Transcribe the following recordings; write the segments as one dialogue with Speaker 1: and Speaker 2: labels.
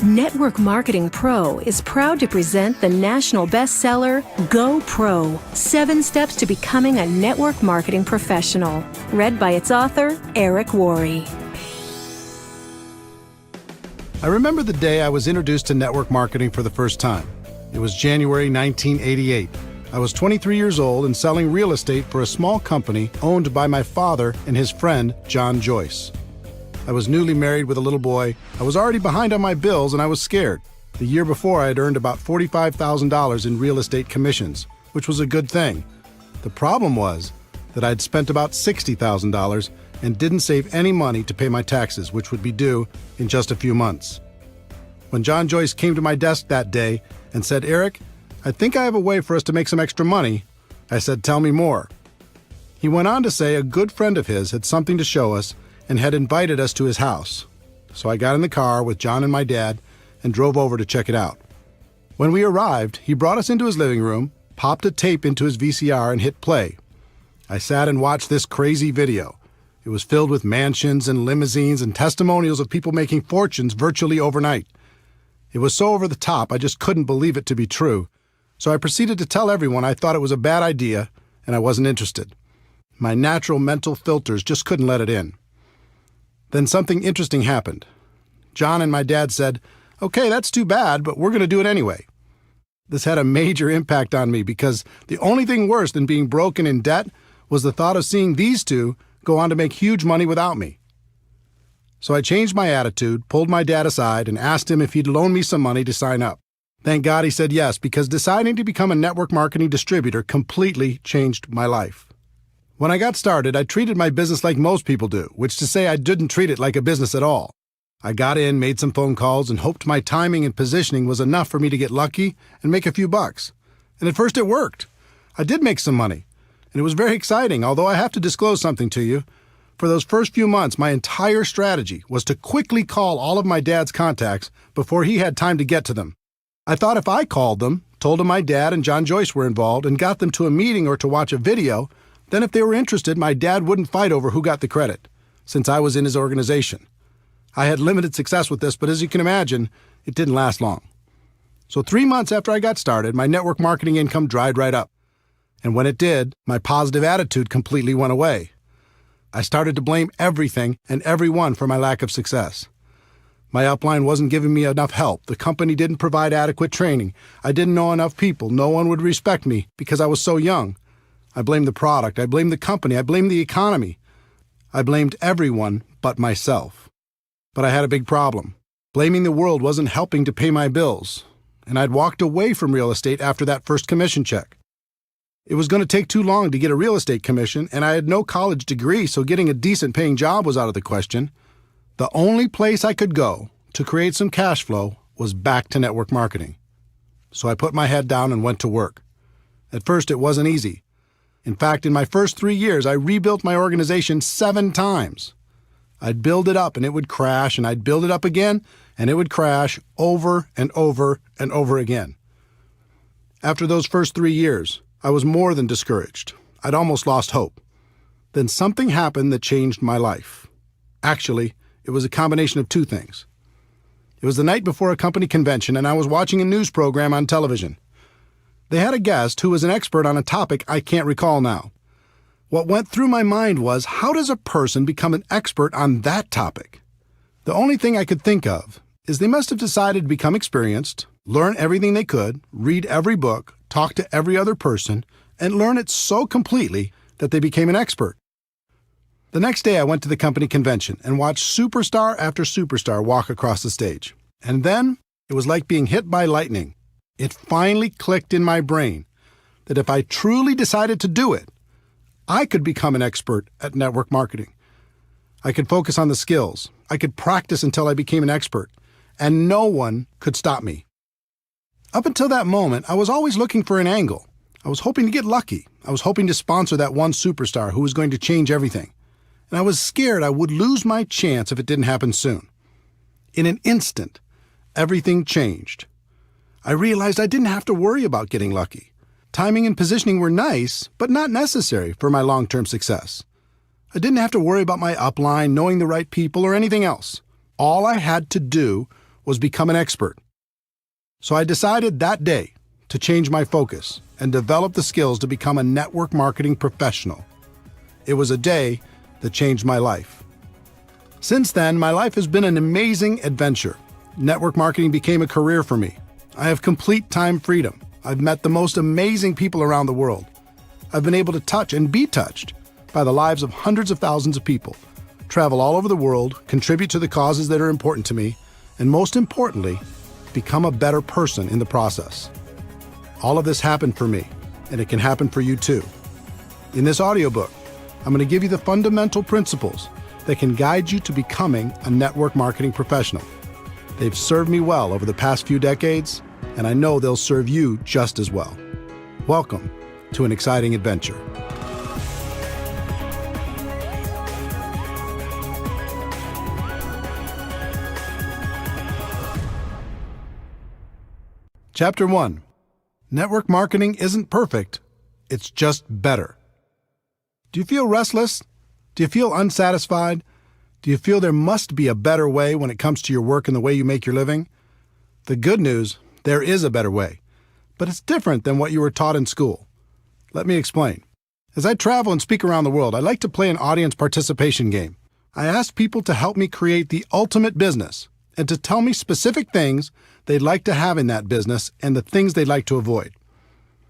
Speaker 1: Network Marketing Pro is proud to present the national bestseller, Go Pro, 7 Steps to Becoming a Network Marketing Professional, read by its author, Eric Worre.
Speaker 2: I remember the day I was introduced to network marketing for the first time. It was January 1988. I was 23 years old and selling real estate for a small company owned by my father and his friend, John Joyce. I was newly married with a little boy. I was already behind on my bills and I was scared. The year before, I had earned about $45,000 in real estate commissions, which was a good thing. The problem was that I'd spent about $60,000 and didn't save any money to pay my taxes, which would be due in just a few months. When John Joyce came to my desk that day and said, "Eric, I think I have a way for us to make some extra money," I said, "Tell me more." He went on to say a good friend of his had something to show us and had invited us to his house. So I got in the car with John and my dad and drove over to check it out. When we arrived, he brought us into his living room, popped a tape into his VCR and hit play. I sat and watched this crazy video. It was filled with mansions and limousines and testimonials of people making fortunes virtually overnight. It was so over the top, I just couldn't believe it to be true. So I proceeded to tell everyone I thought it was a bad idea and I wasn't interested. My natural mental filters just couldn't let it in. Then something interesting happened. John and my dad said, "Okay, that's too bad, but we're going to do it anyway." This had a major impact on me because the only thing worse than being broke and in debt was the thought of seeing these two go on to make huge money without me. So I changed my attitude, pulled my dad aside, and asked him if he'd loan me some money to sign up. Thank God he said yes, because deciding to become a network marketing distributor completely changed my life. When I got started, I treated my business like most people do, which is to say I didn't treat it like a business at all. I got in, made some phone calls, and hoped my timing and positioning was enough for me to get lucky and make a few bucks. And at first it worked. I did make some money, and it was very exciting, although I have to disclose something to you. For those first few months, my entire strategy was to quickly call all of my dad's contacts before he had time to get to them. I thought if I called them, told them my dad and John Joyce were involved, and got them to a meeting or to watch a video, then if they were interested, my dad wouldn't fight over who got the credit, since I was in his organization. I had limited success with this, but as you can imagine, it didn't last long. So 3 months after I got started, my network marketing income dried right up. And when it did, my positive attitude completely went away. I started to blame everything and everyone for my lack of success. My upline wasn't giving me enough help. The company didn't provide adequate training. I didn't know enough people. No one would respect me because I was so young. I blamed the product. I blamed the company. I blamed the economy. I blamed everyone but myself. But I had a big problem. Blaming the world wasn't helping to pay my bills, and I'd walked away from real estate after that first commission check. It was going to take too long to get a real estate commission, and I had no college degree, so getting a decent paying job was out of the question. The only place I could go to create some cash flow was back to network marketing. So I put my head down and went to work. At first, it wasn't easy. In fact, in my first 3 years, I rebuilt my organization 7 times. I'd build it up and it would crash, and I'd build it up again and it would crash over and over and over again. After those first 3 years, I was more than discouraged. I'd almost lost hope. Then something happened that changed my life. Actually, it was a combination of 2 things. It was the night before a company convention, and I was watching a news program on television. They had a guest who was an expert on a topic I can't recall now. What went through my mind was, how does a person become an expert on that topic? The only thing I could think of is they must have decided to become experienced, learn everything they could, read every book, talk to every other person, and learn it so completely that they became an expert. The next day I went to the company convention and watched superstar after superstar walk across the stage. And then it was like being hit by lightning. It finally clicked in my brain that if I truly decided to do it, I could become an expert at network marketing. I could focus on the skills. I could practice until I became an expert, and no one could stop me. Up until that moment, I was always looking for an angle. I was hoping to get lucky. I was hoping to sponsor that one superstar who was going to change everything. And I was scared I would lose my chance if it didn't happen soon. In an instant, everything changed. I realized I didn't have to worry about getting lucky. Timing and positioning were nice, but not necessary for my long-term success. I didn't have to worry about my upline, knowing the right people, or anything else. All I had to do was become an expert. So I decided that day to change my focus and develop the skills to become a network marketing professional. It was a day that changed my life. Since then, my life has been an amazing adventure. Network marketing became a career for me. I have complete time freedom. I've met the most amazing people around the world. I've been able to touch and be touched by the lives of hundreds of thousands of people, travel all over the world, contribute to the causes that are important to me, and most importantly, become a better person in the process. All of this happened for me, and it can happen for you too. In this audiobook, I'm going to give you the fundamental principles that can guide you to becoming a network marketing professional. They've served me well over the past few decades, and I know they'll serve you just as well. Welcome to an exciting adventure. Chapter 1. Network marketing isn't perfect, it's just better. Do you feel restless? Do you feel unsatisfied? Do you feel there must be a better way when it comes to your work and the way you make your living? The good news, there is a better way, but it's different than what you were taught in school. Let me explain. As I travel and speak around the world, I like to play an audience participation game. I ask people to help me create the ultimate business and to tell me specific things they'd like to have in that business and the things they'd like to avoid.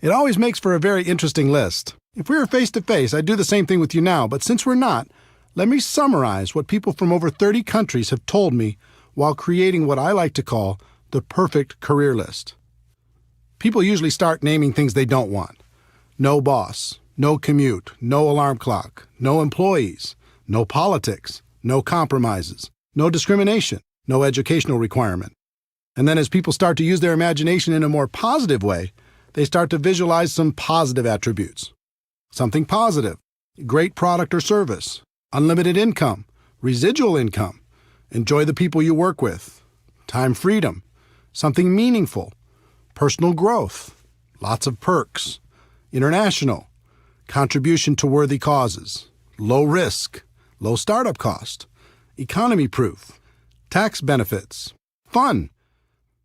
Speaker 2: It always makes for a very interesting list. If we were face-to-face, I'd do the same thing with you now, but since we're not, let me summarize what people from over 30 countries have told me while creating what I like to call the perfect career list. People usually start naming things they don't want. No boss, no commute, no alarm clock, no employees, no politics, no compromises, no discrimination, no educational requirement. And then as people start to use their imagination in a more positive way, they start to visualize some positive attributes. Something positive, great product or service, unlimited income, residual income, enjoy the people you work with, time freedom, something meaningful, personal growth, lots of perks, international, contribution to worthy causes, low risk, low startup cost, economy proof, tax benefits, fun.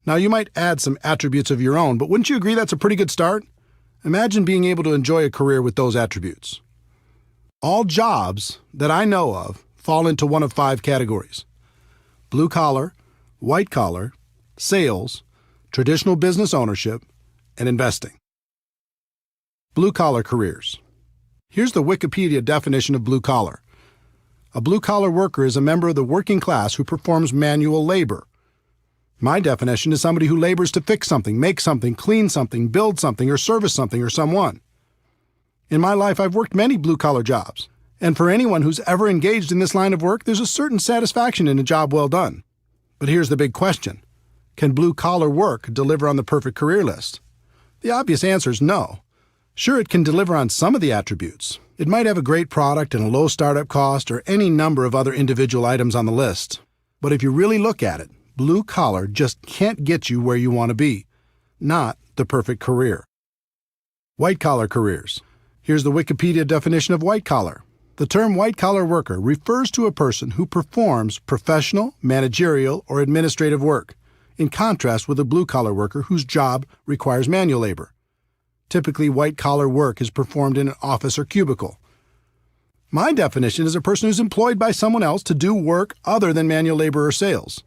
Speaker 2: Now you might add some attributes of your own, but wouldn't you agree that's a pretty good start? Imagine being able to enjoy a career with those attributes. All jobs that I know of fall into one of 5 categories: blue collar, white collar, sales, traditional business ownership, and investing. Blue collar careers. Here's the Wikipedia definition of blue collar. A blue collar worker is a member of the working class who performs manual labor. My definition is somebody who labors to fix something, make something, clean something, build something, or service something or someone. In my life, I've worked many blue-collar jobs, and for anyone who's ever engaged in this line of work, there's a certain satisfaction in a job well done. But here's the big question. Can blue-collar work deliver on the perfect career list? The obvious answer is no. Sure, it can deliver on some of the attributes. It might have a great product and a low startup cost or any number of other individual items on the list. But if you really look at it, blue collar just can't get you where you want to be. Not the perfect career. White collar careers. Here's the Wikipedia definition of white collar. The term white collar worker refers to a person who performs professional, managerial, or administrative work, in contrast with a blue collar worker whose job requires manual labor. Typically, white collar work is performed in an office or cubicle. My definition is a person who's employed by someone else to do work other than manual labor or sales.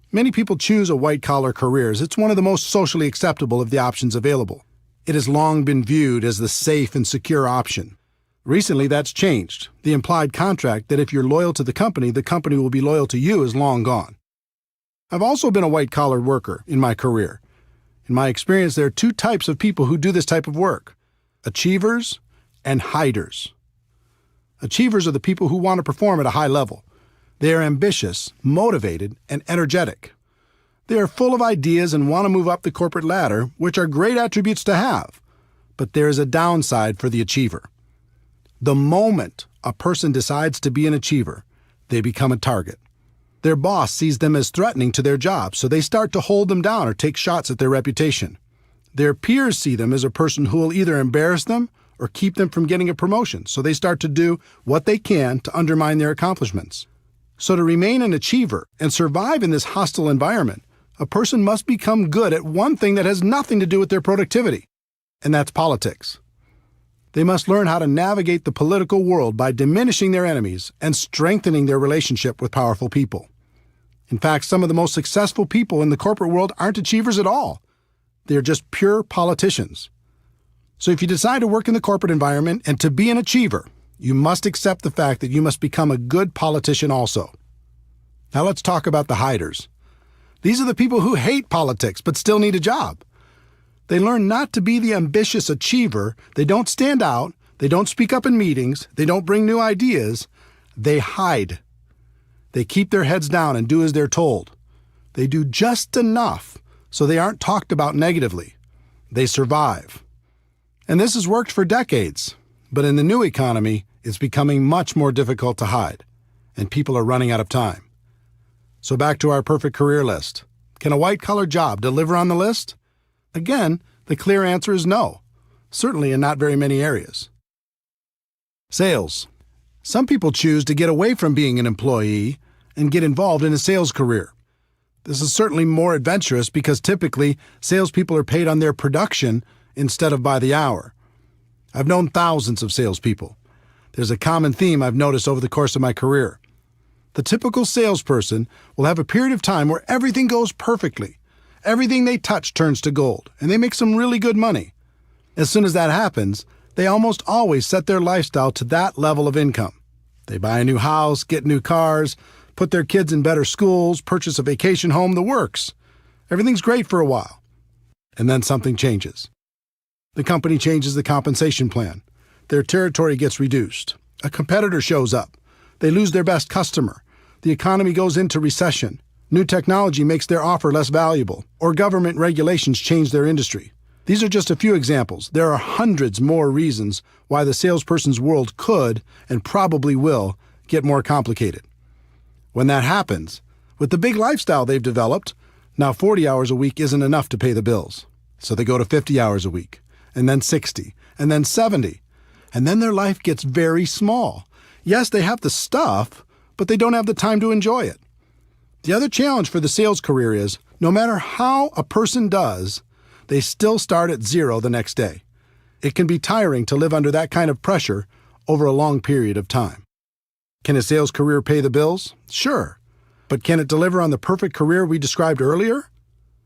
Speaker 2: Many people choose a white-collar career as it's one of the most socially acceptable of the options available. It has long been viewed as the safe and secure option. Recently, that's changed. The implied contract that if you're loyal to the company will be loyal to you is long gone. I've also been a white-collar worker in my career. In my experience, there are 2 types of people who do this type of work: achievers and hiders. Achievers are the people who want to perform at a high level. They are ambitious, motivated, and energetic. They are full of ideas and want to move up the corporate ladder, which are great attributes to have. But there is a downside for the achiever. The moment a person decides to be an achiever, they become a target. Their boss sees them as threatening to their job, so they start to hold them down or take shots at their reputation. Their peers see them as a person who will either embarrass them or keep them from getting a promotion, so they start to do what they can to undermine their accomplishments. So to remain an achiever and survive in this hostile environment, a person must become good at one thing that has nothing to do with their productivity, and that's politics. They must learn how to navigate the political world by diminishing their enemies and strengthening their relationship with powerful people. In fact, some of the most successful people in the corporate world aren't achievers at all. They're just pure politicians. So if you decide to work in the corporate environment and to be an achiever, you must accept the fact that you must become a good politician also. Now let's talk about the hiders. These are the people who hate politics but still need a job. They learn not to be the ambitious achiever. They don't stand out. They don't speak up in meetings. They don't bring new ideas. They hide. They keep their heads down and do as they're told. They do just enough so they aren't talked about negatively. They survive. And this has worked for decades. But in the new economy, it's becoming much more difficult to hide, and people are running out of time. So back to our perfect career list. Can a white-collar job deliver on the list? Again, the clear answer is no, certainly in not very many areas. Sales. Some people choose to get away from being an employee and get involved in a sales career. This is certainly more adventurous because typically salespeople are paid on their production instead of by the hour. I've known thousands of salespeople. There's a common theme I've noticed over the course of my career. The typical salesperson will have a period of time where everything goes perfectly. Everything they touch turns to gold, and they make some really good money. As soon as that happens, they almost always set their lifestyle to that level of income. They buy a new house, get new cars, put their kids in better schools, purchase a vacation home, the works. Everything's great for a while. And then something changes. The company changes the compensation plan. Their territory gets reduced. A competitor shows up. They lose their best customer. The economy goes into recession. New technology makes their offer less valuable, or government regulations change their industry. These are just a few examples. There are hundreds more reasons why the salesperson's world could, and probably will, get more complicated. When that happens, with the big lifestyle they've developed, now 40 hours a week isn't enough to pay the bills. So they go to 50 hours a week, and then 60, and then 70. And then their life gets very small. Yes, they have the stuff, but they don't have the time to enjoy it. The other challenge for the sales career is, no matter how a person does, they still start at zero the next day. It can be tiring to live under that kind of pressure over a long period of time. Can a sales career pay the bills? Sure. But can it deliver on the perfect career we described earlier?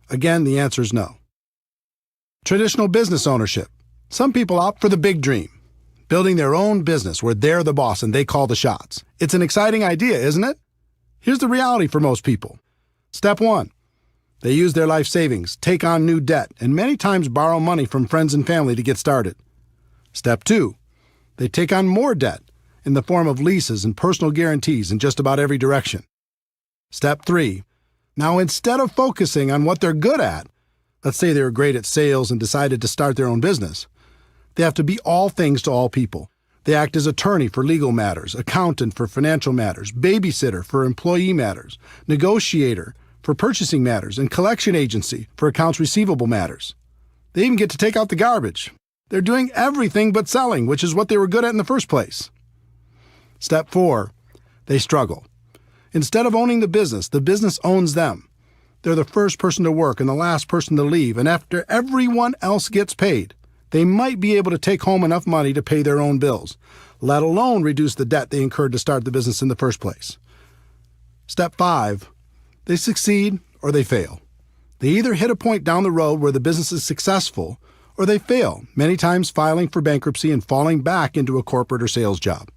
Speaker 2: Again, the answer is no. Traditional business ownership. Some people opt for the big dream, building their own business where they're the boss and they call the shots. It's an exciting idea, isn't it? Here's the reality for most people. Step 1. They use their life savings, take on new debt, and many times borrow money from friends and family to get started. Step 2. They take on more debt in the form of leases and personal guarantees in just about every direction. Step 3. Now, instead of focusing on what they're good at, let's say they were great at sales and decided to start their own business, they have to be all things to all people. They act as attorney for legal matters, accountant for financial matters, babysitter for employee matters, negotiator for purchasing matters, and collection agency for accounts receivable matters. They even get to take out the garbage. They're doing everything but selling, which is what they were good at in the first place. Step 4. They struggle. Instead of owning the business owns them. They're the first person to work and the last person to leave, and after everyone else gets paid, they might be able to take home enough money to pay their own bills, let alone reduce the debt they incurred to start the business in the first place. Step 5. They succeed or they fail. They either hit a point down the road where the business is successful, or they fail, many times filing for bankruptcy and falling back into a corporate or sales job.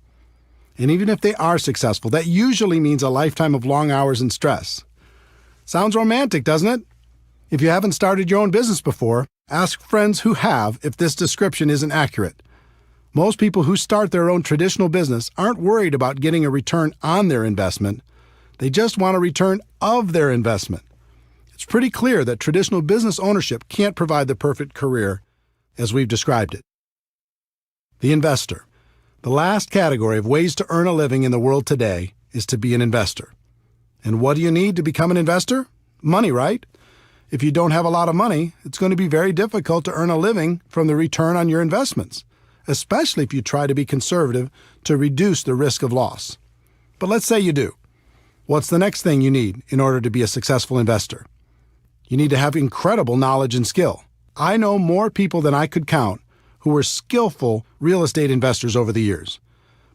Speaker 2: And even if they are successful, that usually means a lifetime of long hours and stress. Sounds romantic, doesn't it? If you haven't started your own business before, ask friends who have if this description isn't accurate. Most people who start their own traditional business aren't worried about getting a return on their investment. They just want a return of their investment. It's pretty clear that traditional business ownership can't provide the perfect career as we've described it. The investor. The last category of ways to earn a living in the world today is to be an investor. And what do you need to become an investor? Money, right? If you don't have a lot of money, it's going to be very difficult to earn a living from the return on your investments, especially if you try to be conservative to reduce the risk of loss. But let's say you do. What's the next thing you need in order to be a successful investor? You need to have incredible knowledge and skill. I know more people than I could count who were skillful real estate investors over the years.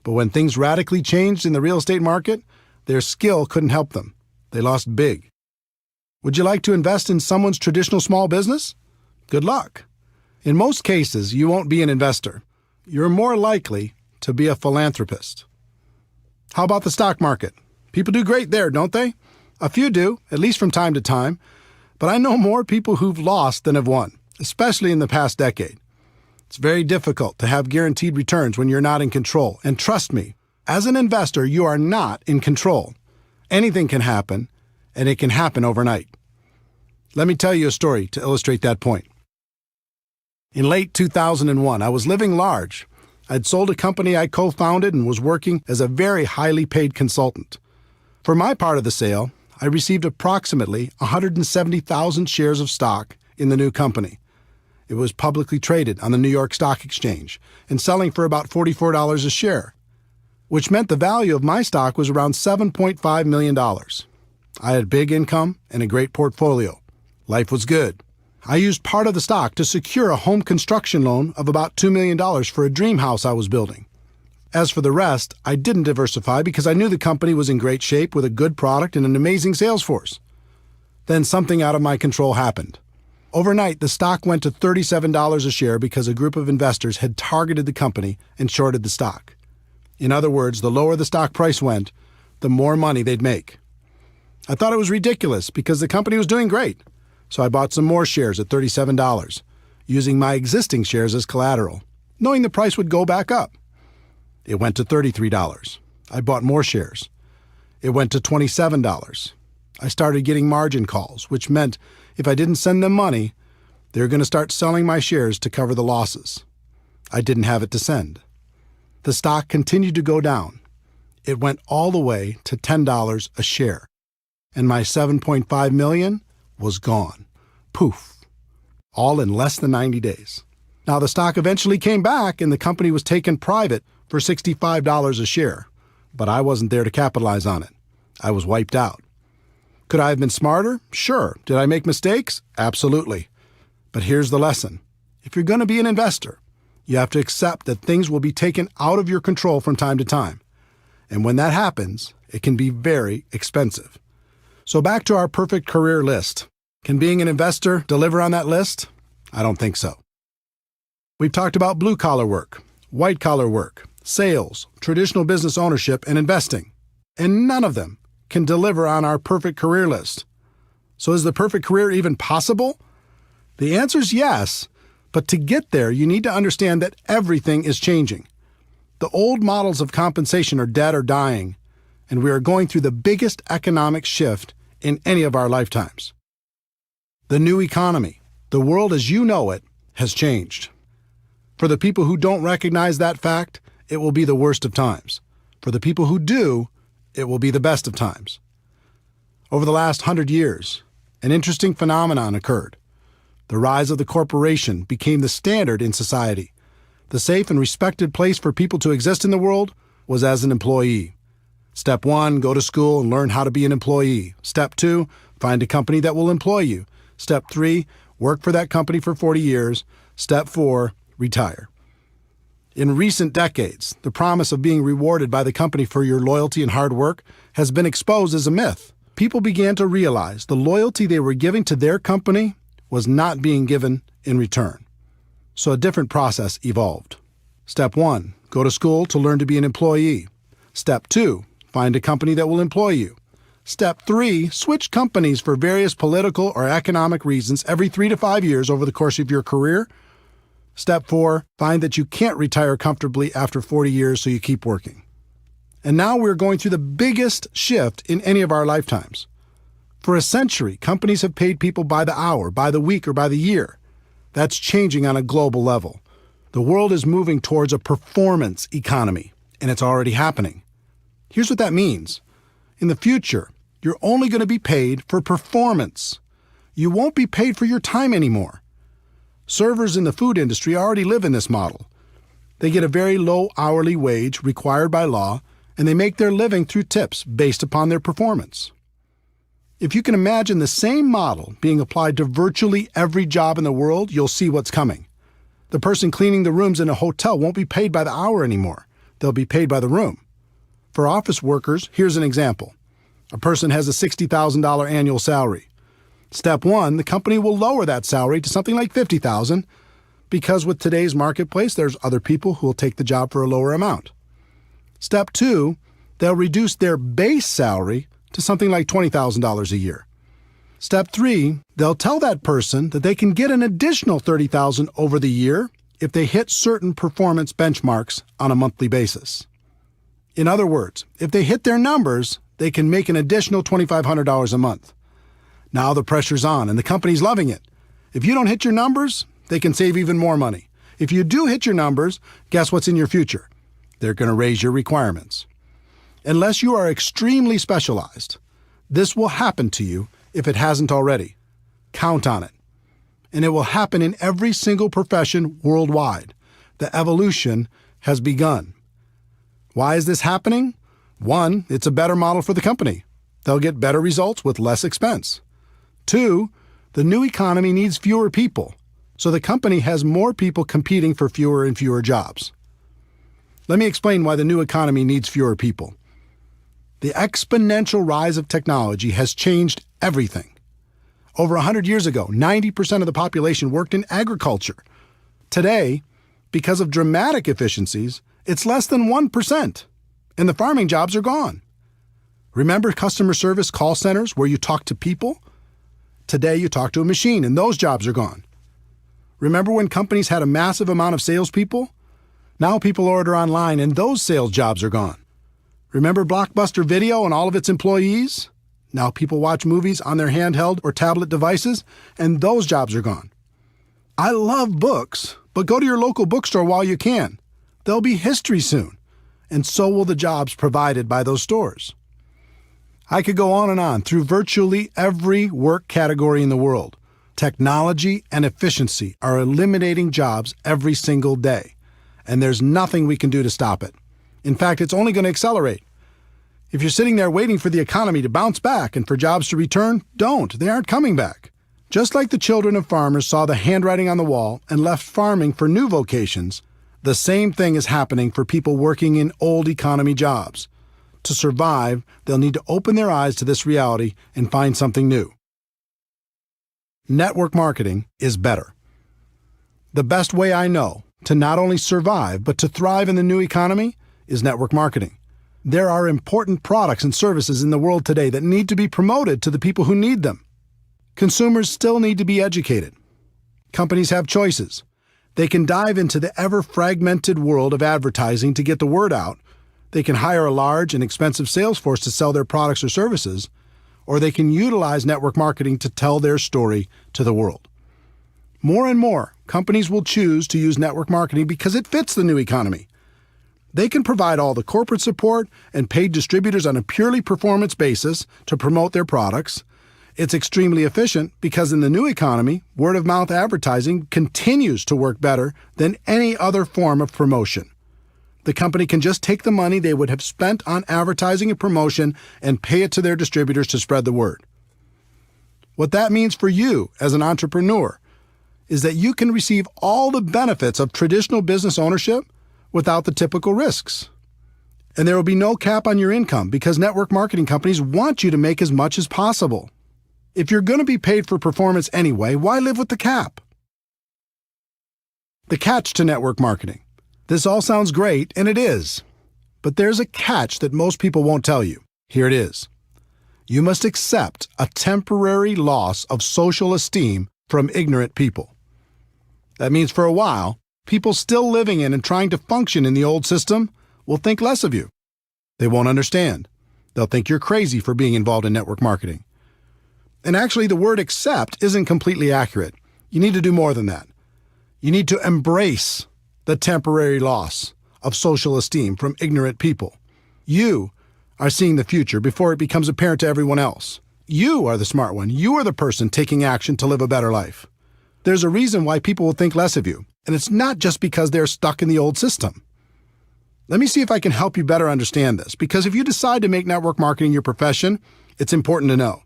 Speaker 2: But when things radically changed in the real estate market, their skill couldn't help them. They lost big. Would you like to invest in someone's traditional small business? Good luck. In most cases, you won't be an investor. You're more likely to be a philanthropist. How about the stock market? People do great there, don't they? A few do, at least from time to time. But I know more people who've lost than have won, especially in the past decade. It's very difficult to have guaranteed returns when you're not in control. And trust me, as an investor, you are not in control. Anything can happen, and it can happen overnight. Let me tell you a story to illustrate that point. In late 2001, I was living large. I'd sold a company I co-founded and was working as a very highly paid consultant. For my part of the sale, I received approximately 170,000 shares of stock in the new company. It was publicly traded on the New York Stock Exchange and selling for about $44 a share, which meant the value of my stock was around $7.5 million. I had big income and a great portfolio. Life was good. I used part of the stock to secure a home construction loan of about $2 million for a dream house I was building. As for the rest, I didn't diversify because I knew the company was in great shape with a good product and an amazing sales force. Then something out of my control happened. Overnight, the stock went to $37 a share because a group of investors had targeted the company and shorted the stock. In other words, the lower the stock price went, the more money they'd make. I thought it was ridiculous because the company was doing great. So I bought some more shares at $37, using my existing shares as collateral, knowing the price would go back up. It went to $33. I bought more shares. It went to $27. I started getting margin calls, which meant if I didn't send them money, they were going to start selling my shares to cover the losses. I didn't have it to send. The stock continued to go down. It went all the way to $10 a share, and my $7.5 million was gone. Poof. All in less than 90 days. Now, the stock eventually came back and the company was taken private for $65 a share, but I wasn't there to capitalize on it. I was wiped out. Could I have been smarter? Sure. Did I make mistakes? Absolutely. But here's the lesson. If you're going to be an investor, you have to accept that things will be taken out of your control from time to time. And when that happens, it can be very expensive. So back to our perfect career list. Can being an investor deliver on that list? I don't think so. We've talked about blue-collar work, white-collar work, sales, traditional business ownership, and investing. And none of them can deliver on our perfect career list. So is the perfect career even possible? The answer is yes, but to get there, you need to understand that everything is changing. The old models of compensation are dead or dying, and we are going through the biggest economic shift in any of our lifetimes. The new economy, the world as you know it, has changed. For the people who don't recognize that fact, it will be the worst of times. For the people who do, it will be the best of times. Over the last 100 years, an interesting phenomenon occurred. The rise of the corporation became the standard in society. The safe and respected place for people to exist in the world was as an employee. Step 1, go to school and learn how to be an employee. Step 2, find a company that will employ you. Step 3, work for that company for 40 years. Step 4, retire. In recent decades, the promise of being rewarded by the company for your loyalty and hard work has been exposed as a myth. People began to realize the loyalty they were giving to their company was not being given in return. So a different process evolved. Step 1, go to school to learn to be an employee. Step 2, find a company that will employ you. Step 3, switch companies for various political or economic reasons every 3 to 5 years over the course of your career. Step 4, find that you can't retire comfortably after 40 years, so you keep working. And now we're going through the biggest shift in any of our lifetimes. For a century, companies have paid people by the hour, by the week, or by the year. That's changing on a global level. The world is moving towards a performance economy, and it's already happening. Here's what that means. In the future, you're only going to be paid for performance. You won't be paid for your time anymore. Servers in the food industry already live in this model. They get a very low hourly wage required by law, and they make their living through tips based upon their performance. If you can imagine the same model being applied to virtually every job in the world, you'll see what's coming. The person cleaning the rooms in a hotel won't be paid by the hour anymore. They'll be paid by the room. For office workers, here's an example. A person has a $60,000 annual salary. Step one, the company will lower that salary to something like $50,000 because with today's marketplace, there's other people who will take the job for a lower amount. Step two, they'll reduce their base salary to something like $20,000 a year. Step three, they'll tell that person that they can get an additional $30,000 over the year if they hit certain performance benchmarks on a monthly basis. In other words, if they hit their numbers, they can make an additional $2,500 a month. Now the pressure's on and the company's loving it. If you don't hit your numbers, they can save even more money. If you do hit your numbers, guess what's in your future? They're going to raise your requirements. Unless you are extremely specialized, this will happen to you if it hasn't already. Count on it. And it will happen in every single profession worldwide. The evolution has begun. Why is this happening? One, it's a better model for the company. They'll get better results with less expense. Two, the new economy needs fewer people, so the company has more people competing for fewer and fewer jobs. Let me explain why the new economy needs fewer people. The exponential rise of technology has changed everything. Over 100 years ago, 90% of the population worked in agriculture. Today, because of dramatic efficiencies, it's less than 1%, and the farming jobs are gone. Remember customer service call centers where you talk to people? Today, you talk to a machine, and those jobs are gone. Remember when companies had a massive amount of salespeople? Now people order online, and those sales jobs are gone. Remember Blockbuster Video and all of its employees? Now people watch movies on their handheld or tablet devices, and those jobs are gone. I love books, but go to your local bookstore while you can. They'll be history soon, and so will the jobs provided by those stores. I could go on and on through virtually every work category in the world. Technology and efficiency are eliminating jobs every single day, and there's nothing we can do to stop it. In fact, it's only going to accelerate. If you're sitting there waiting for the economy to bounce back and for jobs to return, don't. They aren't coming back. Just like the children of farmers saw the handwriting on the wall and left farming for new vocations, the same thing is happening for people working in old economy jobs. To survive, they'll need to open their eyes to this reality and find something new. Network marketing is better. The best way I know to not only survive but to thrive in the new economy is network marketing. There are important products and services in the world today that need to be promoted to the people who need them. Consumers still need to be educated. Companies have choices. They can dive into the ever-fragmented world of advertising to get the word out. They can hire a large and expensive sales force to sell their products or services, or they can utilize network marketing to tell their story to the world. More and more, companies will choose to use network marketing because it fits the new economy. They can provide all the corporate support and paid distributors on a purely performance basis to promote their products. It's extremely efficient because in the new economy, word-of-mouth advertising continues to work better than any other form of promotion. The company can just take the money they would have spent on advertising and promotion and pay it to their distributors to spread the word. What that means for you as an entrepreneur is that you can receive all the benefits of traditional business ownership without the typical risks. And there will be no cap on your income because network marketing companies want you to make as much as possible. If you're going to be paid for performance anyway, why live with the cap? The catch to network marketing. This all sounds great, and it is. But there's a catch that most people won't tell you. Here it is. You must accept a temporary loss of social esteem from ignorant people. That means for a while, people still living in and trying to function in the old system will think less of you. They won't understand. They'll think you're crazy for being involved in network marketing. And actually, the word accept isn't completely accurate. You need to do more than that. You need to embrace the temporary loss of social esteem from ignorant people. You are seeing the future before it becomes apparent to everyone else. You are the smart one. You are the person taking action to live a better life. There's a reason why people will think less of you, and it's not just because they're stuck in the old system. Let me see if I can help you better understand this, because if you decide to make network marketing your profession, it's important to know.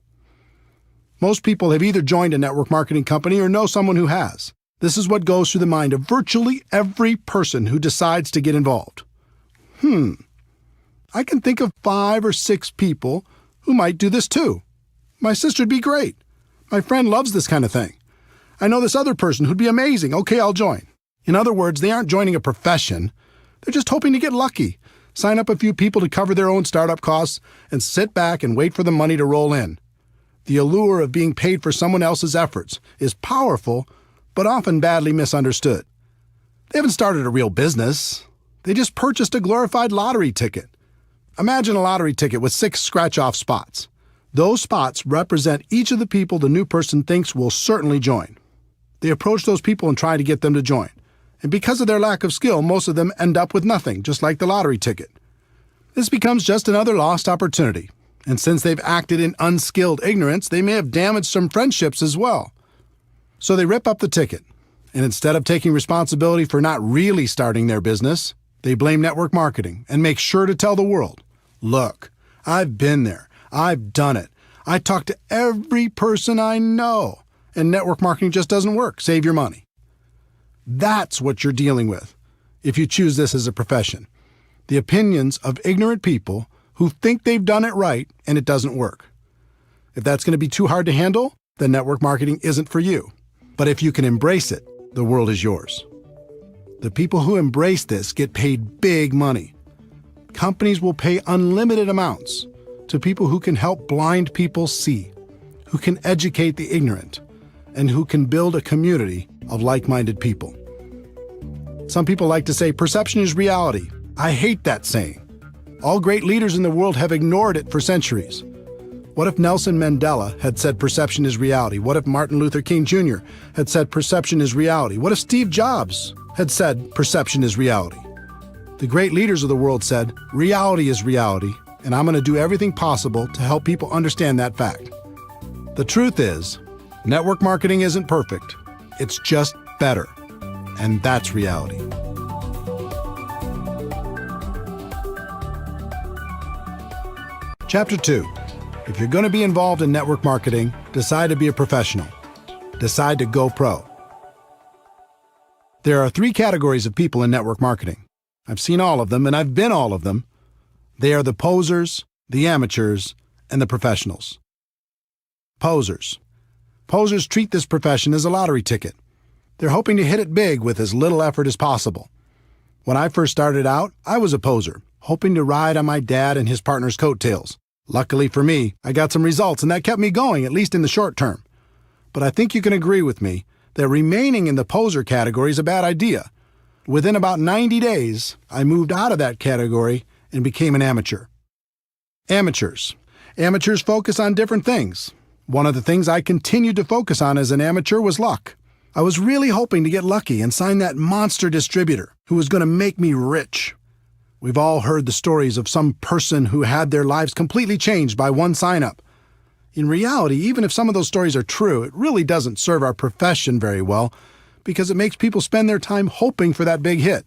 Speaker 2: Most people have either joined a network marketing company or know someone who has. This is what goes through the mind of virtually every person who decides to get involved. I can think of 5 or 6 people who might do this too. My sister'd be great. My friend loves this kind of thing. I know this other person who'd be amazing. Okay, I'll join. In other words, they aren't joining a profession. They're just hoping to get lucky, sign up a few people to cover their own startup costs, and sit back and wait for the money to roll in. The allure of being paid for someone else's efforts is powerful, but often badly misunderstood. They haven't started a real business. They just purchased a glorified lottery ticket. Imagine a lottery ticket with 6 scratch-off spots. Those spots represent each of the people the new person thinks will certainly join. They approach those people and try to get them to join. And because of their lack of skill, most of them end up with nothing, just like the lottery ticket. This becomes just another lost opportunity. And since they've acted in unskilled ignorance, they may have damaged some friendships as well. So they rip up the ticket. And instead of taking responsibility for not really starting their business, they blame network marketing and make sure to tell the world, look, I've been there. I've done it. I talk to every person I know. And network marketing just doesn't work. Save your money. That's what you're dealing with if you choose this as a profession. The opinions of ignorant people who think they've done it right and it doesn't work. If that's going to be too hard to handle, then network marketing isn't for you. But if you can embrace it, the world is yours. The people who embrace this get paid big money. Companies will pay unlimited amounts to people who can help blind people see, who can educate the ignorant, and who can build a community of like-minded people. Some people like to say perception is reality. I hate that saying. All great leaders in the world have ignored it for centuries. What if Nelson Mandela had said perception is reality? What if Martin Luther King Jr. had said perception is reality? What if Steve Jobs had said perception is reality? The great leaders of the world said, reality is reality, and I'm going to do everything possible to help people understand that fact. The truth is, network marketing isn't perfect. It's just better. And that's reality. Chapter 2. If you're going to be involved in network marketing, decide to be a professional. Decide to go pro. There are 3 categories of people in network marketing. I've seen all of them, and I've been all of them. They are the posers, the amateurs, and the professionals. Posers. Posers treat this profession as a lottery ticket. They're hoping to hit it big with as little effort as possible. When I first started out, I was a poser, hoping to ride on my dad and his partner's coattails. Luckily for me, I got some results, and that kept me going, at least in the short term. But I think you can agree with me that remaining in the poser category is a bad idea. Within about 90 days, I moved out of that category and became an amateur. Amateurs. Amateurs focus on different things. One of the things I continued to focus on as an amateur was luck. I was really hoping to get lucky and sign that monster distributor who was going to make me rich. We've all heard the stories of some person who had their lives completely changed by one sign-up. In reality, even if some of those stories are true, it really doesn't serve our profession very well because it makes people spend their time hoping for that big hit.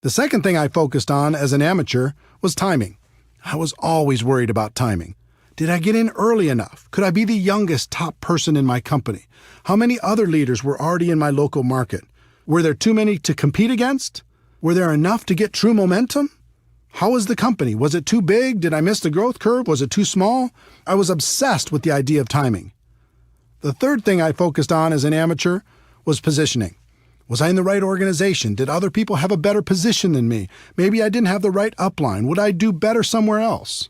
Speaker 2: The second thing I focused on as an amateur was timing. I was always worried about timing. Did I get in early enough? Could I be the youngest top person in my company? How many other leaders were already in my local market? Were there too many to compete against? Were there enough to get true momentum? How was the company? Was it too big? Did I miss the growth curve? Was it too small? I was obsessed with the idea of timing. The third thing I focused on as an amateur was positioning. Was I in the right organization? Did other people have a better position than me? Maybe I didn't have the right upline. Would I do better somewhere else?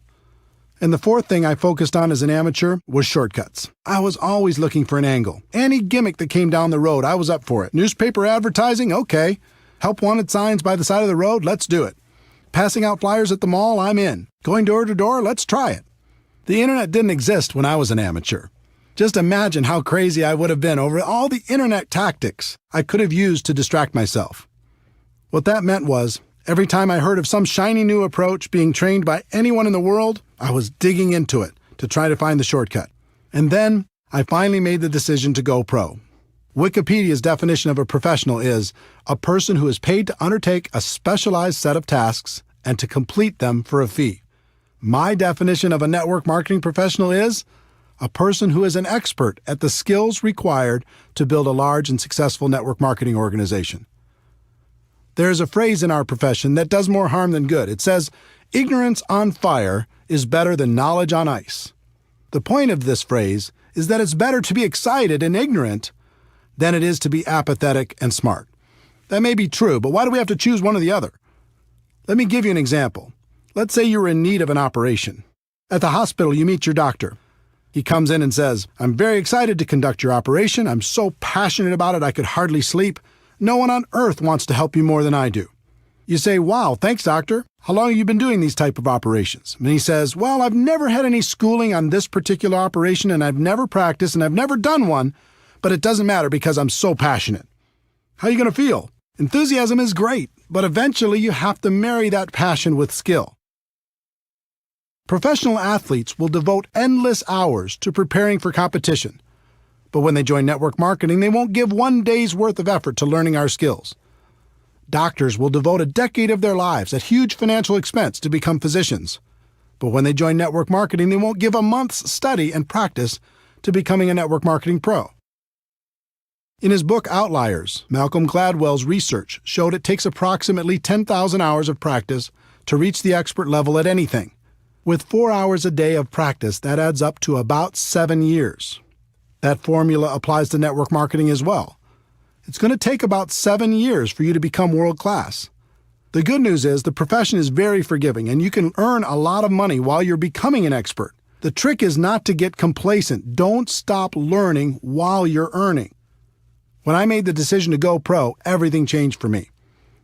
Speaker 2: And the fourth thing I focused on as an amateur was shortcuts. I was always looking for an angle. Any gimmick that came down the road, I was up for it. Newspaper advertising? Okay. Help wanted signs by the side of the road? Let's do it. Passing out flyers at the mall? I'm in. Going door to door? Let's try it. The internet didn't exist when I was an amateur. Just imagine how crazy I would have been over all the internet tactics I could have used to distract myself. What that meant was, every time I heard of some shiny new approach being trained by anyone in the world, I was digging into it to try to find the shortcut. And then I finally made the decision to go pro. Wikipedia's definition of a professional is a person who is paid to undertake a specialized set of tasks and to complete them for a fee. My definition of a network marketing professional is a person who is an expert at the skills required to build a large and successful network marketing organization. There is a phrase in our profession that does more harm than good. It says, "Ignorance on fire is better than knowledge on ice." The point of this phrase is that it's better to be excited and ignorant than it is to be apathetic and smart. That may be true, but why do we have to choose one or the other? Let me give you an example. Let's say you're in need of an operation. At the hospital, you meet your doctor. He comes in and says, "I'm very excited to conduct your operation. I'm so passionate about it I could hardly sleep. No one on earth wants to help you more than I do." You say, "Wow, thanks, doctor. How long have you been doing these type of operations?" And he says, "Well, I've never had any schooling on this particular operation, and I've never practiced, and I've never done one, but it doesn't matter because I'm so passionate." How are you going to feel? Enthusiasm is great, but eventually you have to marry that passion with skill. Professional athletes will devote endless hours to preparing for competition. But when they join network marketing, they won't give one day's worth of effort to learning our skills. Doctors will devote a decade of their lives at huge financial expense to become physicians. But when they join network marketing, they won't give a month's study and practice to becoming a network marketing pro. In his book Outliers, Malcolm Gladwell's research showed it takes approximately 10,000 hours of practice to reach the expert level at anything. With 4 hours a day of practice, that adds up to about 7 years. That formula applies to network marketing as well. It's going to take about 7 years for you to become world class. The good news is the profession is very forgiving and you can earn a lot of money while you're becoming an expert. The trick is not to get complacent. Don't stop learning while you're earning. When I made the decision to go pro, everything changed for me.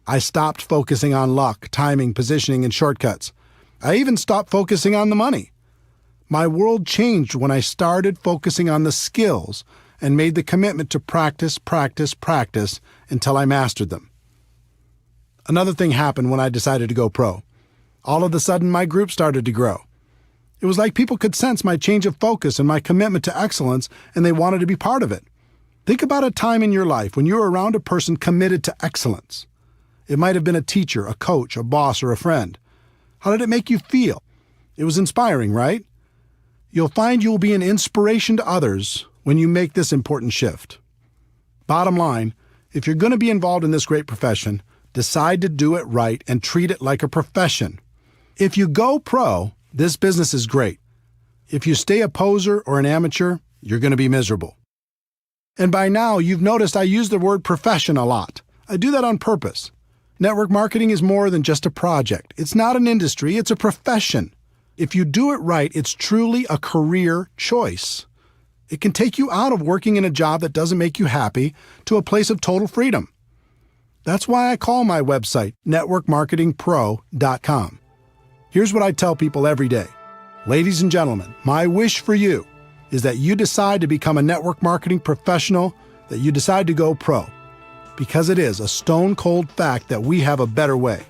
Speaker 2: I stopped focusing on luck, timing, positioning, and shortcuts. I even stopped focusing on the money. My world changed when I started focusing on the skills and made the commitment to practice until I mastered them. Another thing happened when I decided to go pro. All of a sudden, my group started to grow. It was like people could sense my change of focus and my commitment to excellence, and they wanted to be part of it. Think about a time in your life when you were around a person committed to excellence. It might have been a teacher, a coach, a boss, or a friend. How did it make you feel? It was inspiring, right? You'll find you'll be an inspiration to others when you make this important shift. Bottom line, if you're going to be involved in this great profession, decide to do it right and treat it like a profession. If you go pro, this business is great. If you stay a poser or an amateur, you're going to be miserable. And by now, you've noticed I use the word profession a lot. I do that on purpose. Network marketing is more than just a project. It's not an industry, it's a profession. If you do it right, it's truly a career choice. It can take you out of working in a job that doesn't make you happy to a place of total freedom. That's why I call my website networkmarketingpro.com. Here's what I tell people every day. Ladies and gentlemen, my wish for you is that you decide to become a network marketing professional, that you decide to go pro. Because it is a stone-cold fact that we have a better way.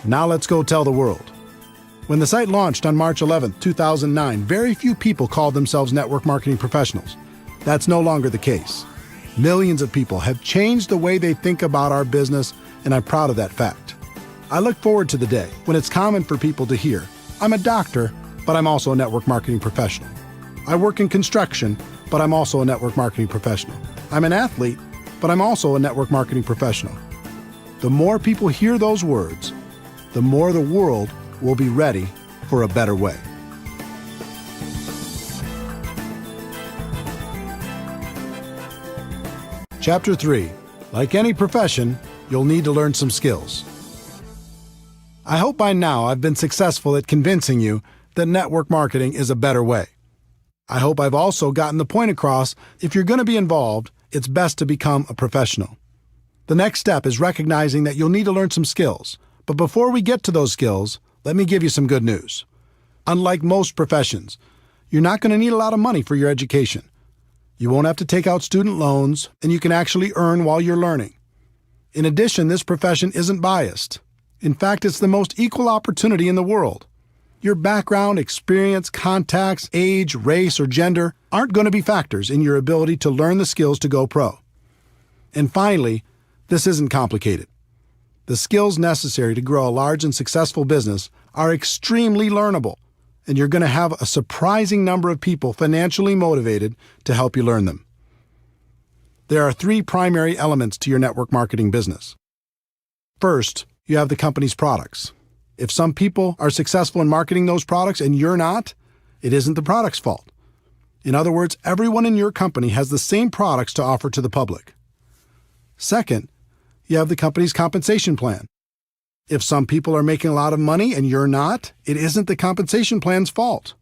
Speaker 2: Now let's go tell the world. When the site launched on March 11, 2009, very few people called themselves network marketing professionals. That's no longer the case. Millions of people have changed the way they think about our business, and I'm proud of that fact. I look forward to the day when it's common for people to hear, "I'm a doctor, but I'm also a network marketing professional. I work in construction, but I'm also a network marketing professional. I'm an athlete, but I'm also a network marketing professional." The more people hear those words, the more the world will be ready for a better way. Chapter 3. Like any profession, you'll need to learn some skills. I hope by now I've been successful at convincing you that network marketing is a better way. I hope I've also gotten the point across, if you're going to be involved, it's best to become a professional. The next step is recognizing that you'll need to learn some skills. But before we get to those skills, let me give you some good news. Unlike most professions, you're not going to need a lot of money for your education. You won't have to take out student loans, and you can actually earn while you're learning. In addition, this profession isn't biased. In fact, it's the most equal opportunity in the world. Your background, experience, contacts, age, race, or gender aren't going to be factors in your ability to learn the skills to go pro. And finally, this isn't complicated. The skills necessary to grow a large and successful business are extremely learnable, and you're going to have a surprising number of people financially motivated to help you learn them. There are 3 primary elements to your network marketing business. First, you have the company's products. If some people are successful in marketing those products and you're not, it isn't the product's fault. In other words, everyone in your company has the same products to offer to the public. Second, you have the company's compensation plan. If some people are making a lot of money and you're not, it isn't the compensation plan's fault.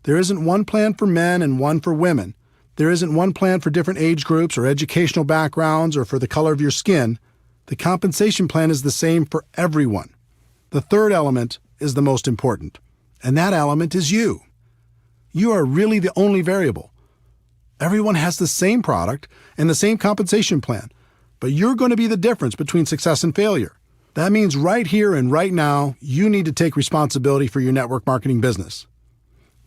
Speaker 2: There isn't one plan for men and one for women. There isn't one plan for different age groups or educational backgrounds or for the color of your skin. The compensation plan is the same for everyone. The third element is the most important, and that element is you. You are really the only variable. Everyone has the same product and the same compensation plan, but you're going to be the difference between success and failure. That means right here and right now, you need to take responsibility for your network marketing business.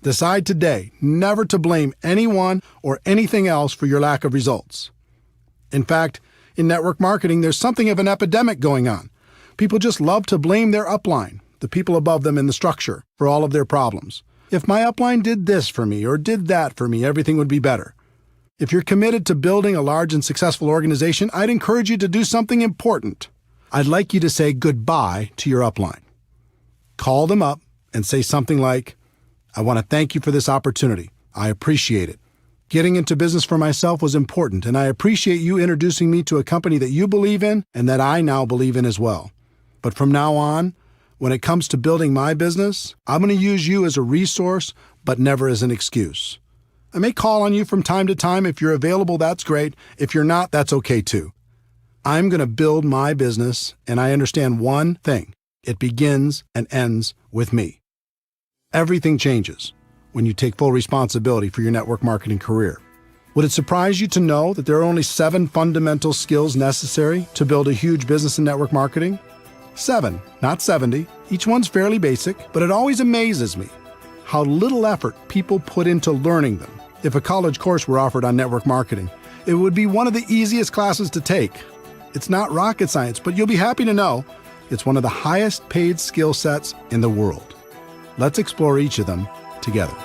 Speaker 2: Decide today never to blame anyone or anything else for your lack of results. In fact, in network marketing, there's something of an epidemic going on. People just love to blame their upline, the people above them in the structure, for all of their problems. If my upline did this for me or did that for me, everything would be better. If you're committed to building a large and successful organization, I'd encourage you to do something important. I'd like you to say goodbye to your upline. Call them up and say something like, "I want to thank you for this opportunity. I appreciate it. Getting into business for myself was important, and I appreciate you introducing me to a company that you believe in and that I now believe in as well. But from now on, when it comes to building my business, I'm going to use you as a resource, but never as an excuse. I may call on you from time to time. If you're available, that's great. If you're not, that's okay too. I'm going to build my business, and I understand one thing. It begins and ends with me." Everything changes when you take full responsibility for your network marketing career. Would it surprise you to know that there are only 7 fundamental skills necessary to build a huge business in network marketing? 7, not 70. Each one's fairly basic, but it always amazes me how little effort people put into learning them. If a college course were offered on network marketing, it would be one of the easiest classes to take. It's not rocket science, but you'll be happy to know it's one of the highest paid skill sets in the world. Let's explore each of them together.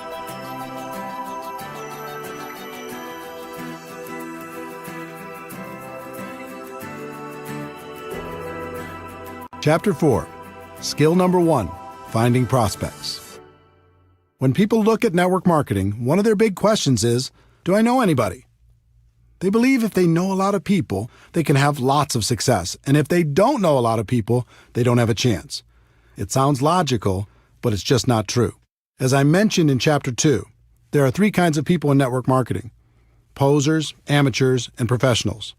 Speaker 2: Chapter 4. Skill number 1, finding prospects. When people look at network marketing, one of their big questions is, do I know anybody? They believe if they know a lot of people, they can have lots of success, and if they don't know a lot of people, they don't have a chance. It sounds logical, but it's just not true. As I mentioned in Chapter 2, there are 3 kinds of people in network marketing: posers, amateurs, and professionals.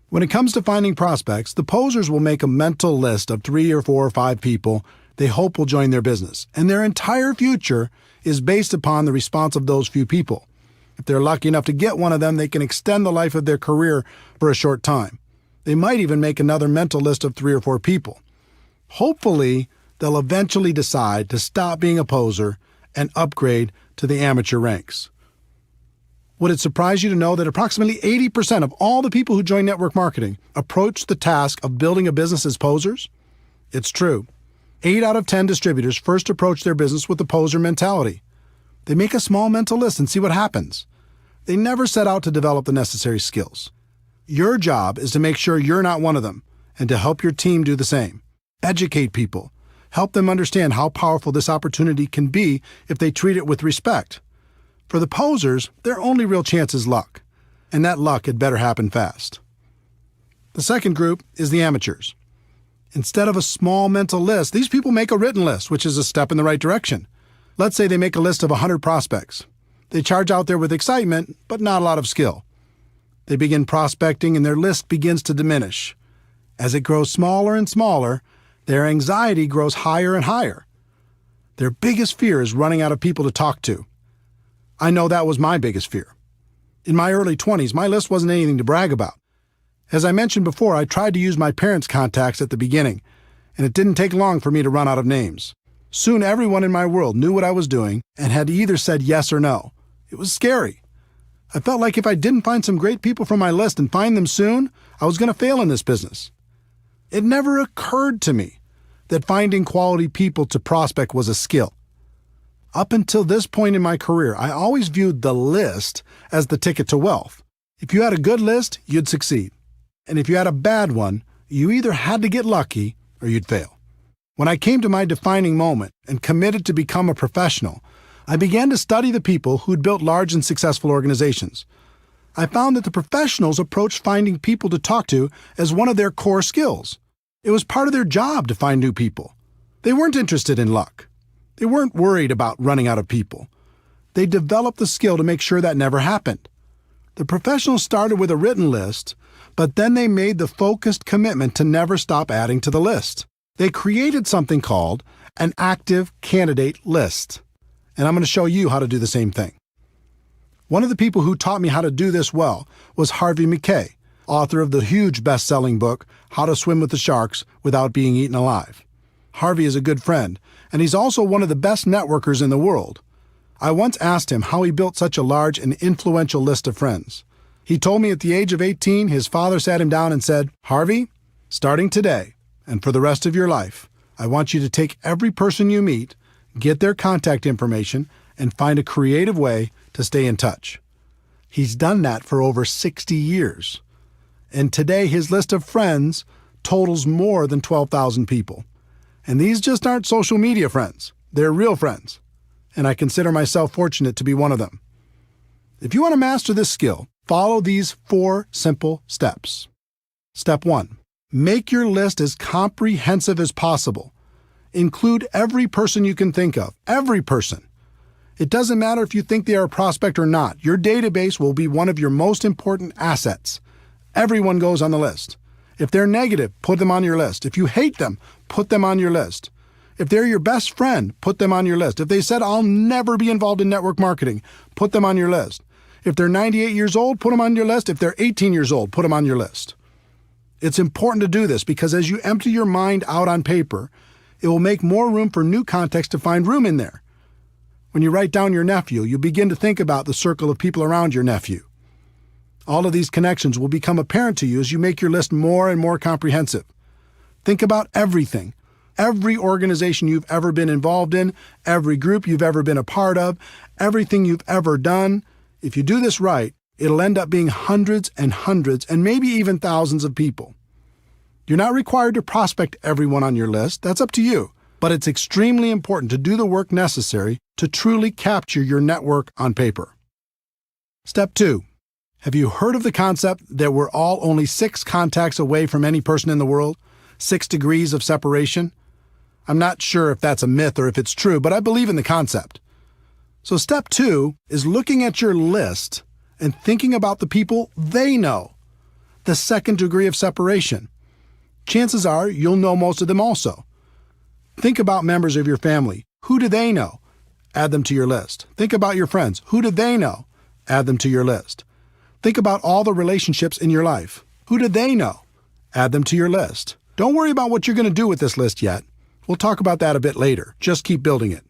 Speaker 2: When it comes to finding prospects, the posers will make a mental list of 3 or 4 or 5 people they hope will join their business, and their entire future is based upon the response of those few people. If they're lucky enough to get one of them, they can extend the life of their career for a short time. They might even make another mental list of 3 or 4 people. Hopefully, they'll eventually decide to stop being a poser and upgrade to the amateur ranks. Would it surprise you to know that approximately 80% of all the people who join network marketing approach the task of building a business as posers? It's true. 8 out of 10 distributors first approach their business with the poser mentality. They make a small mental list and see what happens. They never set out to develop the necessary skills. Your job is to make sure you're not one of them and to help your team do the same. Educate people. Help them understand how powerful this opportunity can be if they treat it with respect. For the posers, their only real chance is luck, and that luck had better happen fast. The second group is the amateurs. Instead of a small mental list, these people make a written list, which is a step in the right direction. Let's say they make a list of 100 prospects. They charge out there with excitement, but not a lot of skill. They begin prospecting and their list begins to diminish. As it grows smaller and smaller, their anxiety grows higher and higher. Their biggest fear is running out of people to talk to. I know that was my biggest fear. In my early 20s, my list wasn't anything to brag about. As I mentioned before, I tried to use my parents' contacts at the beginning, and it didn't take long for me to run out of names. Soon everyone in my world knew what I was doing and had either said yes or no. It was scary. I felt like if I didn't find some great people from my list and find them soon, I was going to fail in this business. It never occurred to me that finding quality people to prospect was a skill. Up until this point in my career, I always viewed the list as the ticket to wealth. If you had a good list, you'd succeed. And if you had a bad one, you either had to get lucky or you'd fail. When I came to my defining moment and committed to become a professional, I began to study the people who'd built large and successful organizations. I found that the professionals approached finding people to talk to as one of their core skills. It was part of their job to find new people. They weren't interested in luck. They weren't worried about running out of people. They developed the skill to make sure that never happened. The professionals started with a written list, but then they made the focused commitment to never stop adding to the list. They created something called an active candidate list. And I'm going to show you how to do the same thing. One of the people who taught me how to do this well was Harvey McKay, author of the huge best-selling book, How to Swim with the Sharks Without Being Eaten Alive. Harvey is a good friend, and he's also one of the best networkers in the world. I once asked him how he built such a large and influential list of friends. He told me at the age of 18, his father sat him down and said, "Harvey, starting today and for the rest of your life, I want you to take every person you meet, get their contact information, and find a creative way to stay in touch." He's done that for over 60 years. And today his list of friends totals more than 12,000 people. And these just aren't social media friends. They're real friends. And I consider myself fortunate to be one of them. If you want to master this skill, follow these 4 simple steps. Step 1. Make your list as comprehensive as possible. Include every person you can think of. Every person. It doesn't matter if you think they are a prospect or not. Your database will be one of your most important assets. Everyone goes on the list. If they're negative, put them on your list. If you hate them, put them on your list. If they're your best friend, put them on your list. If they said, "I'll never be involved in network marketing," put them on your list. If they're 98 years old, put them on your list. If they're 18 years old, put them on your list. It's important to do this because as you empty your mind out on paper, it will make more room for new context to find room in there. When you write down your nephew, you begin to think about the circle of people around your nephew. All of these connections will become apparent to you as you make your list more and more comprehensive. Think about everything. Every organization you've ever been involved in, every group you've ever been a part of, everything you've ever done. If you do this right, it'll end up being hundreds and hundreds and maybe even thousands of people. You're not required to prospect everyone on your list. That's up to you. But it's extremely important to do the work necessary to truly capture your network on paper. Step 2. Have you heard of the concept that we're all only 6 contacts away from any person in the world? 6 degrees of separation? I'm not sure if that's a myth or if it's true, but I believe in the concept. So step 2 is looking at your list and thinking about the people they know. The 2nd degree of separation. Chances are you'll know most of them also. Think about members of your family. Who do they know? Add them to your list. Think about your friends. Who do they know? Add them to your list. Think about all the relationships in your life. Who do they know? Add them to your list. Don't worry about what you're going to do with this list yet. We'll talk about that a bit later. Just keep building it.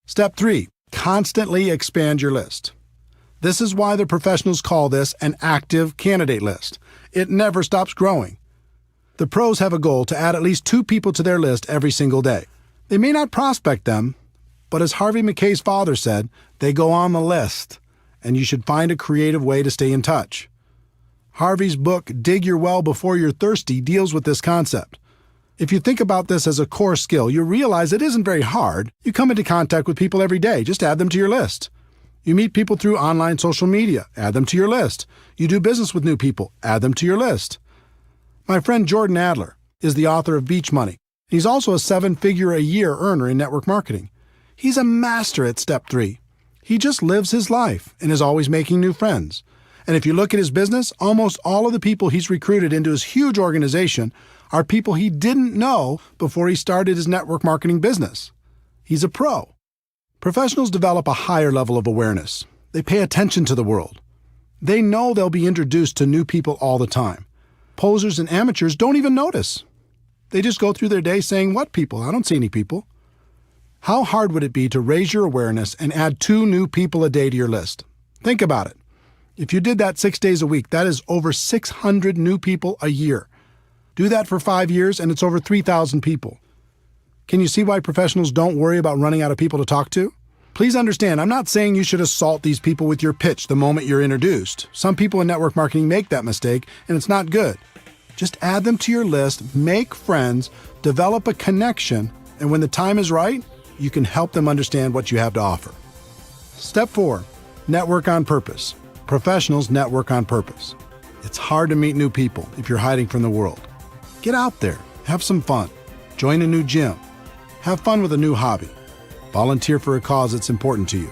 Speaker 2: Step 3. Constantly expand your list. This is why the professionals call this an active candidate list. It never stops growing. The pros have a goal to add at least 2 people to their list every single day. They may not prospect them, but as Harvey McKay's father said, they go on the list, and you should find a creative way to stay in touch. Harvey's book, Dig Your Well Before You're Thirsty, deals with this concept. If you think about this as a core skill, you realize it isn't very hard. You come into contact with people every day. Just add them to your list. You meet people through online social media. Add them to your list. You do business with new people. Add them to your list. My friend Jordan Adler is the author of Beach Money. He's also a 7-figure-a-year earner in network marketing. He's a master at step 3. He just lives his life and is always making new friends. And if you look at his business, almost all of the people he's recruited into his huge organization are people he didn't know before he started his network marketing business. He's a pro. Professionals develop a higher level of awareness. They pay attention to the world. They know they'll be introduced to new people all the time. Posers and amateurs don't even notice. They just go through their day saying, "What people? I don't see any people." How hard would it be to raise your awareness and add 2 new people a day to your list? Think about it. If you did that 6 days a week, that is over 600 new people a year. Do that for 5 years, and it's over 3,000 people. Can you see why professionals don't worry about running out of people to talk to? Please understand, I'm not saying you should assault these people with your pitch the moment you're introduced. Some people in network marketing make that mistake, and it's not good. Just add them to your list, make friends, develop a connection, and when the time is right, you can help them understand what you have to offer. Step 4, network on purpose. Professionals network on purpose. It's hard to meet new people if you're hiding from the world. Get out there, have some fun, join a new gym, have fun with a new hobby, volunteer for a cause that's important to you.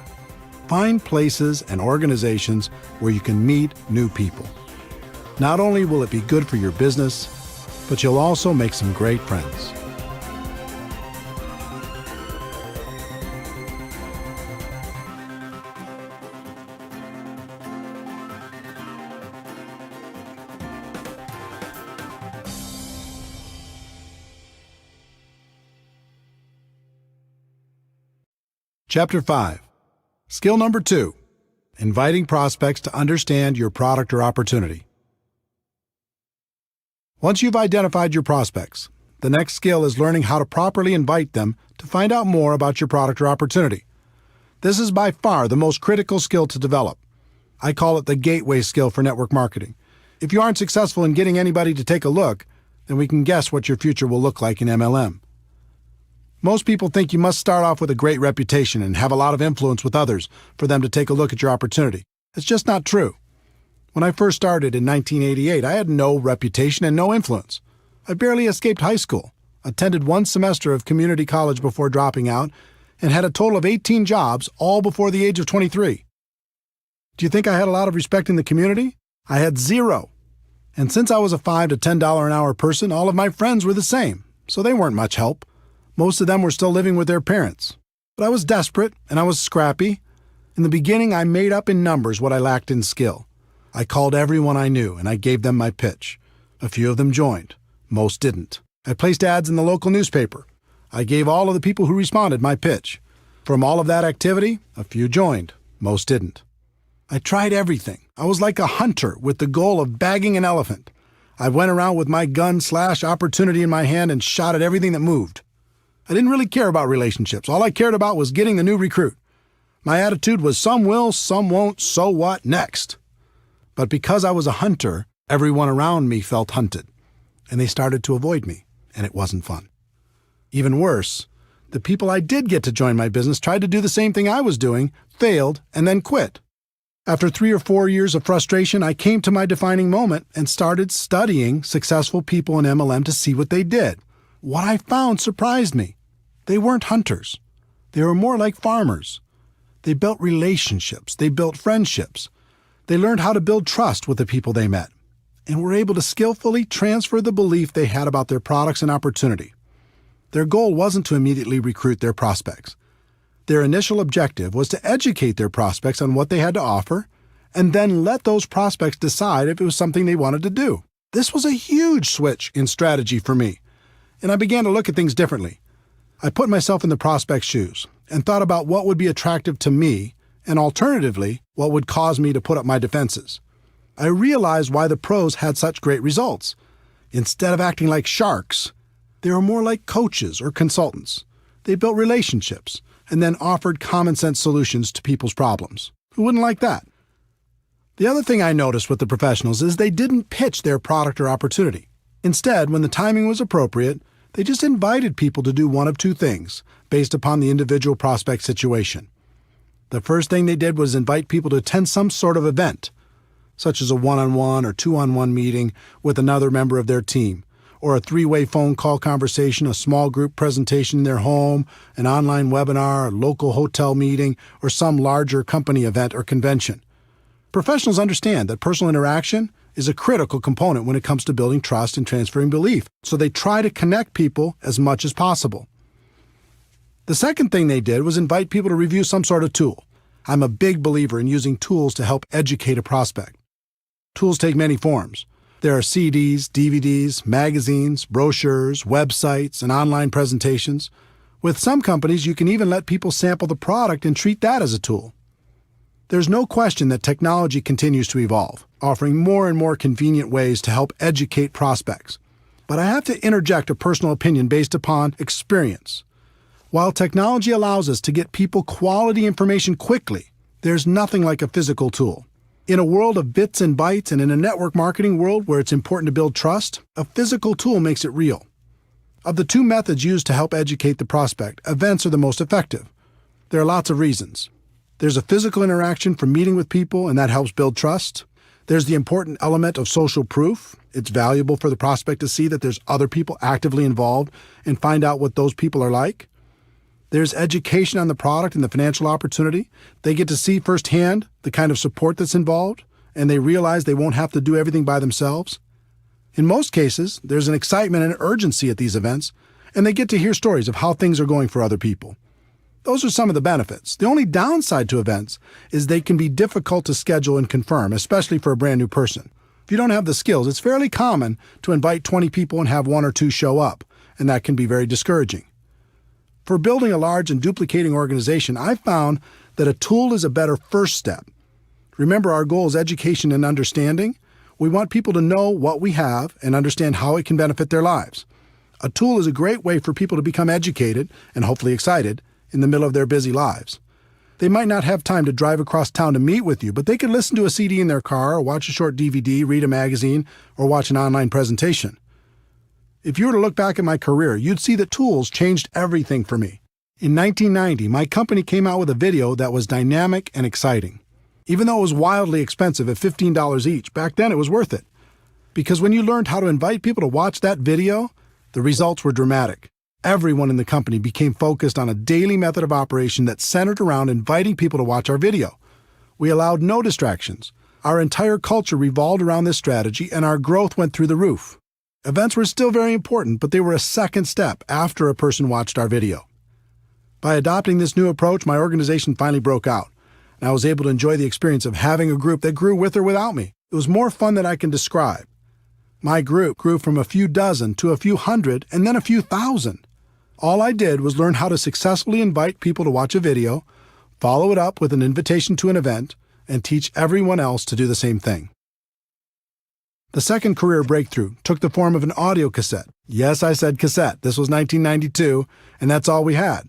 Speaker 2: Find places and organizations where you can meet new people. Not only will it be good for your business, but you'll also make some great friends. Chapter 5. Skill number 2. Inviting prospects to understand your product or opportunity. Once you've identified your prospects, the next skill is learning how to properly invite them to find out more about your product or opportunity. This is by far the most critical skill to develop. I call it the gateway skill for network marketing. If you aren't successful in getting anybody to take a look, then we can guess what your future will look like in MLM. Most people think you must start off with a great reputation and have a lot of influence with others for them to take a look at your opportunity. It's just not true. When I first started in 1988, I had no reputation and no influence. I barely escaped high school, attended one semester of community college before dropping out, and had a total of 18 jobs, all before the age of 23. Do you think I had a lot of respect in the community? I had zero. And since I was a $5 to $10 an hour person, all of my friends were the same, so they weren't much help. Most of them were still living with their parents. But I was desperate, and I was scrappy. In the beginning, I made up in numbers what I lacked in skill. I called everyone I knew, and I gave them my pitch. A few of them joined. Most didn't. I placed ads in the local newspaper. I gave all of the people who responded my pitch. From all of that activity, a few joined. Most didn't. I tried everything. I was like a hunter with the goal of bagging an elephant. I went around with my gun/opportunity in my hand and shot at everything that moved. I didn't really care about relationships. All I cared about was getting the new recruit. My attitude was some will, some won't, so what, next. But because I was a hunter, everyone around me felt hunted, and they started to avoid me, and it wasn't fun. Even worse, the people I did get to join my business tried to do the same thing I was doing, failed, and then quit. After 3 or 4 years of frustration, I came to my defining moment and started studying successful people in MLM to see what they did. What I found surprised me. They weren't hunters. They were more like farmers. They built relationships. They built friendships. They learned how to build trust with the people they met, and were able to skillfully transfer the belief they had about their products and opportunity. Their goal wasn't to immediately recruit their prospects. Their initial objective was to educate their prospects on what they had to offer, and then let those prospects decide if it was something they wanted to do. This was a huge switch in strategy for me, and I began to look at things differently. I put myself in the prospect's shoes and thought about what would be attractive to me and alternatively, what would cause me to put up my defenses. I realized why the pros had such great results. Instead of acting like sharks, they were more like coaches or consultants. They built relationships and then offered common-sense solutions to people's problems. Who wouldn't like that? The other thing I noticed with the professionals is they didn't pitch their product or opportunity. Instead, when the timing was appropriate, they just invited people to do one of two things, based upon the individual prospect situation. The first thing they did was invite people to attend some sort of event, such as a one-on-one or two-on-one meeting with another member of their team, or a 3-way phone call conversation, a small group presentation in their home, an online webinar, a local hotel meeting, or some larger company event or convention. Professionals understand that personal interaction is a critical component when it comes to building trust and transferring belief, so they try to connect people as much as possible. The second thing they did was invite people to review some sort of tool. I'm a big believer in using tools to help educate a prospect. Tools take many forms. There are CDs, DVDs, magazines, brochures, websites, and online presentations. With some companies, you can even let people sample the product and treat that as a tool. There's no question that technology continues to evolve, offering more and more convenient ways to help educate prospects. but I have to interject a personal opinion based upon experience. While technology allows us to get people quality information quickly, there's nothing like a physical tool. In a world of bits and bytes and in a network marketing world where it's important to build trust, a physical tool makes it real. Of the two methods used to help educate the prospect, events are the most effective. There are lots of reasons. There's a physical interaction from meeting with people, and that helps build trust. There's the important element of social proof. It's valuable for the prospect to see that there's other people actively involved and find out what those people are like. There's education on the product and the financial opportunity. They get to see firsthand the kind of support that's involved, and they realize they won't have to do everything by themselves. In most cases, there's an excitement and urgency at these events, and they get to hear stories of how things are going for other people. Those are some of the benefits. The only downside to events is they can be difficult to schedule and confirm, especially for a brand new person. If you don't have the skills, it's fairly common to invite 20 people and have 1 or 2 show up, and that can be very discouraging. For building a large and duplicating organization, I've found that a tool is a better first step. Remember, our goal is education and understanding. We want people to know what we have and understand how it can benefit their lives. A tool is a great way for people to become educated and hopefully excited in the middle of their busy lives. They might not have time to drive across town to meet with you, but they can listen to a CD in their car or watch a short DVD, read a magazine, or watch an online presentation. If you were to look back at my career, you'd see that tools changed everything for me. In 1990, my company came out with a video that was dynamic and exciting. Even though it was wildly expensive at $15 each, back then it was worth it. Because when you learned how to invite people to watch that video, the results were dramatic. Everyone in the company became focused on a daily method of operation that centered around inviting people to watch our video. We allowed no distractions. Our entire culture revolved around this strategy, and our growth went through the roof. Events were still very important, but they were a second step after a person watched our video. By adopting this new approach, my organization finally broke out, and I was able to enjoy the experience of having a group that grew with or without me. It was more fun than I can describe. My group grew from a few dozen to a few hundred and then a few thousand. All I did was learn how to successfully invite people to watch a video, follow it up with an invitation to an event, and teach everyone else to do the same thing. The second career breakthrough took the form of an audio cassette. Yes, I said cassette. This was 1992, and that's all we had.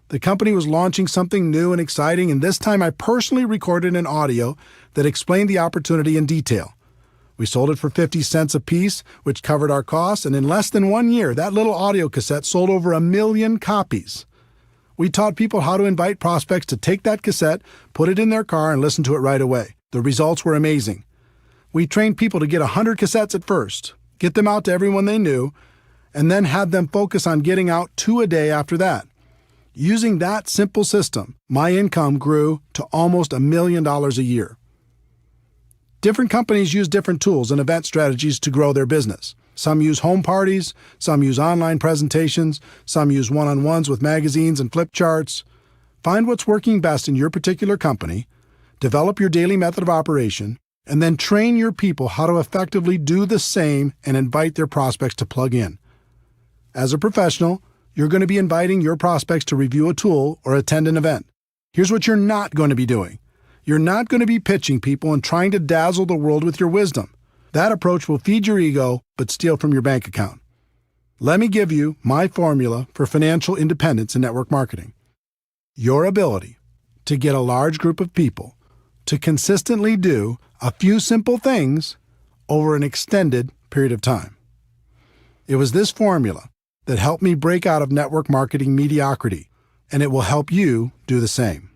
Speaker 2: The company was launching something new and exciting, and this time I personally recorded an audio that explained the opportunity in detail. We sold it for 50 cents a piece, which covered our costs, and in less than 1 year, that little audio cassette sold over 1 million copies. We taught people how to invite prospects to take that cassette, put it in their car, and listen to it right away. The results were amazing. We trained people to get 100 cassettes at first, get them out to everyone they knew, and then had them focus on getting out 2 a day after that. Using that simple system, my income grew to almost $1 million a year. Different companies use different tools and event strategies to grow their business. Some use home parties, some use online presentations, some use one-on-ones with magazines and flip charts. Find what's working best in your particular company, develop your daily method of operation, and then train your people how to effectively do the same and invite their prospects to plug in. As a professional, you're going to be inviting your prospects to review a tool or attend an event. Here's what you're not going to be doing. You're not going to be pitching people and trying to dazzle the world with your wisdom. That approach will feed your ego, but steal from your bank account. Let me give you my formula for financial independence in network marketing. Your ability to get a large group of people to consistently do a few simple things over an extended period of time. It was this formula that helped me break out of network marketing mediocrity, and it will help you do the same.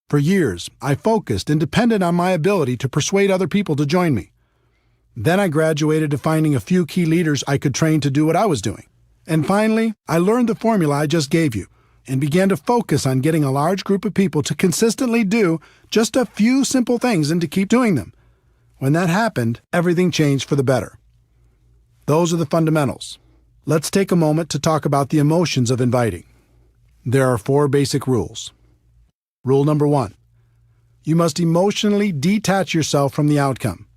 Speaker 2: For years, I focused and depended on my ability to persuade other people to join me. Then I graduated to finding a few key leaders I could train to do what I was doing. And finally, I learned the formula I just gave you and began to focus on getting a large group of people to consistently do just a few simple things and to keep doing them. When that happened, everything changed for the better. Those are the fundamentals. Let's take a moment to talk about the emotions of inviting. There are 4 basic rules. Rule number 1. You must emotionally detach yourself from the outcome.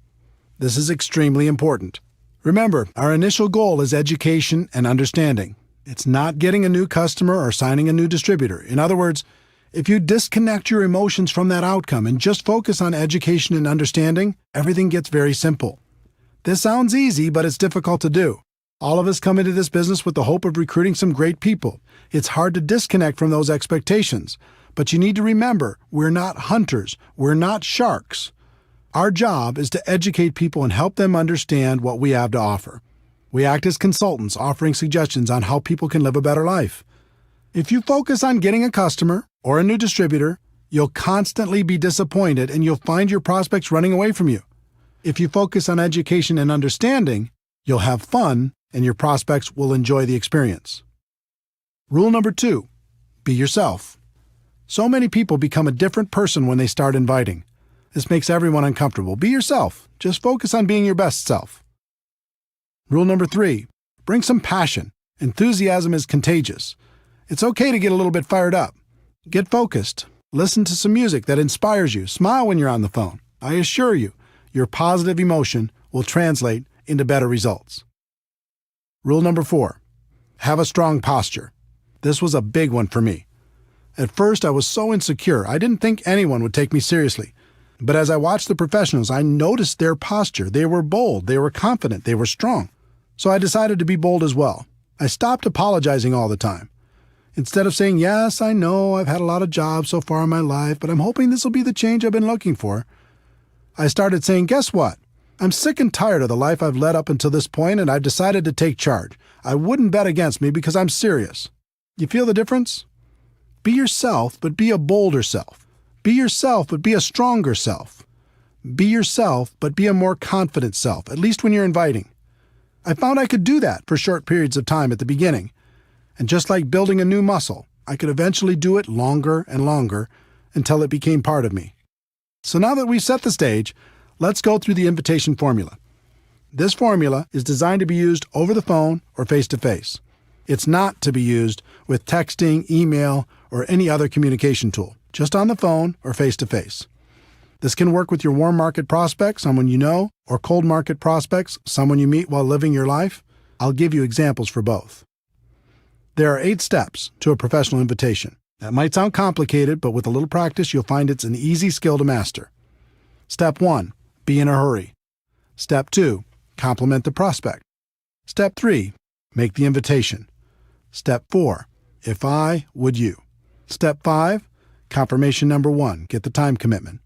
Speaker 2: This is extremely important. Remember, our initial goal is education and understanding. It's not getting a new customer or signing a new distributor. In other words, if you disconnect your emotions from that outcome and just focus on education and understanding, everything gets very simple. This sounds easy, but it's difficult to do. All of us come into this business with the hope of recruiting some great people. It's hard to disconnect from those expectations. But you need to remember, we're not hunters. We're not sharks. Our job is to educate people and help them understand what we have to offer. We act as consultants, offering suggestions on how people can live a better life. If you focus on getting a customer or a new distributor, you'll constantly be disappointed and you'll find your prospects running away from you. If you focus on education and understanding, you'll have fun and your prospects will enjoy the experience. Rule number 2, be yourself. So many people become a different person when they start inviting. This makes everyone uncomfortable. Be yourself. Just focus on being your best self. Rule number 3, bring some passion. Enthusiasm is contagious. It's okay to get a little bit fired up. Get focused. Listen to some music that inspires you. Smile when you're on the phone. I assure you, your positive emotion will translate into better results. Rule number 4, have a strong posture. This was a big one for me. At first, I was so insecure, I didn't think anyone would take me seriously. But as I watched the professionals, I noticed their posture. They were bold, they were confident, they were strong. So I decided to be bold as well. I stopped apologizing all the time. Instead of saying, yes, I know I've had a lot of jobs so far in my life, but I'm hoping this will be the change I've been looking for, I started saying, guess what? I'm sick and tired of the life I've led up until this point, and I've decided to take charge. I wouldn't bet against me because I'm serious. You feel the difference? Be yourself, but be a bolder self. Be yourself, but be a stronger self. Be yourself, but be a more confident self, at least when you're inviting. I found I could do that for short periods of time at the beginning. And just like building a new muscle, I could eventually do it longer and longer until it became part of me. So now that we've set the stage, let's go through the invitation formula. This formula is designed to be used over the phone or face-to-face. It's not to be used with texting, email, or any other communication tool, just on the phone or face-to-face. This can work with your warm market prospects, someone you know, or cold market prospects, someone you meet while living your life. I'll give you examples for both. There are 8 steps to a professional invitation. That might sound complicated, but with a little practice, you'll find it's an easy skill to master. Step 1, be in a hurry. Step 2, compliment the prospect. Step 3, make the invitation. Step 4, if I, would you. Step 5, confirmation number 1, get the time commitment.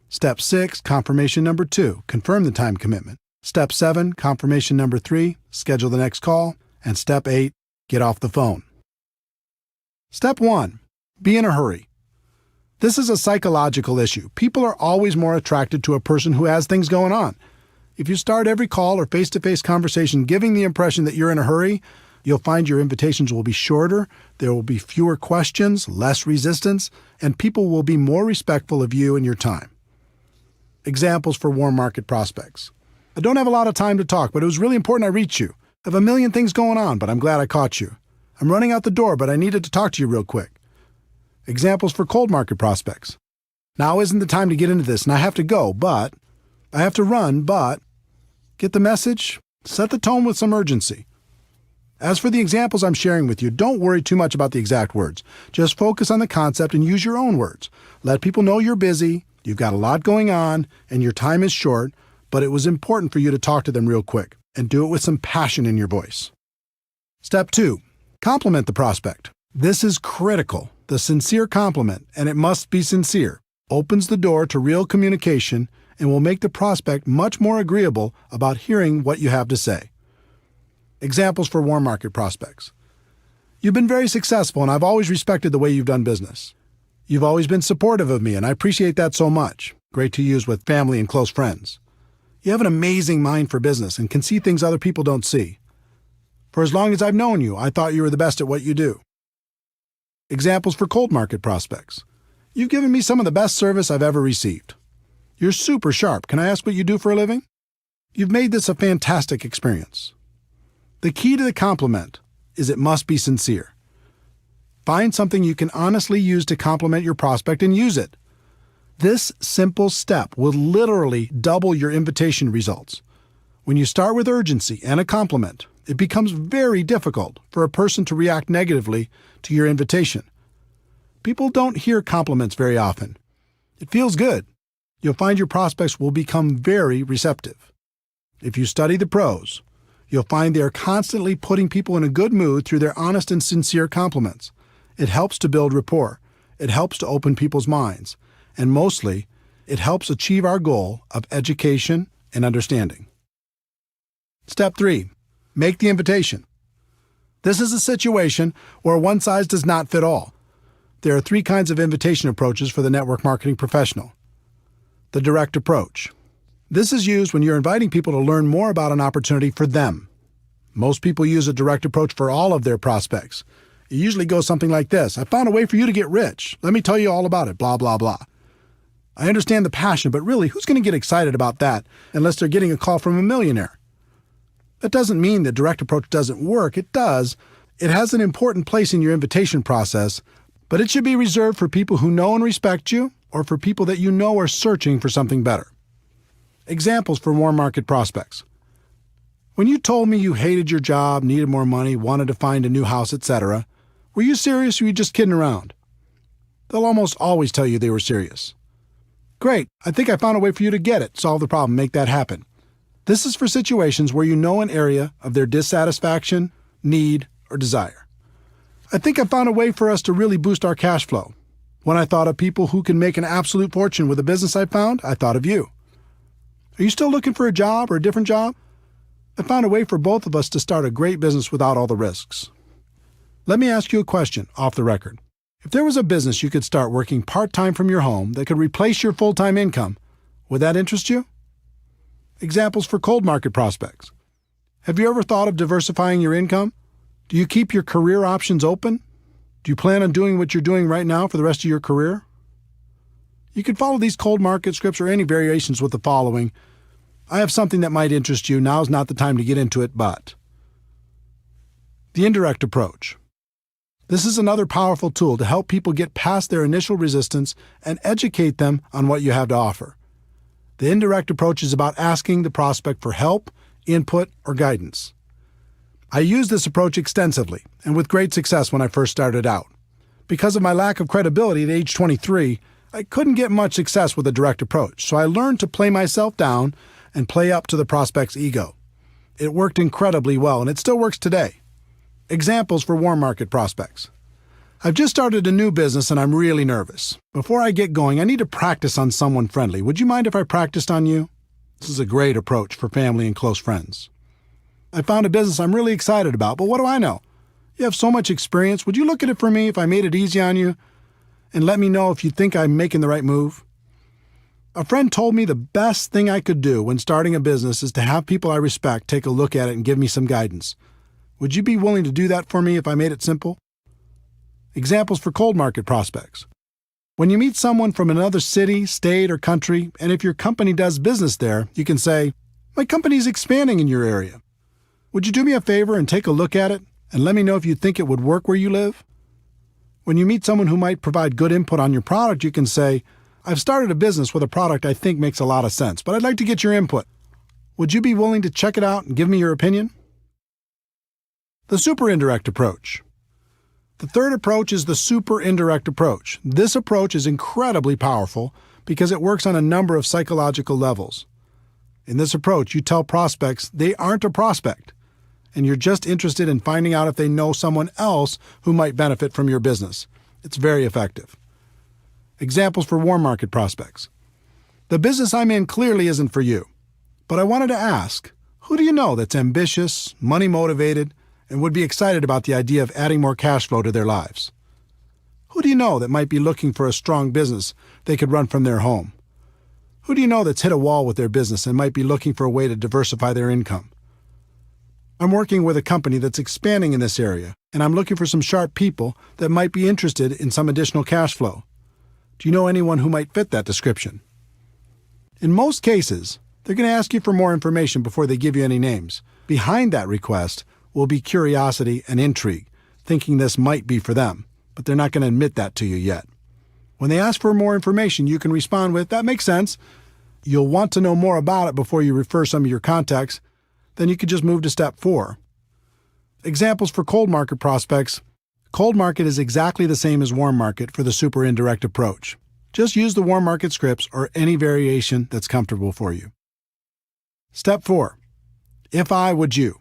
Speaker 2: Step 6, confirmation number 2, confirm the time commitment. Step 7, confirmation number 3, schedule the next call. And Step 8, get off the phone. Step 1, be in a hurry. This is a psychological issue. People are always more attracted to a person who has things going on. If you start every call or face-to-face conversation giving the impression that you're in a hurry, you'll find your invitations will be shorter, there will be fewer questions, less resistance, and people will be more respectful of you and your time. Examples for warm market prospects. I don't have a lot of time to talk, but it was really important I reach you. I have a million things going on, but I'm glad I caught you. I'm running out the door, but I needed to talk to you real quick. Examples for cold market prospects. Now isn't the time to get into this, and I have to go, but I have to run, but get the message? Set the tone with some urgency. As for the examples I'm sharing with you, don't worry too much about the exact words. Just focus on the concept and use your own words. Let people know you're busy, you've got a lot going on, and your time is short, but it was important for you to talk to them real quick, and do it with some passion in your voice. Step 2, compliment the prospect. This is critical. The sincere compliment, and it must be sincere, opens the door to real communication and will make the prospect much more agreeable about hearing what you have to say. Examples for warm market prospects. You've been very successful, and I've always respected the way you've done business. You've always been supportive of me, and I appreciate that so much. Great to use with family and close friends. You have an amazing mind for business and can see things other people don't see. For as long as I've known you, I thought you were the best at what you do. Examples for cold market prospects. You've given me some of the best service I've ever received. You're super sharp. Can I ask what you do for a living? You've made this a fantastic experience. The key to the compliment is it must be sincere. Find something you can honestly use to compliment your prospect and use it. This simple step will literally double your invitation results. When you start with urgency and a compliment, it becomes very difficult for a person to react negatively to your invitation. People don't hear compliments very often. It feels good. You'll find your prospects will become very receptive. If you study the pros, you'll find they are constantly putting people in a good mood through their honest and sincere compliments. It helps to build rapport. It helps to open people's minds. And mostly, it helps achieve our goal of education and understanding. Step 3. Make the invitation. This is a situation where one size does not fit all. There are 3 kinds of invitation approaches for the network marketing professional. The direct approach. This is used when you're inviting people to learn more about an opportunity for them. Most people use a direct approach for all of their prospects. It usually goes something like this: I found a way for you to get rich. Let me tell you all about it, blah, blah, blah. I understand the passion, but really, who's going to get excited about that unless they're getting a call from a millionaire? That doesn't mean the direct approach doesn't work. It does. It has an important place in your invitation process, but it should be reserved for people who know and respect you or for people that you know are searching for something better. Examples for warm market prospects. When you told me you hated your job, needed more money, wanted to find a new house, etc., were you serious or were you just kidding around? They'll almost always tell you they were serious. Great, I think I found a way for you to get it, solve the problem, make that happen. This is for situations where you know an area of their dissatisfaction, need, or desire. I think I found a way for us to really boost our cash flow. When I thought of people who can make an absolute fortune with a business I found, I thought of you. Are you still looking for a job or a different job? I found a way for both of us to start a great business without all the risks. Let me ask you a question off the record. If there was a business you could start working part-time from your home that could replace your full-time income, would that interest you? Examples for cold market prospects. Have you ever thought of diversifying your income? Do you keep your career options open? Do you plan on doing what you're doing right now for the rest of your career? You can follow these cold market scripts or any variations with the following. I have something that might interest you. Now's not the time to get into it, but. The indirect approach. This is another powerful tool to help people get past their initial resistance and educate them on what you have to offer. The indirect approach is about asking the prospect for help, input, or guidance. I used this approach extensively and with great success when I first started out. Because of my lack of credibility at age 23, I couldn't get much success with a direct approach, so I learned to play myself down and play up to the prospect's ego. It worked incredibly well, and it still works today. Examples for warm market prospects. I've just started a new business and I'm really nervous. Before I get going, I need to practice on someone friendly. Would you mind if I practiced on you? This is a great approach for family and close friends. I found a business I'm really excited about, but what do I know? You have so much experience. Would you look at it for me if I made it easy on you? And let me know if you think I'm making the right move? A friend told me the best thing I could do when starting a business is to have people I respect take a look at it and give me some guidance. Would you be willing to do that for me if I made it simple? Examples for cold market prospects. When you meet someone from another city, state, or country, and if your company does business there, you can say, "My company is expanding in your area. Would you do me a favor and take a look at it and let me know if you think it would work where you live?" When you meet someone who might provide good input on your product, you can say, "I've started a business with a product I think makes a lot of sense, but I'd like to get your input. Would you be willing to check it out and give me your opinion?" The super indirect approach. The third approach is the super indirect approach. This approach is incredibly powerful because it works on a number of psychological levels. In this approach, you tell prospects they aren't a prospect, and you're just interested in finding out if they know someone else who might benefit from your business. It's very effective. Examples for warm market prospects. The business I'm in clearly isn't for you, but I wanted to ask, who do you know that's ambitious, money-motivated, and would be excited about the idea of adding more cash flow to their lives? Who do you know that might be looking for a strong business they could run from their home? Who do you know that's hit a wall with their business and might be looking for a way to diversify their income? I'm working with a company that's expanding in this area, and I'm looking for some sharp people that might be interested in some additional cash flow. Do you know anyone who might fit that description? In most cases, they're going to ask you for more information before they give you any names. Behind that request will be curiosity and intrigue, thinking this might be for them, but they're not going to admit that to you yet. When they ask for more information, you can respond with, "That makes sense." You'll want to know more about it before you refer some of your contacts. Then you could just move to step 4. Examples for cold market prospects. Cold market is exactly the same as warm market for the super indirect approach. Just use the warm market scripts or any variation that's comfortable for you. Step 4. If I would you.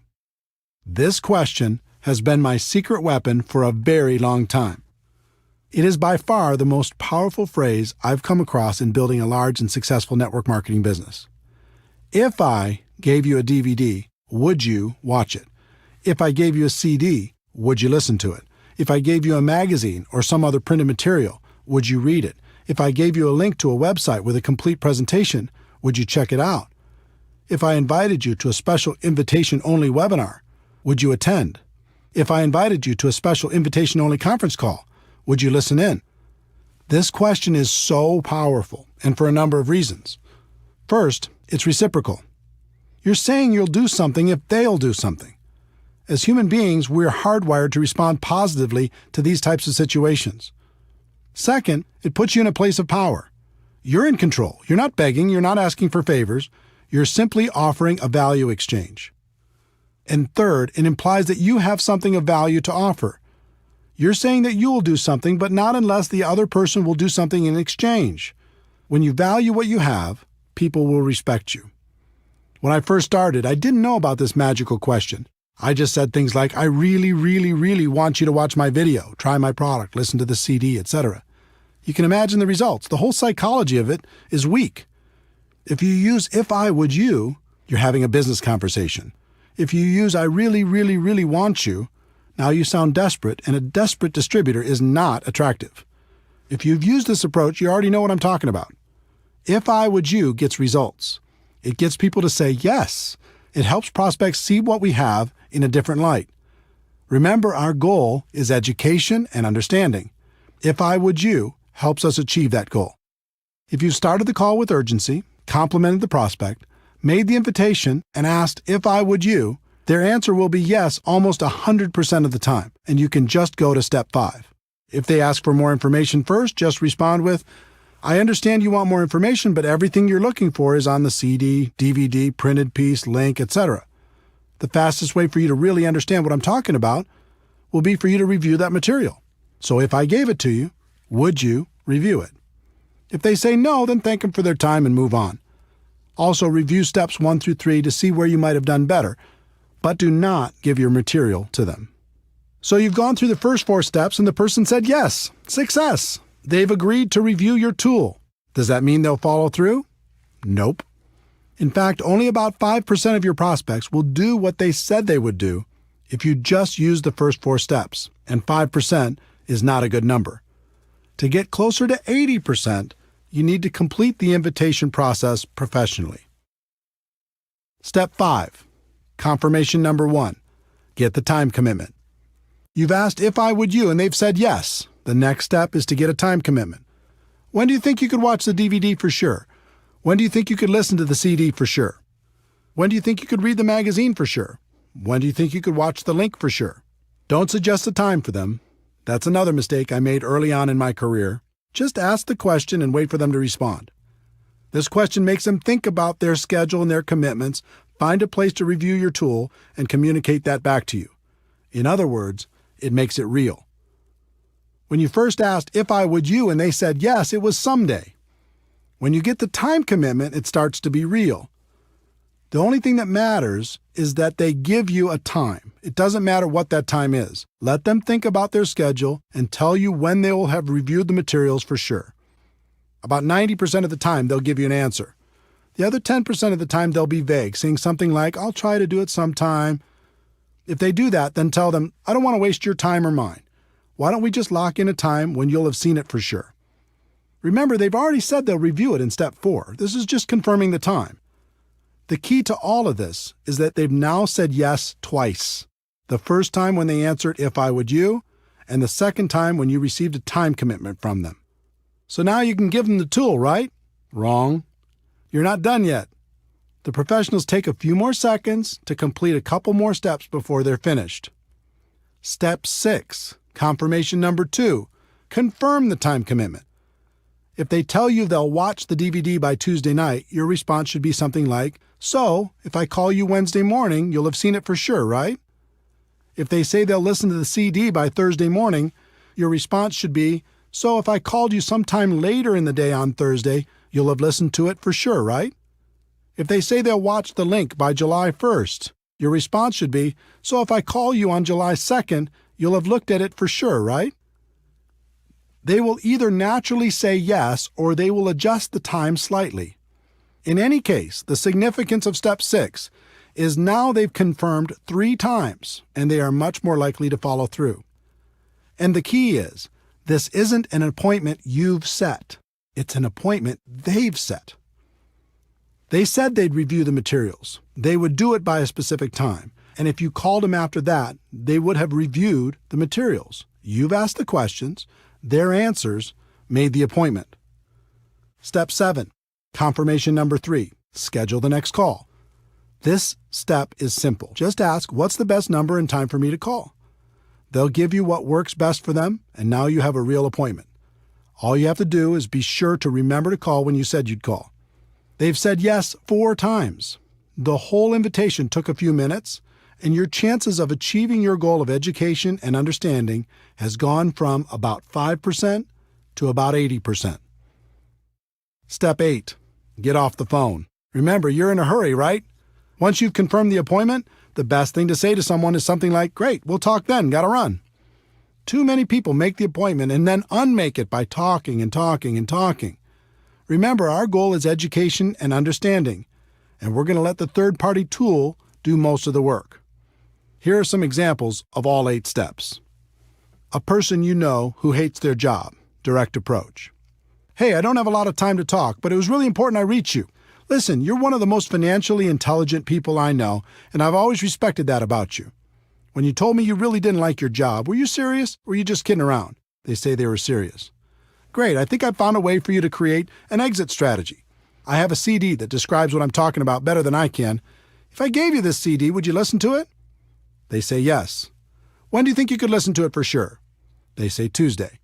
Speaker 2: This question has been my secret weapon for a very long time. It is by far the most powerful phrase I've come across in building a large and successful network marketing business. If I gave you a DVD, would you watch it? If I gave you a CD, would you listen to it? If I gave you a magazine or some other printed material, would you read it? If I gave you a link to a website with a complete presentation, would you check it out? If I invited you to a special invitation-only webinar, would you attend? If I invited you to a special invitation-only conference call, would you listen in? This question is so powerful, and for a number of reasons. First, it's reciprocal. You're saying you'll do something if they'll do something. As human beings, we're hardwired to respond positively to these types of situations. Second, it puts you in a place of power. You're in control. You're not begging. You're not asking for favors. You're simply offering a value exchange. And third, it implies that you have something of value to offer. You're saying that you will do something, but not unless the other person will do something in exchange. When you value what you have, people will respect you. When I first started, I didn't know about this magical question. I just said things like, I really, really, really want you to watch my video, try my product, listen to the CD, etc. You can imagine the results. The whole psychology of it is weak. If you use if I would you, you're having a business conversation. If you use I really, really, really want you, now you sound desperate, and a desperate distributor is not attractive. If you've used this approach, you already know what I'm talking about. If I would you gets results. It gets people to say yes. It helps prospects see what we have in a different light. Remember, our goal is education and understanding. If I would you helps us achieve that goal. If you started the call with urgency, complimented the prospect, made the invitation, and asked if I would you, their answer will be yes almost 100% of the time, and you can just go to step 5. If they ask for more information first, just respond with, I understand you want more information, but everything you're looking for is on the CD, DVD, printed piece, link, etc. The fastest way for you to really understand what I'm talking about will be for you to review that material. So if I gave it to you, would you review it? If they say no, then thank them for their time and move on. Also, review steps 1 through 3 to see where you might have done better, but do not give your material to them. So you've gone through the first 4 steps and the person said yes. Success! They've agreed to review your tool. Does that mean they'll follow through? Nope. In fact, only about 5% of your prospects will do what they said they would do if you just use the first 4 steps, and 5% is not a good number. To get closer to 80%, you need to complete the invitation process professionally. Step 5. Confirmation number 1. Get the time commitment. You've asked if I would you, and they've said yes. The next step is to get a time commitment. When do you think you could watch the DVD for sure? When do you think you could listen to the CD for sure? When do you think you could read the magazine for sure? When do you think you could watch the link for sure? Don't suggest a time for them. That's another mistake I made early on in my career. Just ask the question and wait for them to respond. This question makes them think about their schedule and their commitments, find a place to review your tool, and communicate that back to you. In other words, it makes it real. When you first asked if I would you and they said yes, it was someday. When you get the time commitment, it starts to be real. The only thing that matters is that they give you a time. It doesn't matter what that time is. Let them think about their schedule and tell you when they will have reviewed the materials for sure. About 90% of the time, they'll give you an answer. The other 10% of the time, they'll be vague, saying something like, I'll try to do it sometime. If they do that, then tell them, I don't want to waste your time or mine. Why don't we just lock in a time when you'll have seen it for sure? Remember, they've already said they'll review it in step 4. This is just confirming the time. The key to all of this is that they've now said yes twice. The first time when they answered if I would you, and the second time when you received a time commitment from them. So now you can give them the tool, right? Wrong. You're not done yet. The professionals take a few more seconds to complete a couple more steps before they're finished. Step 6, confirmation number 2, confirm the time commitment. If they tell you they'll watch the DVD by Tuesday night, your response should be something like, so, if I call you Wednesday morning, you'll have seen it for sure, right? If they say they'll listen to the CD by Thursday morning, your response should be, so if I called you sometime later in the day on Thursday, you'll have listened to it for sure, right? If they say they'll watch the link by July 1st, Your response should be, "So if I call you on July 2nd, you'll have looked at it for sure, right?" They will either naturally say yes or they will adjust the time slightly. In any case, the significance of step 6 is now they've confirmed 3 times and they are much more likely to follow through. And the key is, this isn't an appointment you've set. It's an appointment they've set. They said they'd review the materials. They would do it by a specific time. And if you called them after that, they would have reviewed the materials. You've asked the questions. Their answers made the appointment. Step 7, confirmation number 3, schedule the next call. This step is simple. Just ask, what's the best number and time for me to call? They'll give you what works best for them, and now you have a real appointment. All you have to do is be sure to remember to call when you said you'd call. They've said yes 4 times. The whole invitation took a few minutes, and your chances of achieving your goal of education and understanding has gone from about 5% to about 80%. Step 8, get off the phone. Remember, you're in a hurry, right? Once you've confirmed the appointment, the best thing to say to someone is something like, "Great, we'll talk then, gotta run." Too many people make the appointment and then unmake it by talking and talking and talking. Remember, our goal is education and understanding, and we're going to let the third-party tool do most of the work. Here are some examples of all 8 steps. A person you know who hates their job, direct approach. "Hey, I don't have a lot of time to talk, but it was really important I reach you. Listen, you're one of the most financially intelligent people I know, and I've always respected that about you. When you told me you really didn't like your job, were you serious or were you just kidding around?" They say they were serious. "Great, I think I found a way for you to create an exit strategy. I have a CD that describes what I'm talking about better than I can. If I gave you this CD, would you listen to it?" They say yes. "When do you think you could listen to it for sure?" They say Tuesday.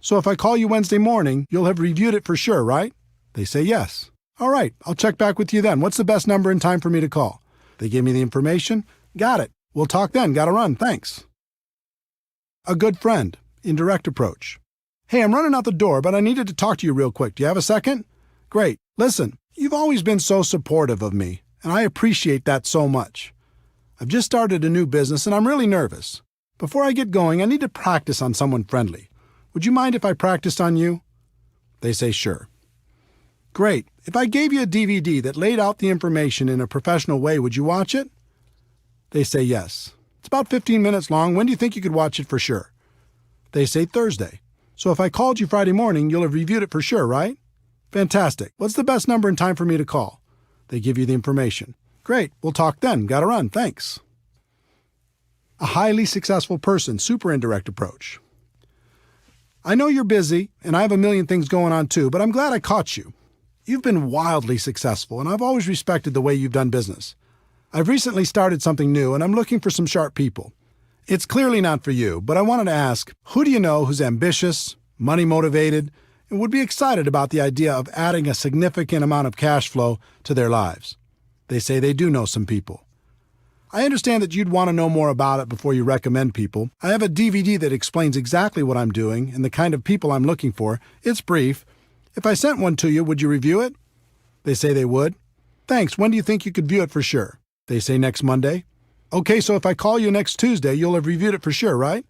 Speaker 2: "So if I call you Wednesday morning, you'll have reviewed it for sure, right?" They say yes. "All right, I'll check back with you then. What's the best number and time for me to call?" They give me the information. "Got it. We'll talk then. Gotta run. Thanks." A good friend, indirect approach. "Hey, I'm running out the door, but I needed to talk to you real quick. Do you have a second?" "Great. Listen, you've always been so supportive of me, and I appreciate that so much. I've just started a new business, and I'm really nervous. Before I get going, I need to practice on someone friendly. Would you mind if I practiced on you?" They say sure. "Great. If I gave you a DVD that laid out the information in a professional way, would you watch it?" They say yes. "It's about 15 minutes long. When do you think you could watch it for sure?" They say Thursday. "So if I called you Friday morning, you'll have reviewed it for sure, right?" "Fantastic. What's the best number and time for me to call?" They give you the information. "Great. We'll talk then. Gotta run. Thanks." A highly successful person, super indirect approach. "I know you're busy, and I have a million things going on too, but I'm glad I caught you. You've been wildly successful, and I've always respected the way you've done business. I've recently started something new, and I'm looking for some sharp people. It's clearly not for you, but I wanted to ask, who do you know who's ambitious, money-motivated, and would be excited about the idea of adding a significant amount of cash flow to their lives?" They say they do know some people. "I understand that you'd want to know more about it before you recommend people. I have a DVD that explains exactly what I'm doing and the kind of people I'm looking for. It's brief. If I sent one to you, would you review it?" They say they would. "Thanks. When do you think you could view it for sure?" They say next Monday. "Okay, so if I call you next Tuesday, you'll have reviewed it for sure, right?"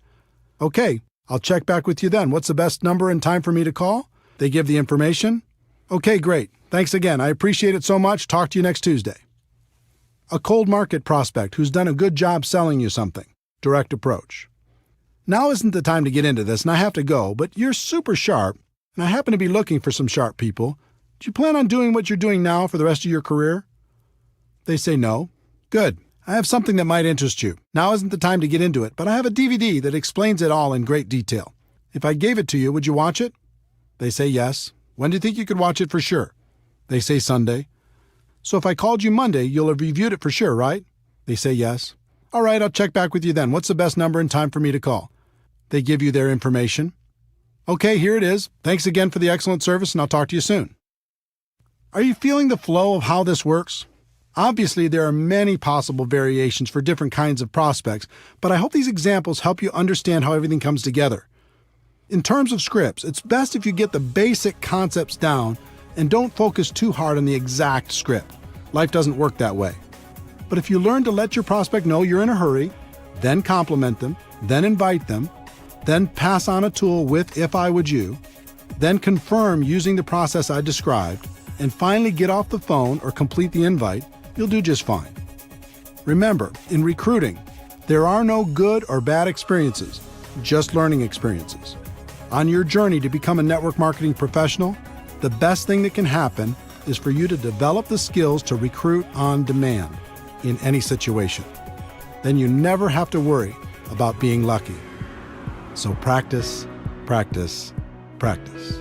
Speaker 2: "Okay, I'll check back with you then. What's the best number and time for me to call?" They give the information. "Okay, great. Thanks again. I appreciate it so much. Talk to you next Tuesday." A cold market prospect who's done a good job selling you something. Direct approach. "Now isn't the time to get into this, and I have to go, but you're super sharp, and I happen to be looking for some sharp people. Do you plan on doing what you're doing now for the rest of your career?" They say no. "Good. I have something that might interest you. Now isn't the time to get into it, but I have a DVD that explains it all in great detail. If I gave it to you, would you watch it?" They say yes. "When do you think you could watch it for sure?" They say Sunday. "So if I called you Monday, you'll have reviewed it for sure, right?" They say yes. "All right, I'll check back with you then. What's the best number and time for me to call?" They give you their information. "Okay, here it is. Thanks again for the excellent service, and I'll talk to you soon." Are you feeling the flow of how this works? Obviously, there are many possible variations for different kinds of prospects, but I hope these examples help you understand how everything comes together. In terms of scripts, it's best if you get the basic concepts down and don't focus too hard on the exact script. Life doesn't work that way. But if you learn to let your prospect know you're in a hurry, then compliment them, then invite them, then pass on a tool with "if I would you," then confirm using the process I described, and finally get off the phone or complete the invite, you'll do just fine. Remember, in recruiting, there are no good or bad experiences, just learning experiences. On your journey to become a network marketing professional, the best thing that can happen is for you to develop the skills to recruit on demand in any situation. Then you never have to worry about being lucky. So practice, practice, practice.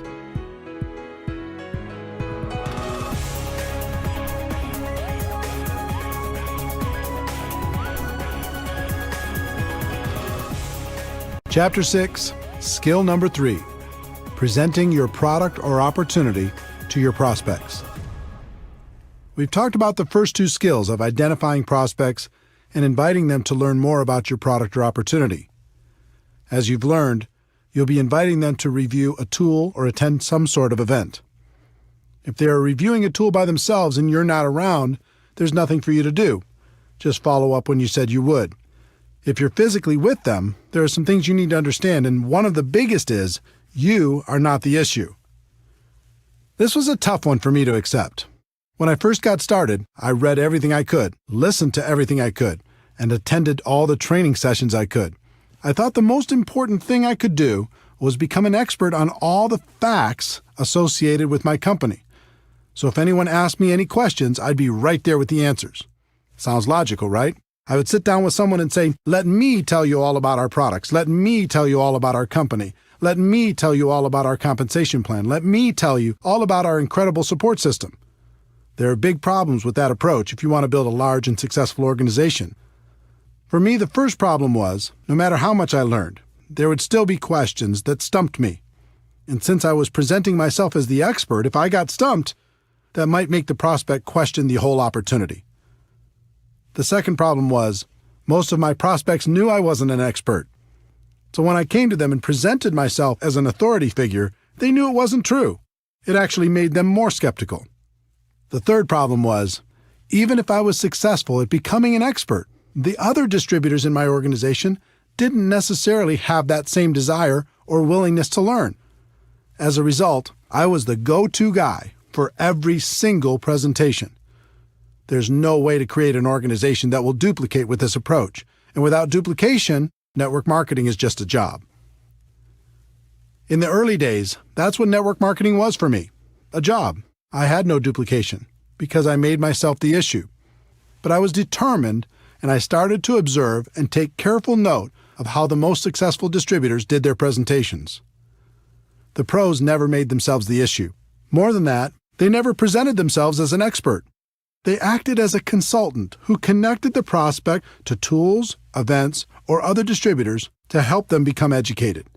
Speaker 2: Chapter 6, Skill Number 3, Presenting Your Product or Opportunity to Your Prospects. We've talked about the first two skills of identifying prospects and inviting them to learn more about your product or opportunity. As you've learned, you'll be inviting them to review a tool or attend some sort of event. If they are reviewing a tool by themselves and you're not around, there's nothing for you to do. Just follow up when you said you would. If you're physically with them, there are some things you need to understand, and one of the biggest is you are not the issue. This was a tough one for me to accept. When I first got started, I read everything I could, listened to everything I could, and attended all the training sessions I could. I thought the most important thing I could do was become an expert on all the facts associated with my company. So if anyone asked me any questions, I'd be right there with the answers. Sounds logical, right? I would sit down with someone and say, "Let me tell you all about our products. Let me tell you all about our company. Let me tell you all about our compensation plan. Let me tell you all about our incredible support system." There are big problems with that approach if you want to build a large and successful organization. For me, the first problem was, no matter how much I learned, there would still be questions that stumped me. And since I was presenting myself as the expert, if I got stumped, that might make the prospect question the whole opportunity. The second problem was, most of my prospects knew I wasn't an expert. So when I came to them and presented myself as an authority figure, they knew it wasn't true. It actually made them more skeptical. The third problem was, even if I was successful at becoming an expert, the other distributors in my organization didn't necessarily have that same desire or willingness to learn. As a result, I was the go-to guy for every single presentation. There's no way to create an organization that will duplicate with this approach. And without duplication, network marketing is just a job. In the early days, that's what network marketing was for me. A job. I had no duplication because I made myself the issue. But I was determined, and I started to observe and take careful note of how the most successful distributors did their presentations. The pros never made themselves the issue. More than that, they never presented themselves as an expert. They acted as a consultant who connected the prospect to tools, events, or other distributors to help them become educated.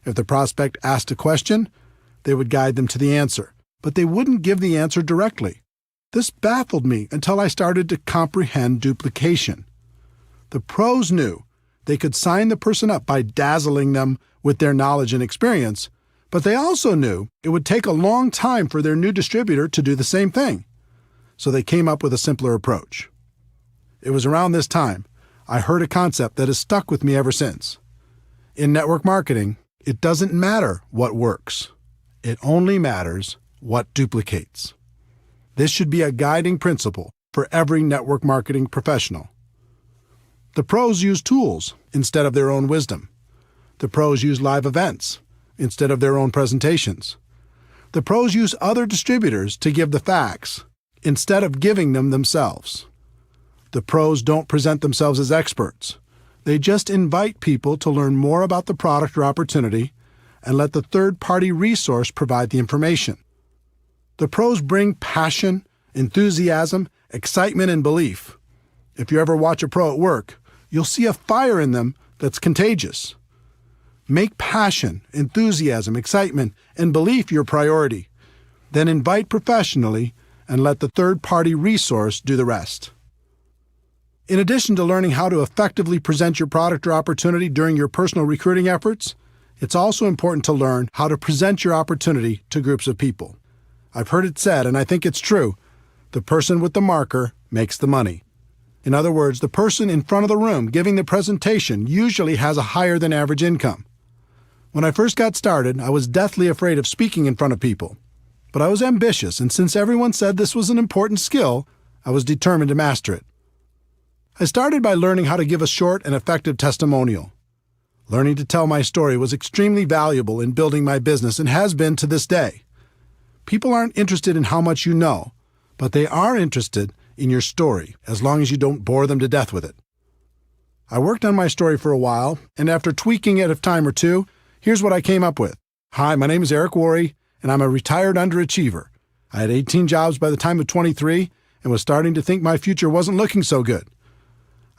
Speaker 2: If the prospect asked a question, they would guide them to the answer, but they wouldn't give the answer directly. This baffled me until I started to comprehend duplication. The pros knew they could sign the person up by dazzling them with their knowledge and experience, but they also knew it would take a long time for their new distributor to do the same thing. So they came up with a simpler approach. It was around this time I heard a concept that has stuck with me ever since. In network marketing, it doesn't matter what works. It only matters what duplicates. This should be a guiding principle for every network marketing professional. The pros use tools instead of their own wisdom. The pros use live events instead of their own presentations. The pros use other distributors to give the facts instead of giving them themselves. The pros don't present themselves as experts. They just invite people to learn more about the product or opportunity and let the third-party resource provide the information. The pros bring passion, enthusiasm, excitement, and belief. If you ever watch a pro at work, you'll see a fire in them that's contagious. Make passion, enthusiasm, excitement, and belief your priority. Then invite professionally and let the third-party resource do the rest. In addition to learning how to effectively present your product or opportunity during your personal recruiting efforts, it's also important to learn how to present your opportunity to groups of people. I've heard it said, and I think it's true, the person with the marker makes the money. In other words, the person in front of the room giving the presentation usually has a higher than average income. When I first got started, I was deathly afraid of speaking in front of people. But I was ambitious, and since everyone said this was an important skill, I was determined to master it. I started by learning how to give a short and effective testimonial. Learning to tell my story was extremely valuable in building my business and has been to this day. People aren't interested in how much you know, but they are interested in your story as long as you don't bore them to death with it. I worked on my story for a while, and after tweaking it a time or two, here's what I came up with. Hi, my name is Eric Worre, and I'm a retired underachiever. I had 18 jobs by the time of 23 and was starting to think my future wasn't looking so good.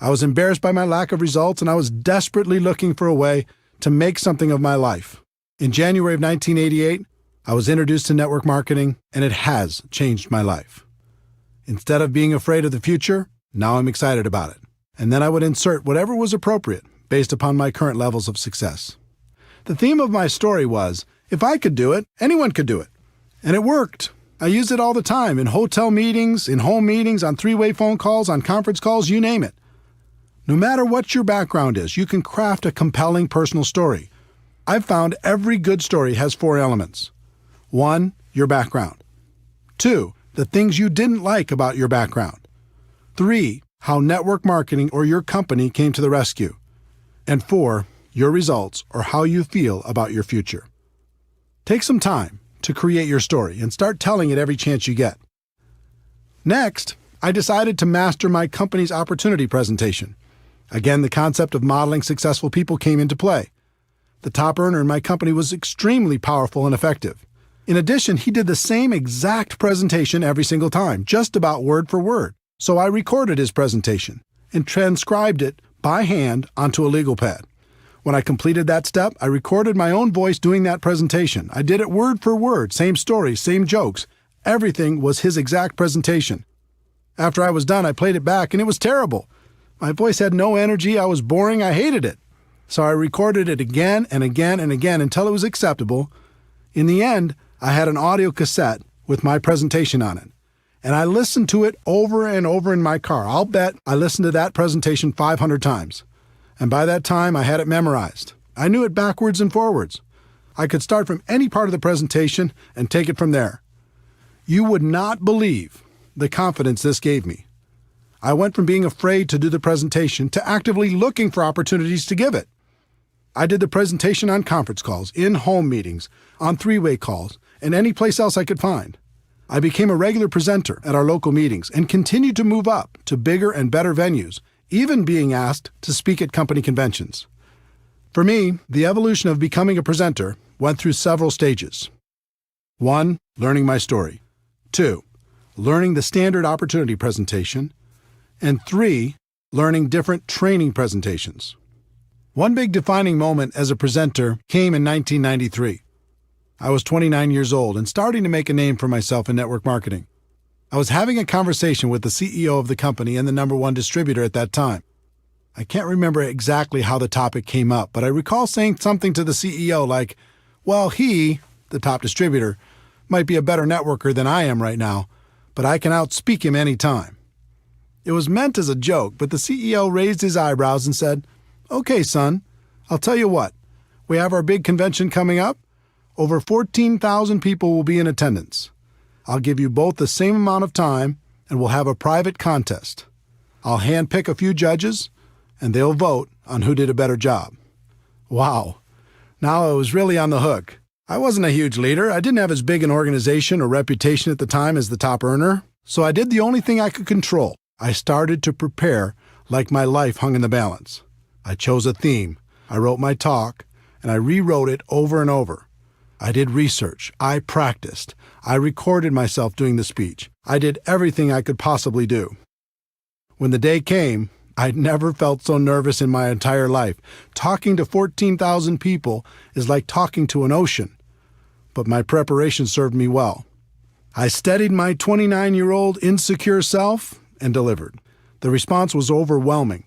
Speaker 2: I was embarrassed by my lack of results, and I was desperately looking for a way to make something of my life. In January of 1988, I was introduced to network marketing, and it has changed my life. Instead of being afraid of the future, now I'm excited about it. And then I would insert whatever was appropriate based upon my current levels of success. The theme of my story was, if I could do it, anyone could do it. And it worked. I use it all the time in hotel meetings, in home meetings, on three-way phone calls, on conference calls, you name it. No matter what your background is, you can craft a compelling personal story. I've found every good story has 4 elements. 1, your background. 2, the things you didn't like about your background. 3, how network marketing or your company came to the rescue. And 4, your results or how you feel about your future. Take some time to create your story and start telling it every chance you get. Next, I decided to master my company's opportunity presentation. Again, the concept of modeling successful people came into play. The top earner in my company was extremely powerful and effective. In addition, he did the same exact presentation every single time, just about word for word. So I recorded his presentation and transcribed it by hand onto a legal pad. When I completed that step, I recorded my own voice doing that presentation. I did it word for word, same story, same jokes. Everything was his exact presentation. After I was done, I played it back, and it was terrible. My voice had no energy, I was boring, I hated it. So I recorded it again and again and again until it was acceptable. In the end, I had an audio cassette with my presentation on it. And I listened to it over and over in my car. I'll bet I listened to that presentation 500 times. And by that time, I had it memorized. I knew it backwards and forwards. I could start from any part of the presentation and take it from there. You would not believe the confidence this gave me. I went from being afraid to do the presentation to actively looking for opportunities to give it. I did the presentation on conference calls, in home meetings, on three-way calls, and any place else I could find. I became a regular presenter at our local meetings and continued to move up to bigger and better venues, even being asked to speak at company conventions. For me, the evolution of becoming a presenter went through several stages. 1, learning my story. 2, learning the standard opportunity presentation. And 3, learning different training presentations. One big defining moment as a presenter came in 1993. I was 29 years old and starting to make a name for myself in network marketing. I was having a conversation with the CEO of the company and the #1 distributor at that time. I can't remember exactly how the topic came up, but I recall saying something to the CEO like, well, he, the top distributor, might be a better networker than I am right now, but I can outspeak him any time. It was meant as a joke, but the CEO raised his eyebrows and said, okay, son, I'll tell you what. We have our big convention coming up. Over 14,000 people will be in attendance. I'll give you both the same amount of time, and we'll have a private contest. I'll handpick a few judges, and they'll vote on who did a better job. Wow. Now I was really on the hook. I wasn't a huge leader. I didn't have as big an organization or reputation at the time as the top earner, so I did the only thing I could control. I started to prepare like my life hung in the balance. I chose a theme. I wrote my talk, and I rewrote it over and over. I did research. I practiced. I recorded myself doing the speech. I did everything I could possibly do. When the day came, I'd never felt so nervous in my entire life. Talking to 14,000 people is like talking to an ocean. But my preparation served me well. I steadied my 29-year-old insecure self and delivered. The response was overwhelming.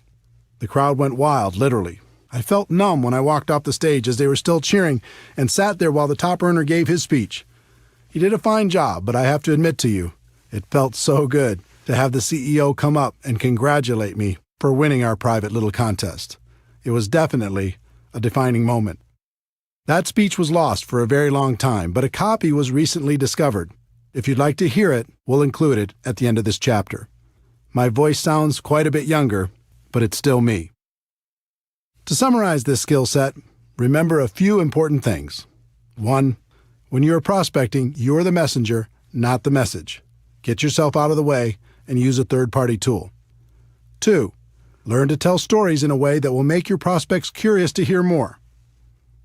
Speaker 2: The crowd went wild, literally. I felt numb when I walked off the stage as they were still cheering and sat there while the top earner gave his speech. He did a fine job, but I have to admit to you, it felt so good. to have the CEO come up and congratulate me for winning our private little contest. It was definitely a defining moment. That speech was lost for a very long time, but a copy was recently discovered. If you'd like to hear it, we'll include it at the end of this chapter. My voice sounds quite a bit younger, but it's still me. To summarize this skill set, remember a few important things. 1. When you're prospecting, you're the messenger, not the message. Get yourself out of the way and use a third-party tool. 2. Learn to tell stories in a way that will make your prospects curious to hear more.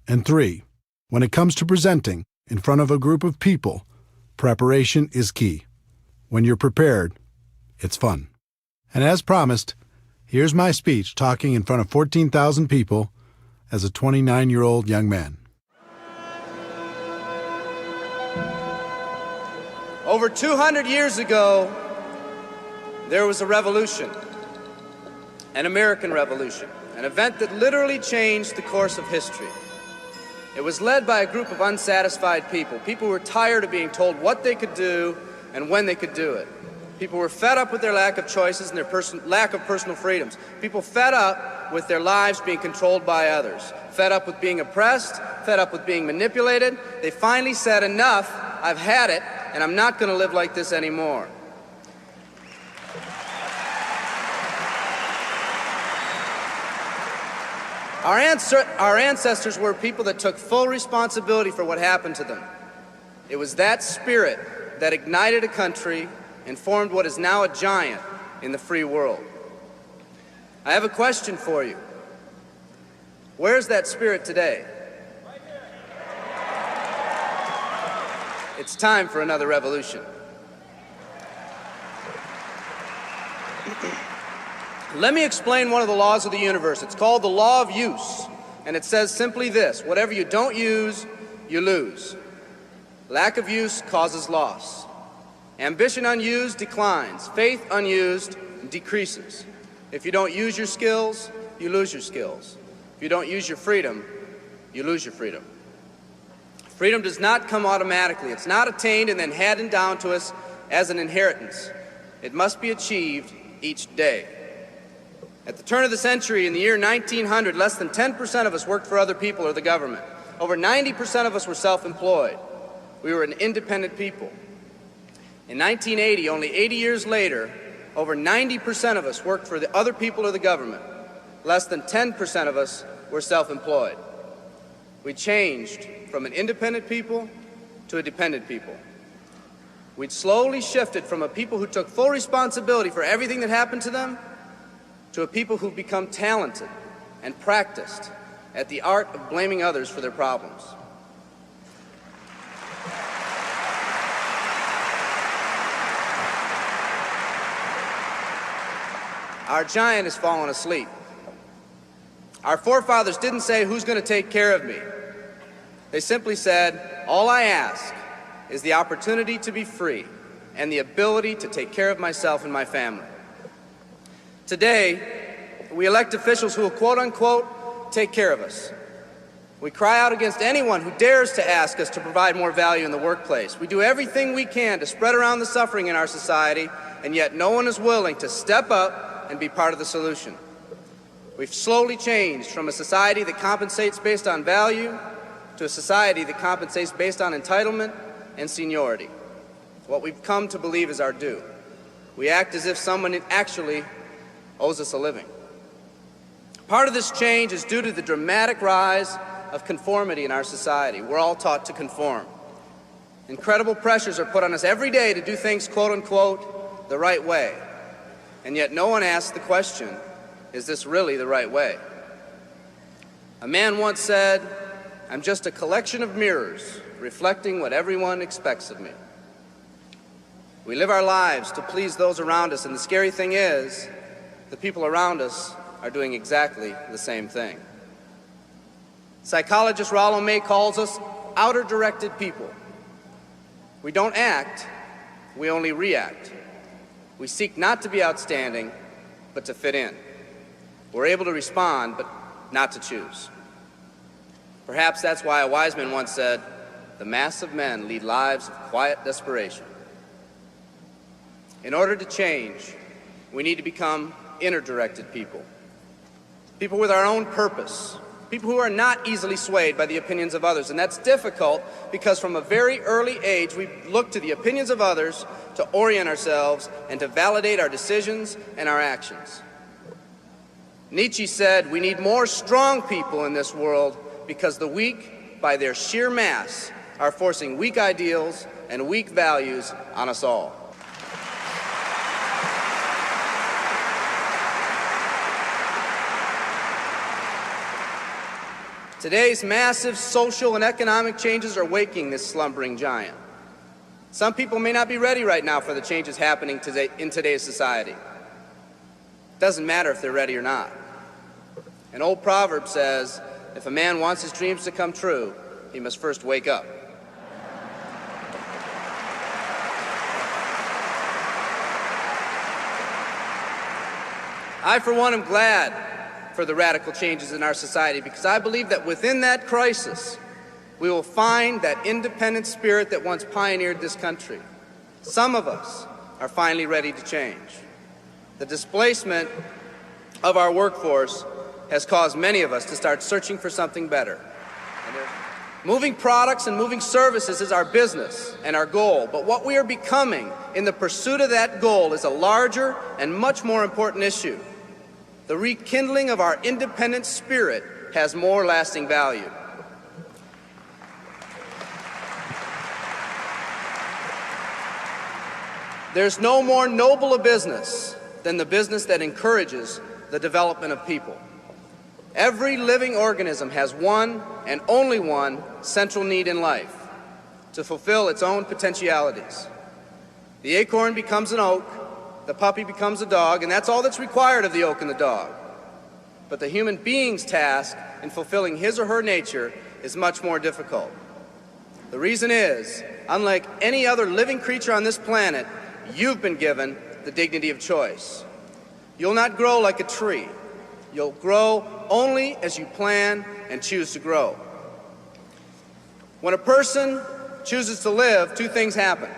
Speaker 2: And 3. When it comes to presenting in front of a group of people, preparation is key. When you're prepared, it's fun. And as promised, here's my speech talking in front of 14,000 people as a 29-year-old young man.
Speaker 3: Over 200 years ago, there was a revolution, an American Revolution, an event that literally changed the course of history. It was led by a group of unsatisfied people. People who were tired of being told what they could do and when they could do it. People were fed up with their lack of choices and their lack of personal freedoms. People fed up with their lives being controlled by others. Fed up with being oppressed, fed up with being manipulated. They finally said, enough, I've had it, and I'm not going to live like this anymore. Our ancestors were people that took full responsibility for what happened to them. It was that spirit that ignited a country and formed what is now a giant in the free world. I have a question for you. Where's that spirit today? It's time for another revolution. Let me explain one of the laws of the universe. It's called the law of use, and it says simply this: whatever you don't use, you lose. Lack of use causes loss. Ambition unused declines. Faith unused decreases. If you don't use your skills, you lose your skills. If you don't use your freedom, you lose your freedom. Freedom does not come automatically. It's not attained and then handed down to us as an inheritance. It must be achieved each day. At the turn of the century, in the year 1900, less than 10% of us worked for other people or the government. Over 90% of us were self-employed. We were an independent people. In 1980, only 80 years later, over 90% of us worked for the other people or the government. Less than 10% of us were self-employed. We changed from an independent people to a dependent people. We'd slowly shifted from a people who took full responsibility for everything that happened to them to a people who've become talented and practiced at the art of blaming others for their problems. Our giant has fallen asleep. Our forefathers didn't say, who's going to take care of me? They simply said, all I ask is the opportunity to be free and the ability to take care of myself and my family. Today, we elect officials who will, quote unquote, take care of us. We cry out against anyone who dares to ask us to provide more value in the workplace. We do everything we can to spread around the suffering in our society, and yet no one is willing to step up and be part of the solution. We've slowly changed from a society that compensates based on value to a society that compensates based on entitlement and seniority. What we've come to believe is our due. We act as if someone actually owes us a living. Part of this change is due to the dramatic rise of conformity in our society. We're all taught to conform. Incredible pressures are put on us every day to do things, quote unquote, the right way. And yet no one asks the question, is this really the right way? A man once said, I'm just a collection of mirrors reflecting what everyone expects of me. We live our lives to please those around us, and the scary thing is, the people around us are doing exactly the same thing. Psychologist Rollo May calls us outer-directed people. We don't act, we only react. We seek not to be outstanding, but to fit in. We're able to respond, but not to choose. Perhaps that's why a wise man once said, the mass of men lead lives of quiet desperation. In order to change, we need to become inner-directed people. People with our own purpose. People who are not easily swayed by the opinions of others. And that's difficult because from a very early age, we look to the opinions of others to orient ourselves and to validate our decisions and our actions. Nietzsche said, we need more strong people in this world because the weak, by their sheer mass, are forcing weak ideals and weak values on us all. Today's massive social and economic changes are waking this slumbering giant. Some people may not be ready right now for the changes happening today in today's society. It doesn't matter if they're ready or not. An old proverb says, if a man wants his dreams to come true, he must first wake up. I, for one, am glad for the radical changes in our society because I believe that within that crisis, we will find that independent spirit that once pioneered this country. Some of us are finally ready to change. The displacement of our workforce has caused many of us to start searching for something better. Moving products and moving services is our business and our goal, but what we are becoming in the pursuit of that goal is a larger and much more important issue. The rekindling of our independent spirit has more lasting value. There's no more noble a business than the business that encourages the development of people. Every living organism has one and only one central need in life, to fulfill its own potentialities. The acorn becomes an oak, the puppy becomes a dog, and that's all that's required of the oak and the dog. But the human being's task in fulfilling his or her nature is much more difficult. The reason is, unlike any other living creature on this planet, you've been given the dignity of choice. You'll not grow like a tree. You'll grow only as you plan and choose to grow. When a person chooses to live, two things happen.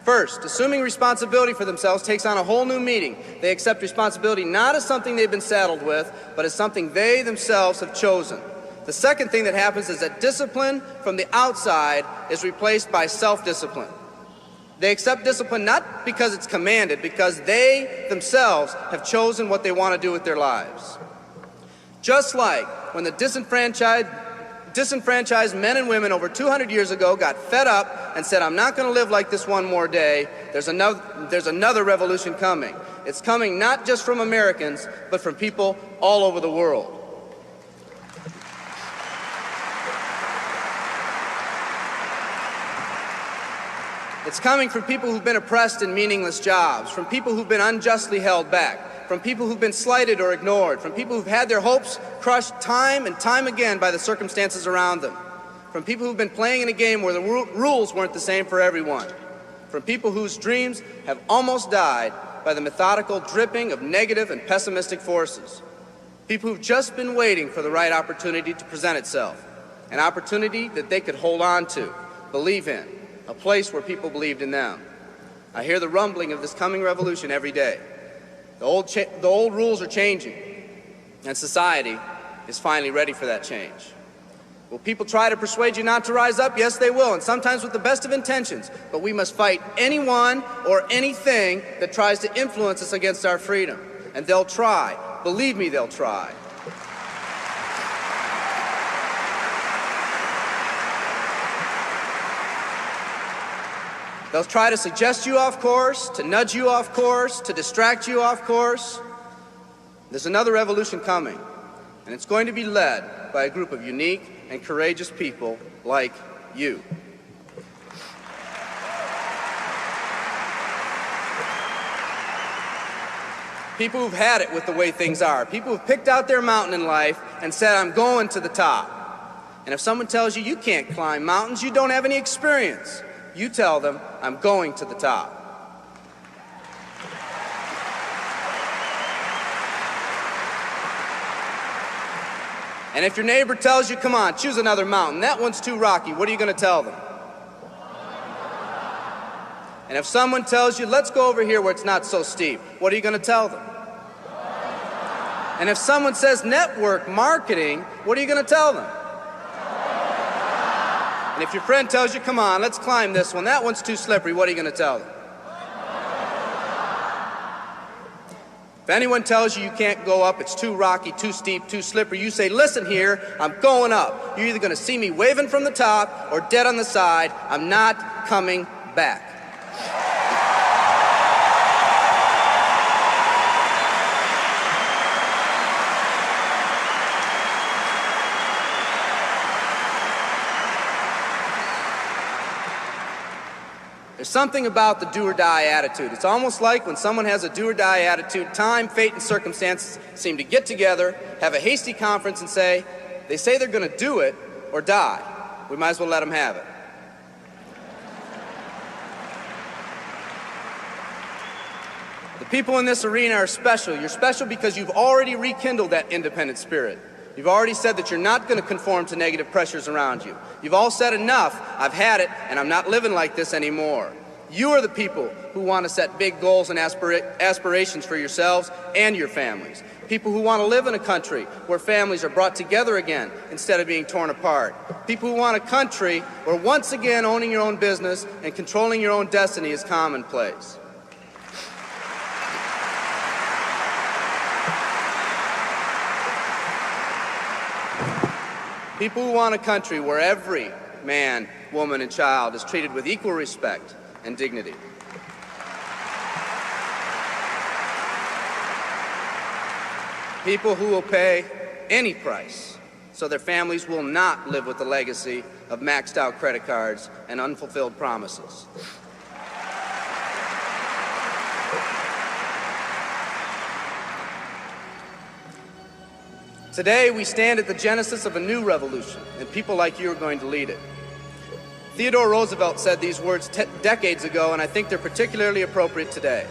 Speaker 3: First, assuming responsibility for themselves takes on a whole new meaning. They accept responsibility not as something they've been saddled with, but as something they themselves have chosen. The second thing that happens is that discipline from the outside is replaced by self-discipline. They accept discipline not because it's commanded, because they themselves have chosen what they want to do with their lives. Just like when the disenfranchised men and women over 200 years ago got fed up and said, I'm not going to live like this one more day, there's another revolution coming. It's coming not just from Americans, but from people all over the world. It's coming from people who've been oppressed in meaningless jobs, from people who've been unjustly held back, from people who've been slighted or ignored, from people who've had their hopes crushed time and time again by the circumstances around them, from people who've been playing in a game where the rules weren't the same for everyone, from people whose dreams have almost died by the methodical dripping of negative and pessimistic forces, people who've just been waiting for the right opportunity to present itself, an opportunity that they could hold on to, believe in, a place where people believed in them. I hear the rumbling of this coming revolution every day. The old rules are changing, and society is finally ready for that change. Will people try to persuade you not to rise up? Yes, they will, and sometimes with the best of intentions. But we must fight anyone or anything that tries to influence us against our freedom. And they'll try. Believe me, they'll try. They'll try to suggest you off course, to nudge you off course, to distract you off course. There's another revolution coming, and it's going to be led by a group of unique and courageous people like you. People who've had it with the way things are. People who've picked out their mountain in life and said, I'm going to the top. And if someone tells you you can't climb mountains, you don't have any experience. You tell them, I'm going to the top. And if your neighbor tells you, come on, choose another mountain, that one's too rocky, what are you going to tell them? And if someone tells you, let's go over here where it's not so steep, what are you going to tell them? And if someone says network marketing, what are you going to tell them? And if your friend tells you, come on, let's climb this one, that one's too slippery, what are you going to tell them? If anyone tells you you can't go up, it's too rocky, too steep, too slippery, you say, listen here, I'm going up. You're either going to see me waving from the top or dead on the side. I'm not coming back. There's something about the do-or-die attitude. It's almost like when someone has a do-or-die attitude, time, fate, and circumstances seem to get together, have a hasty conference, and say, they say they're going to do it or die. We might as well let them have it. The people in this arena are special. You're special because you've already rekindled that independent spirit. You've already said that you're not going to conform to negative pressures around you. You've all said enough, I've had it, and I'm not living like this anymore. You are the people who want to set big goals and aspirations for yourselves and your families. People who want to live in a country where families are brought together again instead of being torn apart. People who want a country where once again owning your own business and controlling your own destiny is commonplace. People who want a country where every man, woman, and child is treated with equal respect and dignity. People who will pay any price so their families will not live with the legacy of maxed out credit cards and unfulfilled promises. Today, we stand at the genesis of a new revolution, and people like you are going to lead it. Theodore Roosevelt said these words decades ago, and I think they're particularly appropriate today.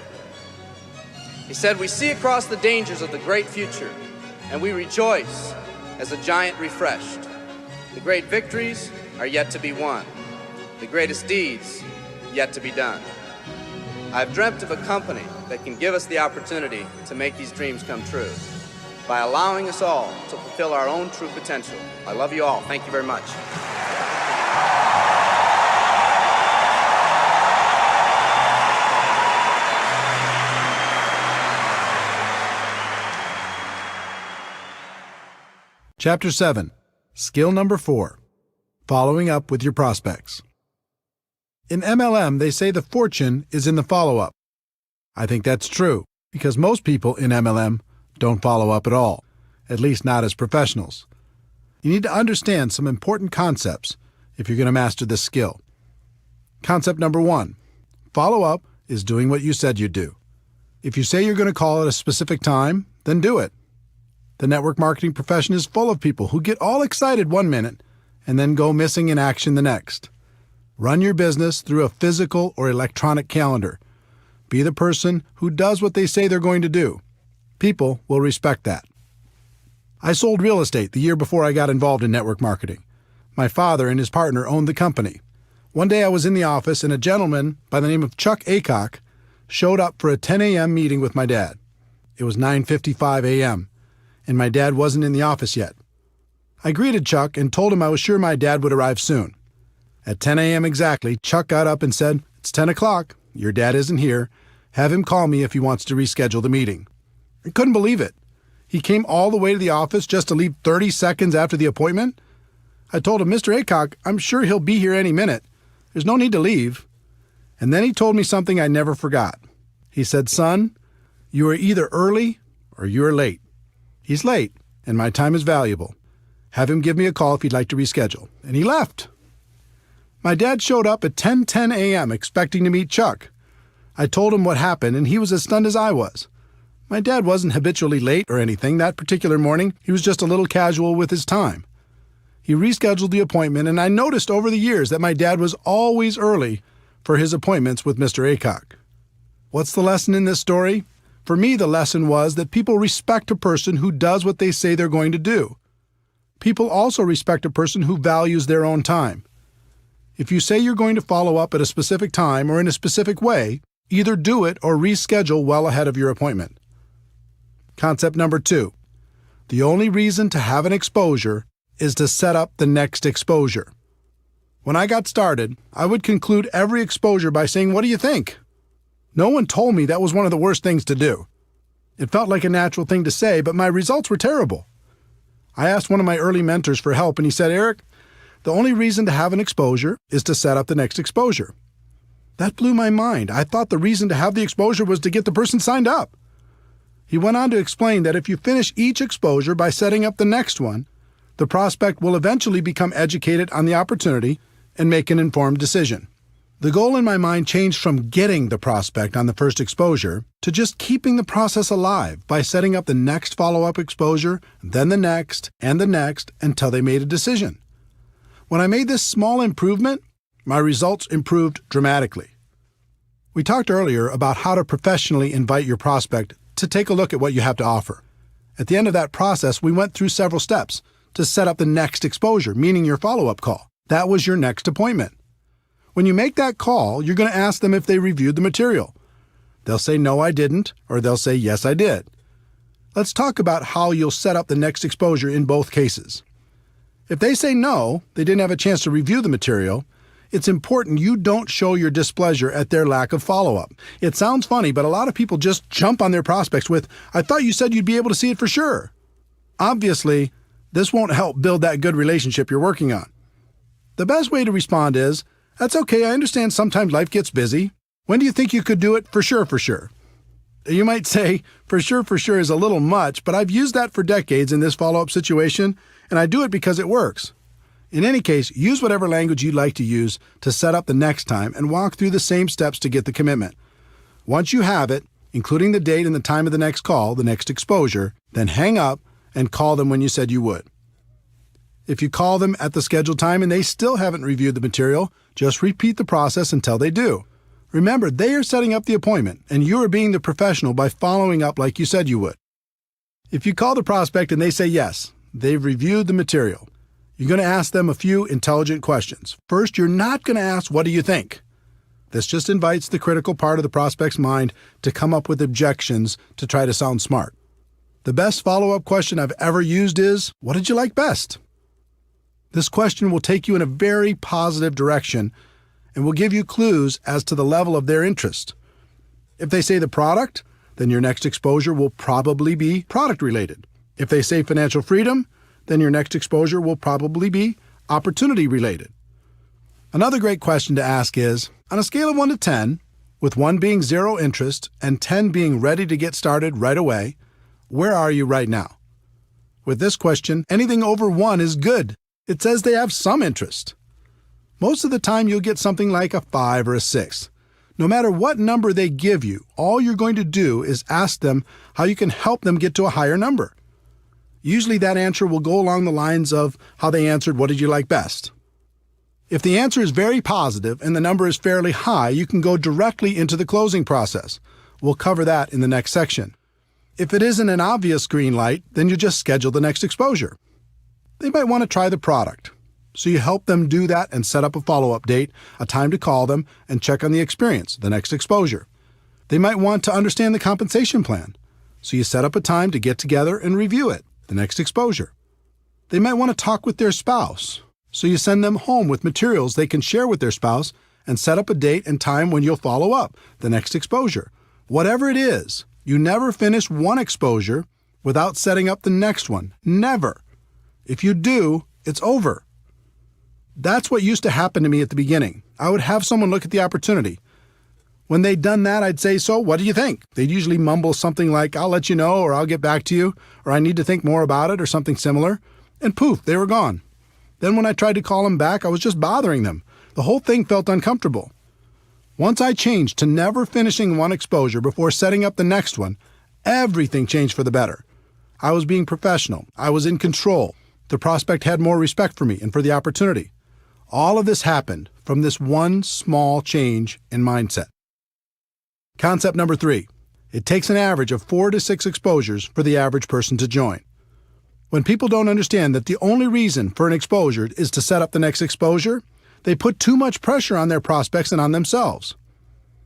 Speaker 3: He said, "We see across the dangers of the great future, and we rejoice as a giant refreshed. The great victories are yet to be won, the greatest deeds yet to be done. I've dreamt of a company that can give us the opportunity to make these dreams come true, by allowing us all to fulfill our own true potential. I love you all. Thank you very much."
Speaker 2: Chapter 7. Skill number 4. Following up with your prospects. In MLM, they say the fortune is in the follow-up. I think that's true, because most people in MLM don't follow up at all, at least not as professionals. You need to understand some important concepts if you're going to master this skill. Concept number 1. Follow-up is doing what you said you'd do. If you say you're going to call at a specific time, then do it. The network marketing profession is full of people who get all excited one minute and then go missing in action the next. Run your business through a physical or electronic calendar. Be the person who does what they say they're going to do. People will respect that. I sold real estate the year before I got involved in network marketing. My father and his partner owned the company. One day I was in the office and a gentleman by the name of Chuck Aycock showed up for a 10 a.m. meeting with my dad. It was 9:55 a.m., and my dad wasn't in the office yet. I greeted Chuck and told him I was sure my dad would arrive soon. At 10 a.m. exactly, Chuck got up and said, "It's 10 o'clock. Your dad isn't here. Have him call me if he wants to reschedule the meeting." I couldn't believe it. He came all the way to the office just to leave 30 seconds after the appointment? I told him, "Mr. Aycock, I'm sure he'll be here any minute. There's no need to leave." And then he told me something I never forgot. He said, "Son, you are either early or you are late. He's late, and my time is valuable. Have him give me a call if he'd like to reschedule." And he left. My dad showed up at 10:10 a.m. expecting to meet Chuck. I told him what happened, and he was as stunned as I was. My dad wasn't habitually late or anything. That particular morning, he was just a little casual with his time. He rescheduled the appointment, and I noticed over the years that my dad was always early for his appointments with Mr. Aycock. What's the lesson in this story? For me, the lesson was that people respect a person who does what they say they're going to do. People also respect a person who values their own time. If you say you're going to follow up at a specific time or in a specific way, either do it or reschedule well ahead of your appointment. Concept number 2. The only reason to have an exposure is to set up the next exposure. When I got started, I would conclude every exposure by saying, "What do you think?" No one told me that was one of the worst things to do. It felt like a natural thing to say, but my results were terrible. I asked one of my early mentors for help, and he said, "Eric, the only reason to have an exposure is to set up the next exposure." That blew my mind. I thought the reason to have the exposure was to get the person signed up. He went on to explain that if you finish each exposure by setting up the next one, the prospect will eventually become educated on the opportunity and make an informed decision. The goal in my mind changed from getting the prospect on the first exposure to just keeping the process alive by setting up the next follow-up exposure, then the next, and the next until they made a decision. When I made this small improvement, my results improved dramatically. We talked earlier about how to professionally invite your prospect to take a look at what you have to offer. At the end of that process, we went through several steps to set up the next exposure, meaning your follow-up call. That was your next appointment. When you make that call, you're going to ask them if they reviewed the material. They'll say, "No, I didn't," or they'll say, "Yes, I did." Let's talk about how you'll set up the next exposure in both cases. If they say no, they didn't have a chance to review the material, it's important you don't show your displeasure at their lack of follow-up. It sounds funny, but a lot of people just jump on their prospects with, "I thought you said you'd be able to see it for sure." Obviously, this won't help build that good relationship you're working on. The best way to respond is, "That's okay, I understand sometimes life gets busy. When do you think you could do it for sure, for sure?" You might say, for sure is a little much, but I've used that for decades in this follow-up situation, and I do it because it works. In any case, use whatever language you'd like to use to set up the next time and walk through the same steps to get the commitment. Once you have it, including the date and the time of the next call, the next exposure, then hang up and call them when you said you would. If you call them at the scheduled time and they still haven't reviewed the material, just repeat the process until they do. Remember, they are setting up the appointment, and you are being the professional by following up like you said you would. If you call the prospect and they say yes, they've reviewed the material, you're going to ask them a few intelligent questions. First, you're not going to ask, "What do you think?" This just invites the critical part of the prospect's mind to come up with objections to try to sound smart. The best follow-up question I've ever used is, "What did you like best?" This question will take you in a very positive direction and will give you clues as to the level of their interest. If they say the product, then your next exposure will probably be product-related. If they say financial freedom, then your next exposure will probably be opportunity-related. Another great question to ask is, on a scale of 1 to 10, with 1 being zero interest and 10 being ready to get started right away, where are you right now? With this question, anything over 1 is good. It says they have some interest. Most of the time, you'll get something like a 5 or a 6. No matter what number they give you, all you're going to do is ask them how you can help them get to a higher number. Usually that answer will go along the lines of how they answered, "What did you like best?" If the answer is very positive and the number is fairly high, you can go directly into the closing process. We'll cover that in the next section. If it isn't an obvious green light, then you just schedule the next exposure. They might want to try the product, so you help them do that and set up a follow-up date, a time to call them, and check on the experience, the next exposure. They might want to understand the compensation plan, so you set up a time to get together and review it, the next exposure. They might want to talk with their spouse, so you send them home with materials they can share with their spouse and set up a date and time when you'll follow up, the next exposure. Whatever it is, you never finish one exposure without setting up the next one. Never. If you do, it's over. That's what used to happen to me at the beginning. I would have someone look at the opportunity. When they'd done that, I'd say, "So, what do you think?" They'd usually mumble something like, "I'll let you know," or "I'll get back to you," or "I need to think more about it," or something similar. And poof, they were gone. Then when I tried to call them back, I was just bothering them. The whole thing felt uncomfortable. Once I changed to never finishing one exposure before setting up the next one, everything changed for the better. I was being professional. I was in control. The prospect had more respect for me and for the opportunity. All of this happened from this one small change in mindset. Concept number 3. It takes an average of 4 to 6 exposures for the average person to join. When people don't understand that the only reason for an exposure is to set up the next exposure, They put too much pressure on their prospects and on themselves.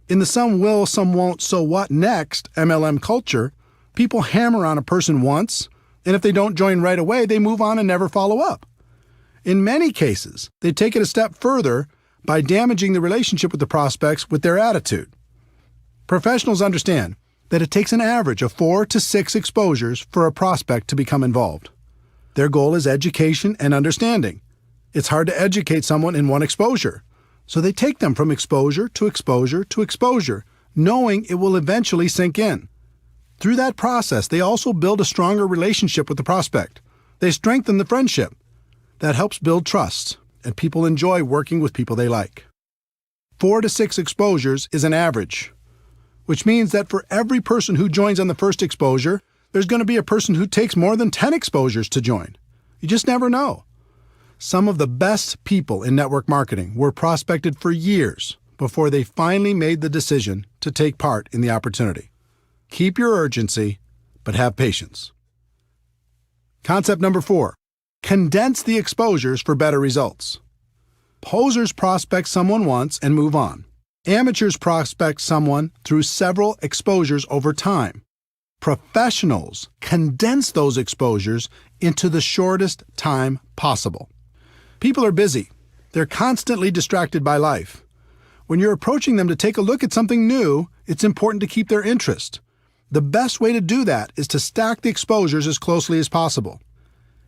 Speaker 2: In the some will, some won't, so what next MLM culture, people hammer on a person once, and if they don't join right away, they move on and never follow up. In many cases, they take it a step further by damaging the relationship with the prospects with their attitude. Professionals understand that it takes an average of 4 to 6 exposures for a prospect to become involved. Their goal is education and understanding. It's hard to educate someone in one exposure, so they take them from exposure to exposure to exposure, knowing it will eventually sink in. Through that process, they also build a stronger relationship with the prospect. They strengthen the friendship. That helps build trust, and people enjoy working with people they like. 4 to 6 exposures is an average, which means that for every person who joins on the first exposure, there's going to be a person who takes more than 10 exposures to join. You just never know. Some of the best people in network marketing were prospected for years before they finally made the decision to take part in the opportunity. Keep your urgency, but have patience. Concept number 4. Condense the exposures for better results. Posers prospect someone once and move on. Amateurs prospect someone through several exposures over time. Professionals condense those exposures into the shortest time possible. People are busy. They're constantly distracted by life. When you're approaching them to take a look at something new, it's important to keep their interest. The best way to do that is to stack the exposures as closely as possible.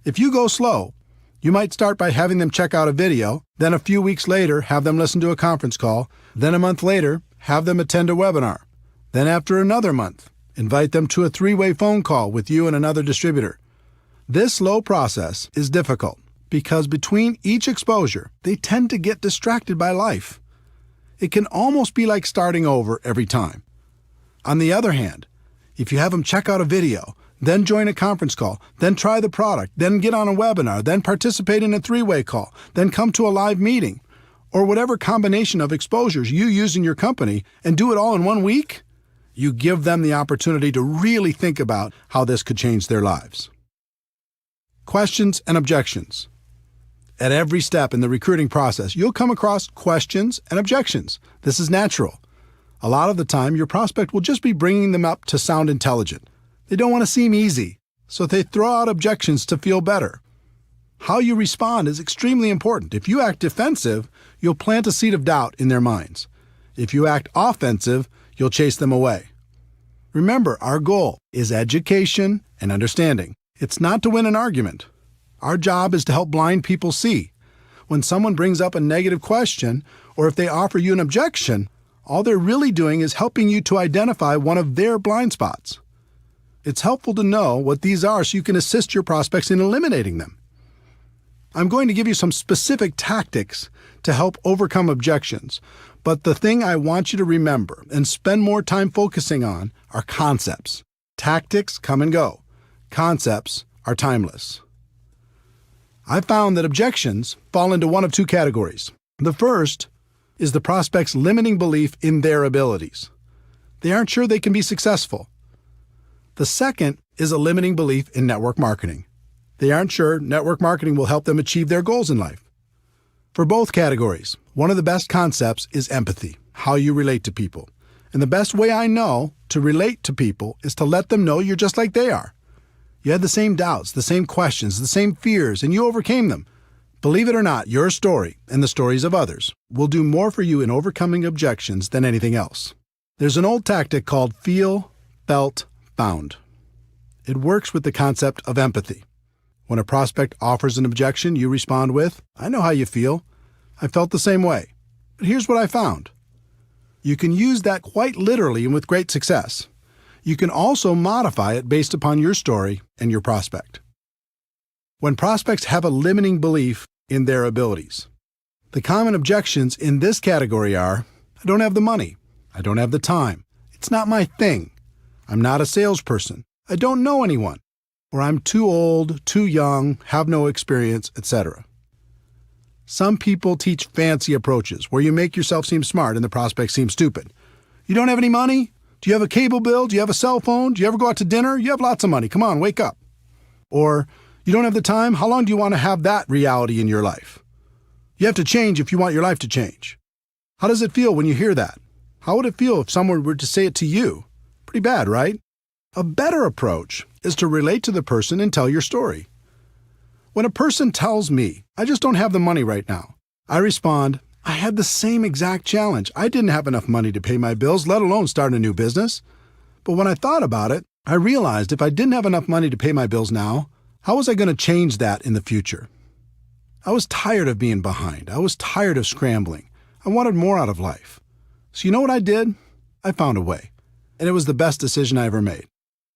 Speaker 2: If you go slow, you might start by having them check out a video, then a few weeks later have them listen to a conference call, then a month later have them attend a webinar. Then after another month, invite them to a 3-way phone call with you and another distributor. This slow process is difficult because between each exposure, they tend to get distracted by life. It can almost be like starting over every time. On the other hand, if you have them check out a video, then join a conference call, then try the product, then get on a webinar, then participate in a 3-way call, then come to a live meeting, or whatever combination of exposures you use in your company and do it all in 1 week, you give them the opportunity to really think about how this could change their lives. Questions and objections. At every step in the recruiting process, you'll come across questions and objections. This is natural. A lot of the time, your prospect will just be bringing them up to sound intelligent. They don't want to seem easy, so they throw out objections to feel better. How you respond is extremely important. If you act defensive, you'll plant a seed of doubt in their minds. If you act offensive, you'll chase them away. Remember, our goal is education and understanding. It's not to win an argument. Our job is to help blind people see. When someone brings up a negative question, or if they offer you an objection, all they're really doing is helping you to identify one of their blind spots. It's helpful to know what these are so you can assist your prospects in eliminating them. I'm going to give you some specific tactics to help overcome objections, but the thing I want you to remember and spend more time focusing on are concepts. Tactics come and go. Concepts are timeless. I found that objections fall into one of 2 categories. The first is the prospect's limiting belief in their abilities. They aren't sure they can be successful. The second is a limiting belief in network marketing. They aren't sure network marketing will help them achieve their goals in life. For both categories, one of the best concepts is empathy, how you relate to people. And the best way I know to relate to people is to let them know you're just like they are. You had the same doubts, the same questions, the same fears, and you overcame them. Believe it or not, your story and the stories of others will do more for you in overcoming objections than anything else. There's an old tactic called feel, felt, found. It works with the concept of empathy. When a prospect offers an objection, you respond with, "I know how you feel. I felt the same way. But here's what I found." You can use that quite literally and with great success. You can also modify it based upon your story and your prospect. When prospects have a limiting belief in their abilities, the common objections in this category are, "I don't have the money. I don't have the time. It's not my thing. I'm not a salesperson. I don't know anyone. Or I'm too old, too young, have no experience, etc." Some people teach fancy approaches where you make yourself seem smart and the prospect seems stupid. "You don't have any money? Do you have a cable bill? Do you have a cell phone? Do you ever go out to dinner? You have lots of money. Come on, wake up." Or, "You don't have the time? How long do you want to have that reality in your life?" You have to change if you want your life to change. How does it feel when you hear that? How would it feel if someone were to say it to you? Pretty bad, right? A better approach is to relate to the person and tell your story. When a person tells me, I just don't have the money right now, I respond, I had the same exact challenge. I didn't have enough money to pay my bills, let alone start a new business. But when I thought about it, I realized if I didn't have enough money to pay my bills now, how was I going to change that in the future? I was tired of being behind. I was tired of scrambling. I wanted more out of life. So you know what I did? I found a way. And it was the best decision I ever made.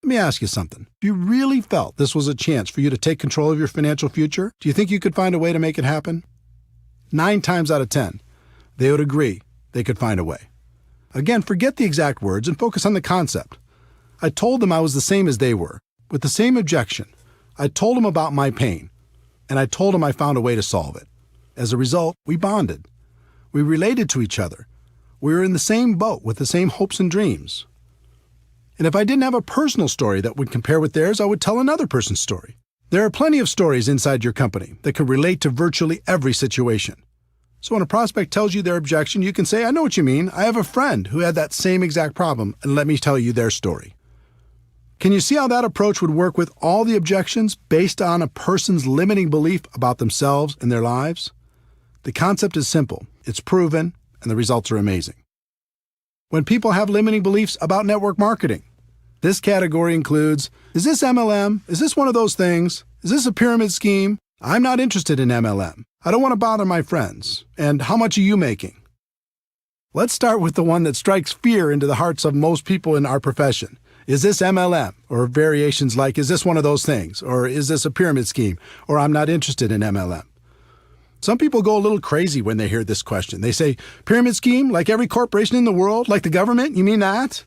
Speaker 2: Let me ask you something. If you really felt this was a chance for you to take control of your financial future, do you think you could find a way to make it happen? 9 times out of 10, they would agree they could find a way. Again, forget the exact words and focus on the concept. I told them I was the same as they were, with the same objection. I told them about my pain, and I told them I found a way to solve it. As a result, we bonded. We related to each other. We were in the same boat with the same hopes and dreams. And if I didn't have a personal story that would compare with theirs, I would tell another person's story. There are plenty of stories inside your company that can relate to virtually every situation. So when a prospect tells you their objection, you can say, I know what you mean. I have a friend who had that same exact problem, and let me tell you their story. Can you see how that approach would work with all the objections based on a person's limiting belief about themselves and their lives? The concept is simple, it's proven, and the results are amazing. When people have limiting beliefs about network marketing, this category includes, is this MLM? Is this one of those things? Is this a pyramid scheme? I'm not interested in MLM. I don't want to bother my friends. And how much are you making? Let's start with the one that strikes fear into the hearts of most people in our profession. Is this MLM? Or variations like, is this one of those things? Or is this a pyramid scheme? Or I'm not interested in MLM. Some people go a little crazy when they hear this question. They say, pyramid scheme, like every corporation in the world, like the government? You mean that?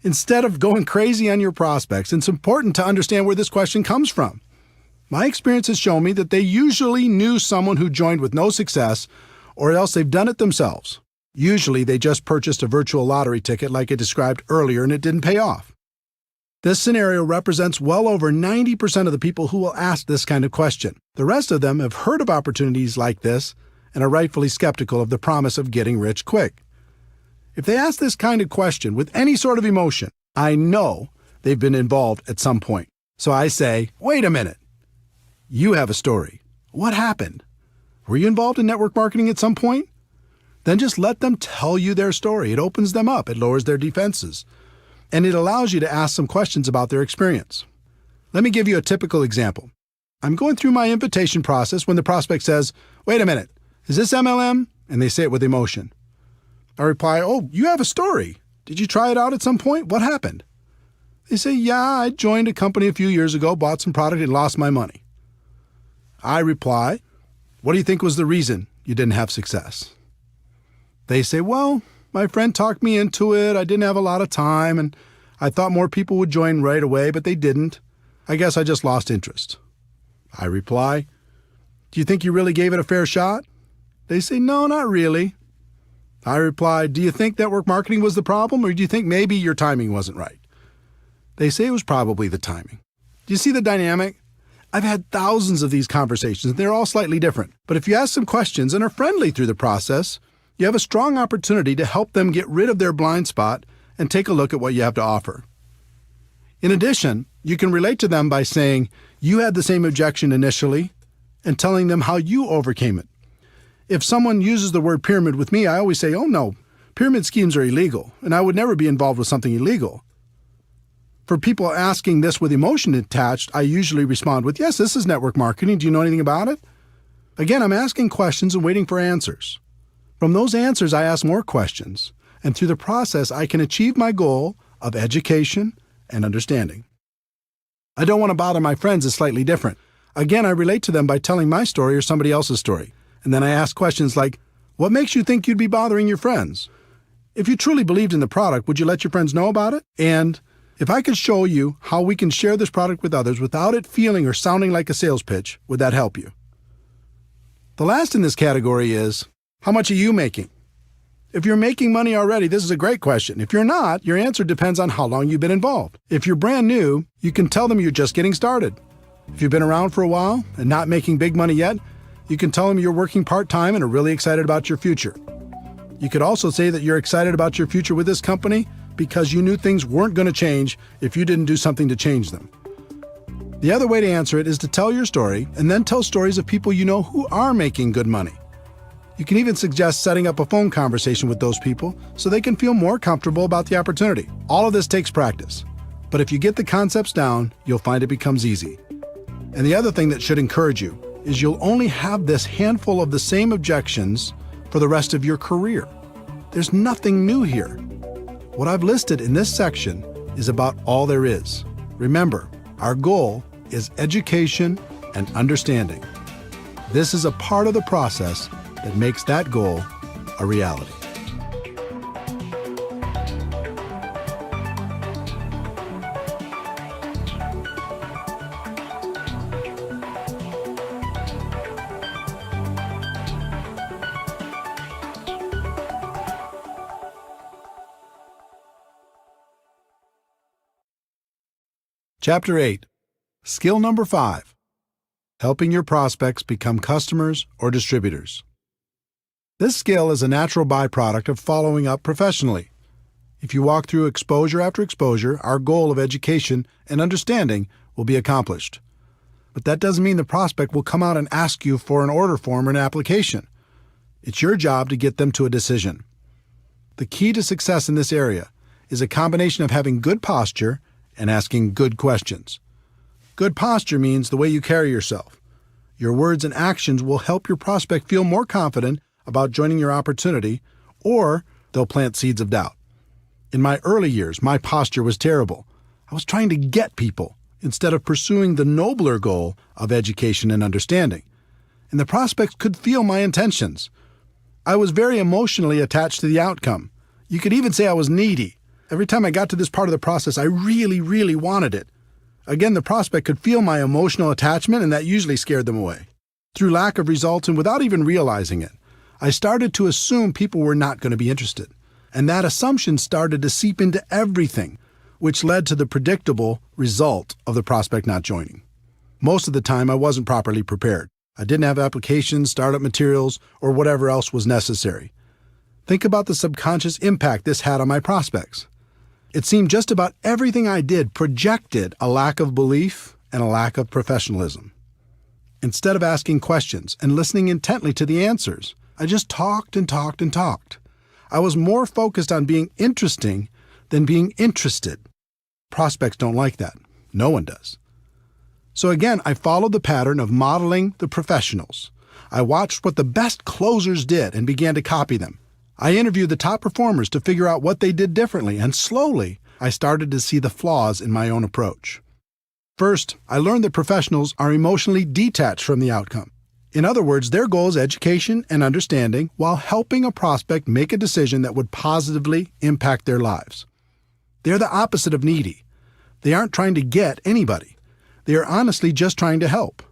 Speaker 2: Instead of going crazy on your prospects, it's important to understand where this question comes from. My experience has shown me that they usually knew someone who joined with no success, or else they've done it themselves. Usually they just purchased a virtual lottery ticket like I described earlier and it didn't pay off. This scenario represents well over 90% of the people who will ask this kind of question. The rest of them have heard of opportunities like this and are rightfully skeptical of the promise of getting rich quick. If they ask this kind of question with any sort of emotion, I know they've been involved at some point. So I say, wait a minute. You have a story. What happened? Were you involved in network marketing at some point? Then just let them tell you their story. It opens them up. It lowers their defenses. And it allows you to ask some questions about their experience. Let me give you a typical example. I'm going through my invitation process when the prospect says, wait a minute, is this MLM? And they say it with emotion. I reply, oh, you have a story. Did you try it out at some point? What happened? They say, yeah, I joined a company a few years ago, bought some product, and lost my money. I reply, what do you think was the reason you didn't have success? They say, well, my friend talked me into it. I didn't have a lot of time, and I thought more people would join right away, but they didn't. I guess I just lost interest. I reply, do you think you really gave it a fair shot? They say, no, not really. I reply, do you think network marketing was the problem, or do you think maybe your timing wasn't right? They say it was probably the timing. Do you see the dynamic? I've had thousands of these conversations, and they're all slightly different. But if you ask some questions and are friendly through the process, you have a strong opportunity to help them get rid of their blind spot and take a look at what you have to offer. In addition, you can relate to them by saying you had the same objection initially and telling them how you overcame it. If someone uses the word pyramid with me, I always say, oh no, pyramid schemes are illegal, and I would never be involved with something illegal. For people asking this with emotion attached, I usually respond with, yes, this is network marketing. Do you know anything about it? Again, I'm asking questions and waiting for answers. From those answers, I ask more questions, and through the process, I can achieve my goal of education and understanding. I don't want to bother my friends is slightly different. Again, I relate to them by telling my story or somebody else's story. And then I ask questions like, what makes you think you'd be bothering your friends? If you truly believed in the product, would you let your friends know about it? And if I could show you how we can share this product with others without it feeling or sounding like a sales pitch, would that help you? The last in this category is, how much are you making? If you're making money already, this is a great question. If you're not, your answer depends on how long you've been involved. If you're brand new, you can tell them you're just getting started. If you've been around for a while and not making big money yet, You can tell them you're working part-time and are really excited about your future. You could also say that you're excited about your future with this company because you knew things weren't going to change if you didn't do something to change them. The other way to answer it is to tell your story and then tell stories of people you know who are making good money. You can even suggest setting up a phone conversation with those people so they can feel more comfortable about the opportunity. All of this takes practice, but if you get the concepts down, you'll find it becomes easy. And the other thing that should encourage you is you'll only have this handful of the same objections for the rest of your career. There's nothing new here. What I've listed in this section is about all there is. Remember, our goal is education and understanding. This is a part of the process that makes that goal a reality. Chapter 8. Skill number 5. Helping your prospects become customers or distributors. This skill is a natural byproduct of following up professionally. If you walk through exposure after exposure, our goal of education and understanding will be accomplished. But that doesn't mean the prospect will come out and ask you for an order form or an application. It's your job to get them to a decision. The key to success in this area is a combination of having good posture and asking good questions. Good posture means the way you carry yourself. Your words and actions will help your prospect feel more confident about joining your opportunity, or they'll plant seeds of doubt. In my early years, my posture was terrible. I was trying to get people instead of pursuing the nobler goal of education and understanding. And the prospects could feel my intentions. I was very emotionally attached to the outcome. You could even say I was needy. Every time I got to this part of the process, I really wanted it. Again, the prospect could feel my emotional attachment, and that usually scared them away. Through lack of results and without even realizing it, I started to assume people were not going to be interested. And that assumption started to seep into everything, which led to the predictable result of the prospect not joining. Most of the time, I wasn't properly prepared. I didn't have applications, startup materials, or whatever else was necessary. Think about the subconscious impact this had on my prospects. It seemed just about everything I did projected a lack of belief and a lack of professionalism. Instead of asking questions and listening intently to the answers, I just talked and talked and talked. I was more focused on being interesting than being interested. Prospects don't like that. No one does. So again, I followed the pattern of modeling the professionals. I watched what the best closers did and began to copy them. I interviewed the top performers to figure out what they did differently, and slowly, I started to see the flaws in my own approach. First, I learned that professionals are emotionally detached from the outcome. In other words, their goal is education and understanding while helping a prospect make a decision that would positively impact their lives. They're the opposite of needy. They aren't trying to get anybody. They are honestly just trying to help.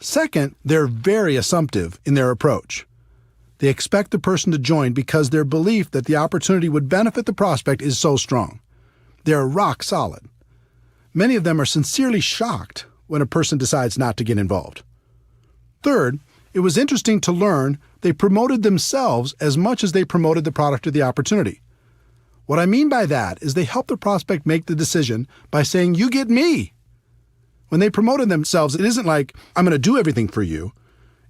Speaker 2: Second, they're very assumptive in their approach. They expect the person to join because their belief that the opportunity would benefit the prospect is so strong. They're rock solid. Many of them are sincerely shocked when a person decides not to get involved. Third, it was interesting to learn they promoted themselves as much as they promoted the product or the opportunity. What I mean by that is they helped the prospect make the decision by saying, "You get me." When they promoted themselves, it isn't like, "I'm going to do everything for you."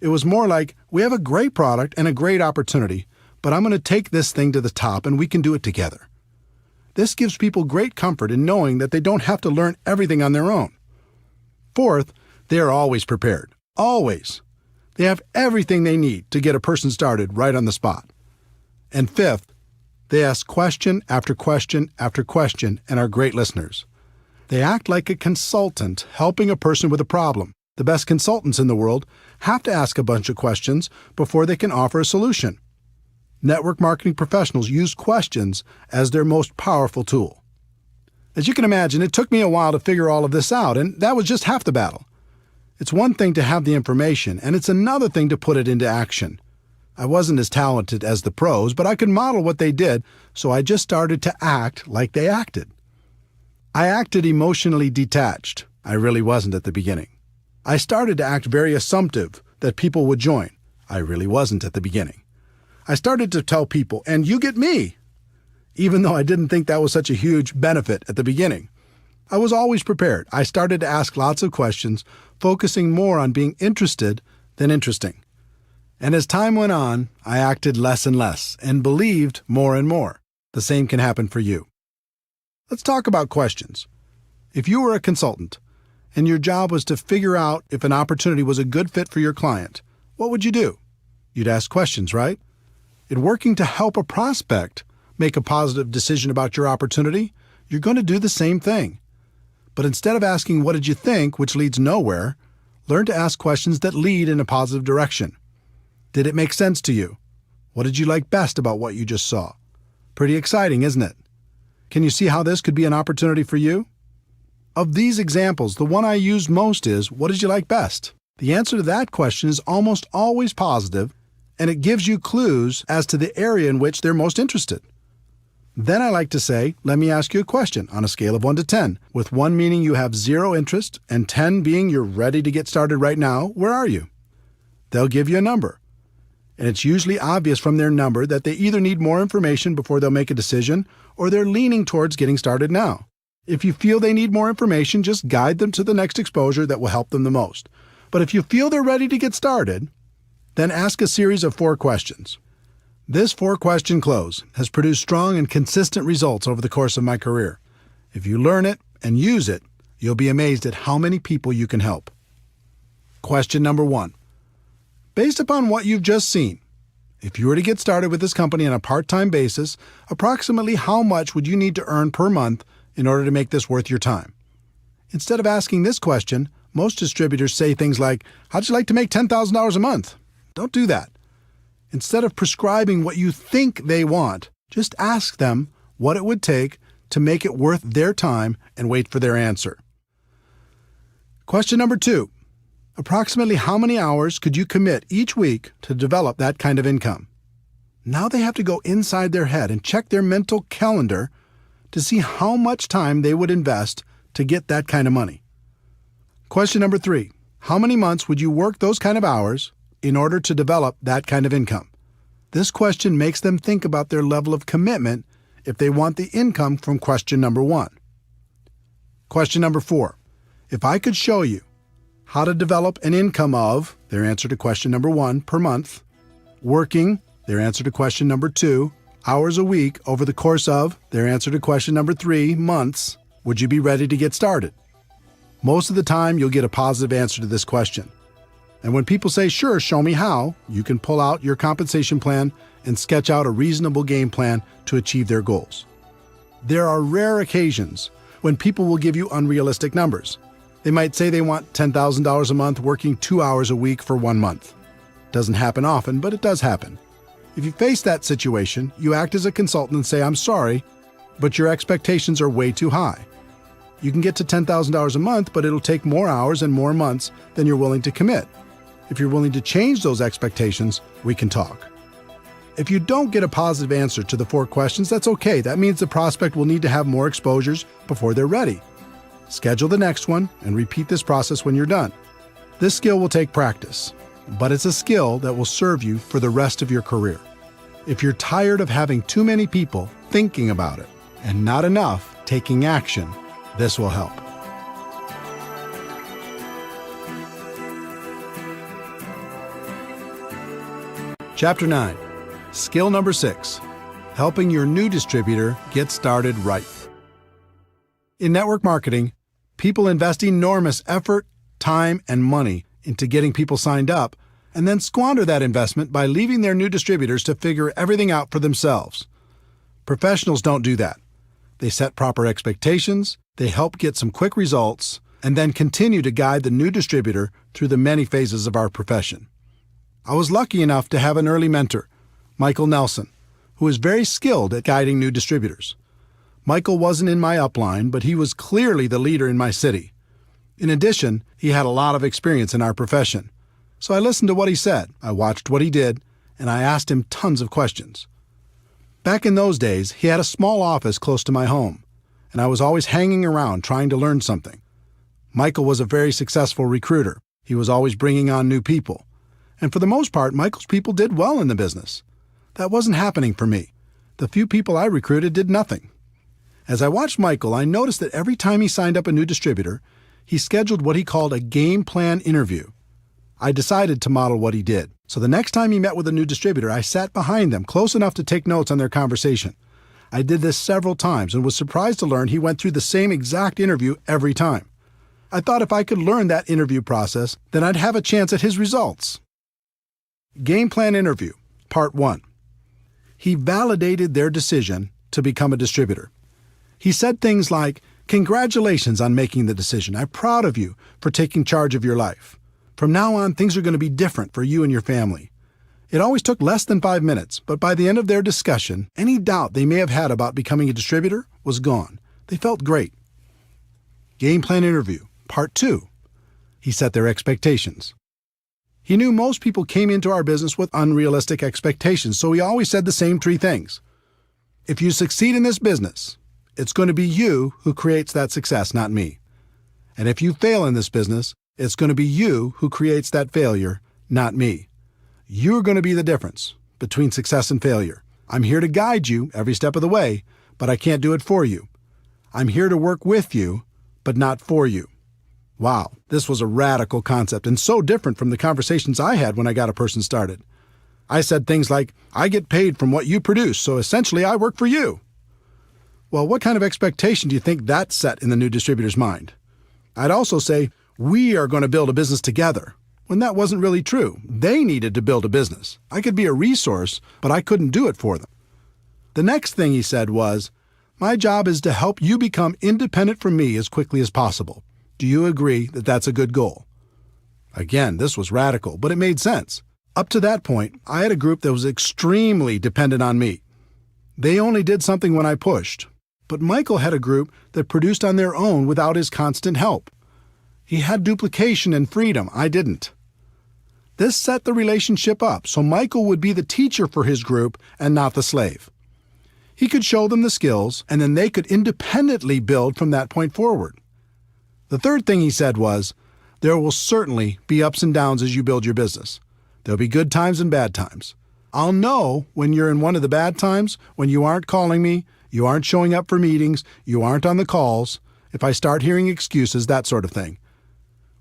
Speaker 2: It was more like, "We have a great product and a great opportunity, but I'm going to take this thing to the top and we can do it together." This gives people great comfort in knowing that they don't have to learn everything on their own. Fourth, they are always prepared. Always. They have everything they need to get a person started right on the spot. And fifth, they ask question after question after question and are great listeners. They act like a consultant helping a person with a problem. The best consultants in the world have to ask a bunch of questions before they can offer a solution. Network marketing professionals use questions as their most powerful tool. As you can imagine, it took me a while to figure all of this out, and that was just half the battle. It's one thing to have the information, and it's another thing to put it into action. I wasn't as talented as the pros, but I could model what they did, so I just started to act like they acted. I acted emotionally detached. I really wasn't at the beginning. I started to act very assumptive, that people would join. I really wasn't at the beginning. I started to tell people, and you get me, even though I didn't think that was such a huge benefit at the beginning. I was always prepared. I started to ask lots of questions, focusing more on being interested than interesting. And as time went on, I acted less and less and believed more and more. The same can happen for you. Let's talk about questions. If you were a consultant and your job was to figure out if an opportunity was a good fit for your client, what would you do? You'd ask questions, right? In working to help a prospect make a positive decision about your opportunity, you're going to do the same thing. But instead of asking, what did you think, which leads nowhere, learn to ask questions that lead in a positive direction. Did it make sense to you? What did you like best about what you just saw? Pretty exciting, isn't it? Can you see how this could be an opportunity for you? Of these examples, the one I use most is, what did you like best? The answer to that question is almost always positive, and it gives you clues as to the area in which they're most interested. Then I like to say, let me ask you a question on a scale of 1 to 10, with 1 meaning you have 0 interest and 10 being you're ready to get started right now. Where are you? They'll give you a number. And it's usually obvious from their number that they either need more information before they'll make a decision or they're leaning towards getting started now. If you feel they need more information, just guide them to the next exposure that will help them the most. But if you feel they're ready to get started, then ask a series of 4 questions. This 4-question close has produced strong and consistent results over the course of my career. If you learn it and use it, you'll be amazed at how many people you can help. Question number 1. Based upon what you've just seen, if you were to get started with this company on a part-time basis, approximately how much would you need to earn per month in order to make this worth your time? Instead of asking this question, most distributors say things like, how'd you like to make $10,000 a month? Don't do that. Instead of prescribing what you think they want, just ask them what it would take to make it worth their time and wait for their answer. Question number 2. Approximately how many hours could you commit each week to develop that kind of income? Now they have to go inside their head and check their mental calendar to see how much time they would invest to get that kind of money. Question number 3. How many months would you work those kind of hours in order to develop that kind of income? This question makes them think about their level of commitment if they want the income from question number 1. Question number 4. If I could show you how to develop an income of, their answer to question number 1, per month, working, their answer to question number 2, hours a week over the course of, their answer to question number 3, months, would you be ready to get started? Most of the time, you'll get a positive answer to this question. And when people say, sure, show me how, you can pull out your compensation plan and sketch out a reasonable game plan to achieve their goals. There are rare occasions when people will give you unrealistic numbers. They might say they want $10,000 a month working 2 hours a week for 1 month. Doesn't happen often, but it does happen. If you face that situation, you act as a consultant and say, I'm sorry, but your expectations are way too high. You can get to $10,000 a month, but it'll take more hours and more months than you're willing to commit. If you're willing to change those expectations, we can talk. If you don't get a positive answer to the 4 questions, that's okay. That means the prospect will need to have more exposures before they're ready. Schedule the next one and repeat this process when you're done. This skill will take practice, but it's a skill that will serve you for the rest of your career. If you're tired of having too many people thinking about it and not enough taking action, this will help. Chapter 9. Skill number 6. Helping your new distributor get started right. In network marketing, people invest enormous effort, time, and money into getting people signed up, and then squander that investment by leaving their new distributors to figure everything out for themselves. Professionals don't do that. They set proper expectations, they help get some quick results, and then continue to guide the new distributor through the many phases of our profession. I was lucky enough to have an early mentor, Michael Nelson, who is very skilled at guiding new distributors. Michael wasn't in my upline, but he was clearly the leader in my city. In addition, he had a lot of experience in our profession. So I listened to what he said, I watched what he did, and I asked him tons of questions. Back in those days, he had a small office close to my home, and I was always hanging around trying to learn something. Michael was a very successful recruiter. He was always bringing on new people. And for the most part, Michael's people did well in the business. That wasn't happening for me. The few people I recruited did nothing. As I watched Michael, I noticed that every time he signed up a new distributor, he scheduled what he called a game plan interview. I decided to model what he did. So the next time he met with a new distributor, I sat behind them close enough to take notes on their conversation. I did this several times and was surprised to learn he went through the same exact interview every time. I thought if I could learn that interview process, then I'd have a chance at his results. Game plan interview, part 1. He validated their decision to become a distributor. He said things like, "Congratulations on making the decision. I'm proud of you for taking charge of your life. From now on, things are going to be different for you and your family." It always took less than 5 minutes, but by the end of their discussion, any doubt they may have had about becoming a distributor was gone. They felt great. Game plan interview, part 2. He set their expectations. He knew most people came into our business with unrealistic expectations, so he always said the same 3 things. If you succeed in this business, it's going to be you who creates that success, not me. And if you fail in this business, it's going to be you who creates that failure, not me. You're going to be the difference between success and failure. I'm here to guide you every step of the way, but I can't do it for you. I'm here to work with you, but not for you. Wow, this was a radical concept and so different from the conversations I had when I got a person started. I said things like, "I get paid from what you produce, so essentially I work for you." Well, what kind of expectation do you think that set in the new distributor's mind? I'd also say, "We are going to build a business together," when that wasn't really true. They needed to build a business. I could be a resource, but I couldn't do it for them. The next thing he said was, "My job is to help you become independent from me as quickly as possible. Do you agree that that's a good goal?" Again, this was radical, but it made sense. Up to that point, I had a group that was extremely dependent on me. They only did something when I pushed. But Michael had a group that produced on their own without his constant help. He had duplication and freedom. I didn't. This set the relationship up so Michael would be the teacher for his group and not the slave. He could show them the skills, and then they could independently build from that point forward. The third thing he said was, "There will certainly be ups and downs as you build your business. There'll be good times and bad times. I'll know when you're in one of the bad times, when you aren't calling me, you aren't showing up for meetings, you aren't on the calls, if I start hearing excuses, that sort of thing.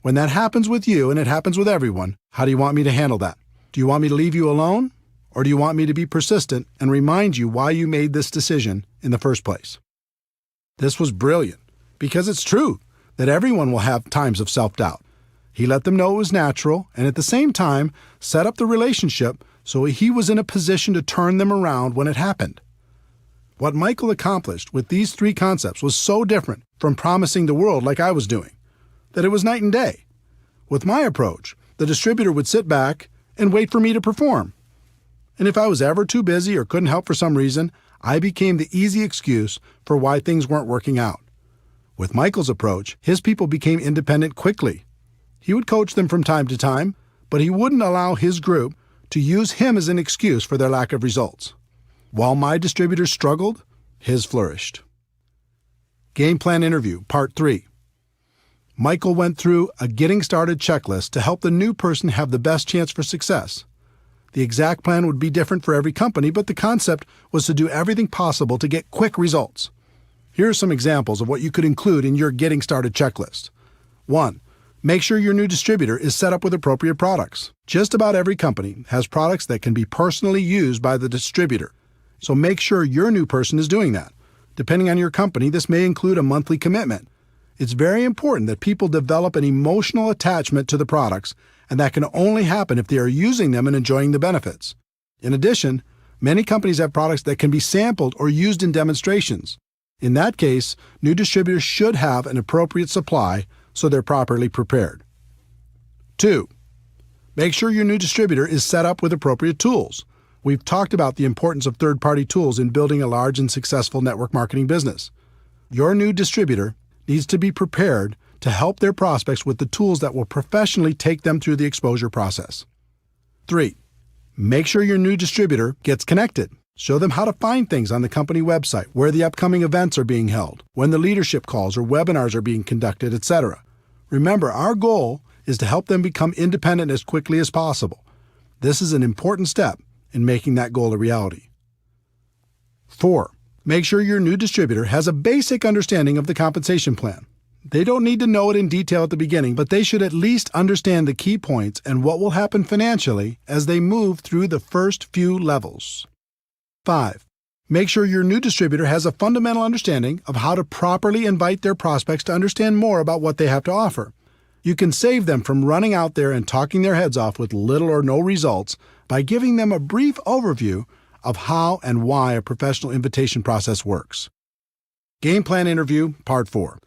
Speaker 2: When that happens with you, and it happens with everyone, how do you want me to handle that? Do you want me to leave you alone? Or do you want me to be persistent and remind you why you made this decision in the first place?" This was brilliant, because it's true that everyone will have times of self-doubt. He let them know it was natural, and at the same time, set up the relationship so he was in a position to turn them around when it happened. What Michael accomplished with these 3 concepts was so different from promising the world like I was doing, that it was night and day. With my approach, the distributor would sit back and wait for me to perform. And if I was ever too busy or couldn't help for some reason, I became the easy excuse for why things weren't working out. With Michael's approach, his people became independent quickly. He would coach them from time to time, but he wouldn't allow his group to use him as an excuse for their lack of results. While my distributors struggled, his flourished. Game plan interview, part 3. Michael went through a getting started checklist to help the new person have the best chance for success. The exact plan would be different for every company, but the concept was to do everything possible to get quick results. Here are some examples of what you could include in your getting started checklist. 1. Make sure your new distributor is set up with appropriate products. Just about every company has products that can be personally used by the distributor, so make sure your new person is doing that. Depending on your company, this may include a monthly commitment. It's very important that people develop an emotional attachment to the products, and that can only happen if they are using them and enjoying the benefits. In addition, many companies have products that can be sampled or used in demonstrations. In that case, new distributors should have an appropriate supply so they're properly prepared. 2. Make sure your new distributor is set up with appropriate tools. We've talked about the importance of third-party tools in building a large and successful network marketing business. Your new distributor needs to be prepared to help their prospects with the tools that will professionally take them through the exposure process. 3. Make sure your new distributor gets connected. Show them how to find things on the company website, where the upcoming events are being held, when the leadership calls or webinars are being conducted, etc. Remember, our goal is to help them become independent as quickly as possible. This is an important step in making that goal a reality. 4. Make sure your new distributor has a basic understanding of the compensation plan. They don't need to know it in detail at the beginning, but they should at least understand the key points and what will happen financially as they move through the first few levels. 5. Make sure your new distributor has a fundamental understanding of how to properly invite their prospects to understand more about what they have to offer. You can save them from running out there and talking their heads off with little or no results by giving them a brief overview of how and why a professional invitation process works. Game Plan Interview, Part 4.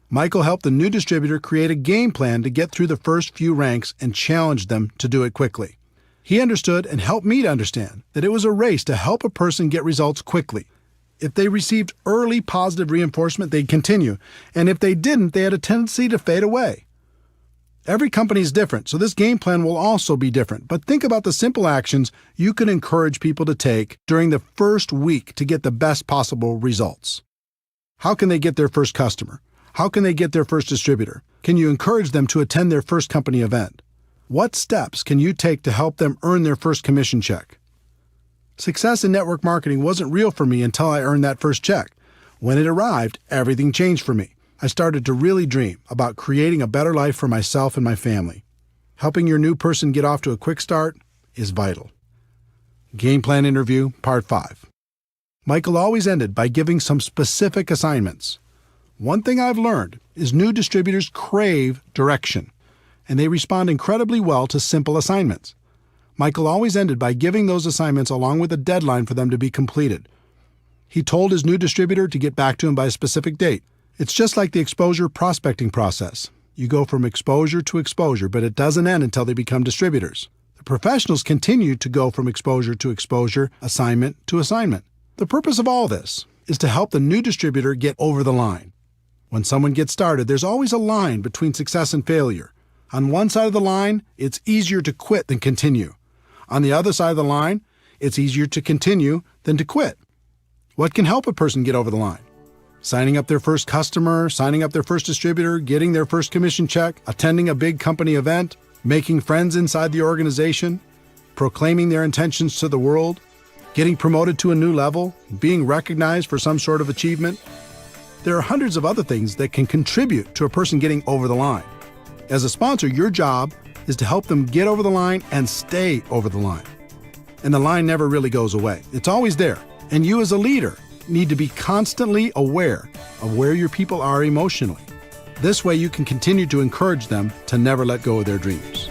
Speaker 2: Michael helped the new distributor create a game plan to get through the first few ranks and challenged them to do it quickly. He understood and helped me to understand that it was a race to help a person get results quickly. If they received early positive reinforcement, they'd continue, and if they didn't, they had a tendency to fade away. Every company is different, so this game plan will also be different, but think about the simple actions you can encourage people to take during the first week to get the best possible results. How can they get their first customer? How can they get their first distributor? Can you encourage them to attend their first company event? What steps can you take to help them earn their first commission check? Success in network marketing wasn't real for me until I earned that first check. When it arrived, everything changed for me. I started to really dream about creating a better life for myself and my family. Helping your new person get off to a quick start is vital. Game Plan Interview, Part 5. Michael always ended by giving some specific assignments. One thing I've learned is new distributors crave direction, and they respond incredibly well to simple assignments. Michael always ended by giving those assignments along with a deadline for them to be completed. He told his new distributor to get back to him by a specific date. It's just like the exposure prospecting process. You go from exposure to exposure, but it doesn't end until they become distributors. The professionals continue to go from exposure to exposure, assignment to assignment. The purpose of all this is to help the new distributor get over the line. When someone gets started, there's always a line between success and failure. On one side of the line, it's easier to quit than continue. On the other side of the line, it's easier to continue than to quit. What can help a person get over the line? Signing up their first customer, signing up their first distributor, getting their first commission check, attending a big company event, making friends inside the organization, proclaiming their intentions to the world, getting promoted to a new level, being recognized for some sort of achievement. There are hundreds of other things that can contribute to a person getting over the line. As a sponsor, your job is to help them get over the line and stay over the line. And the line never really goes away. It's always there. And you as a leader need to be constantly aware of where your people are emotionally. This way you can continue to encourage them to never let go of their dreams.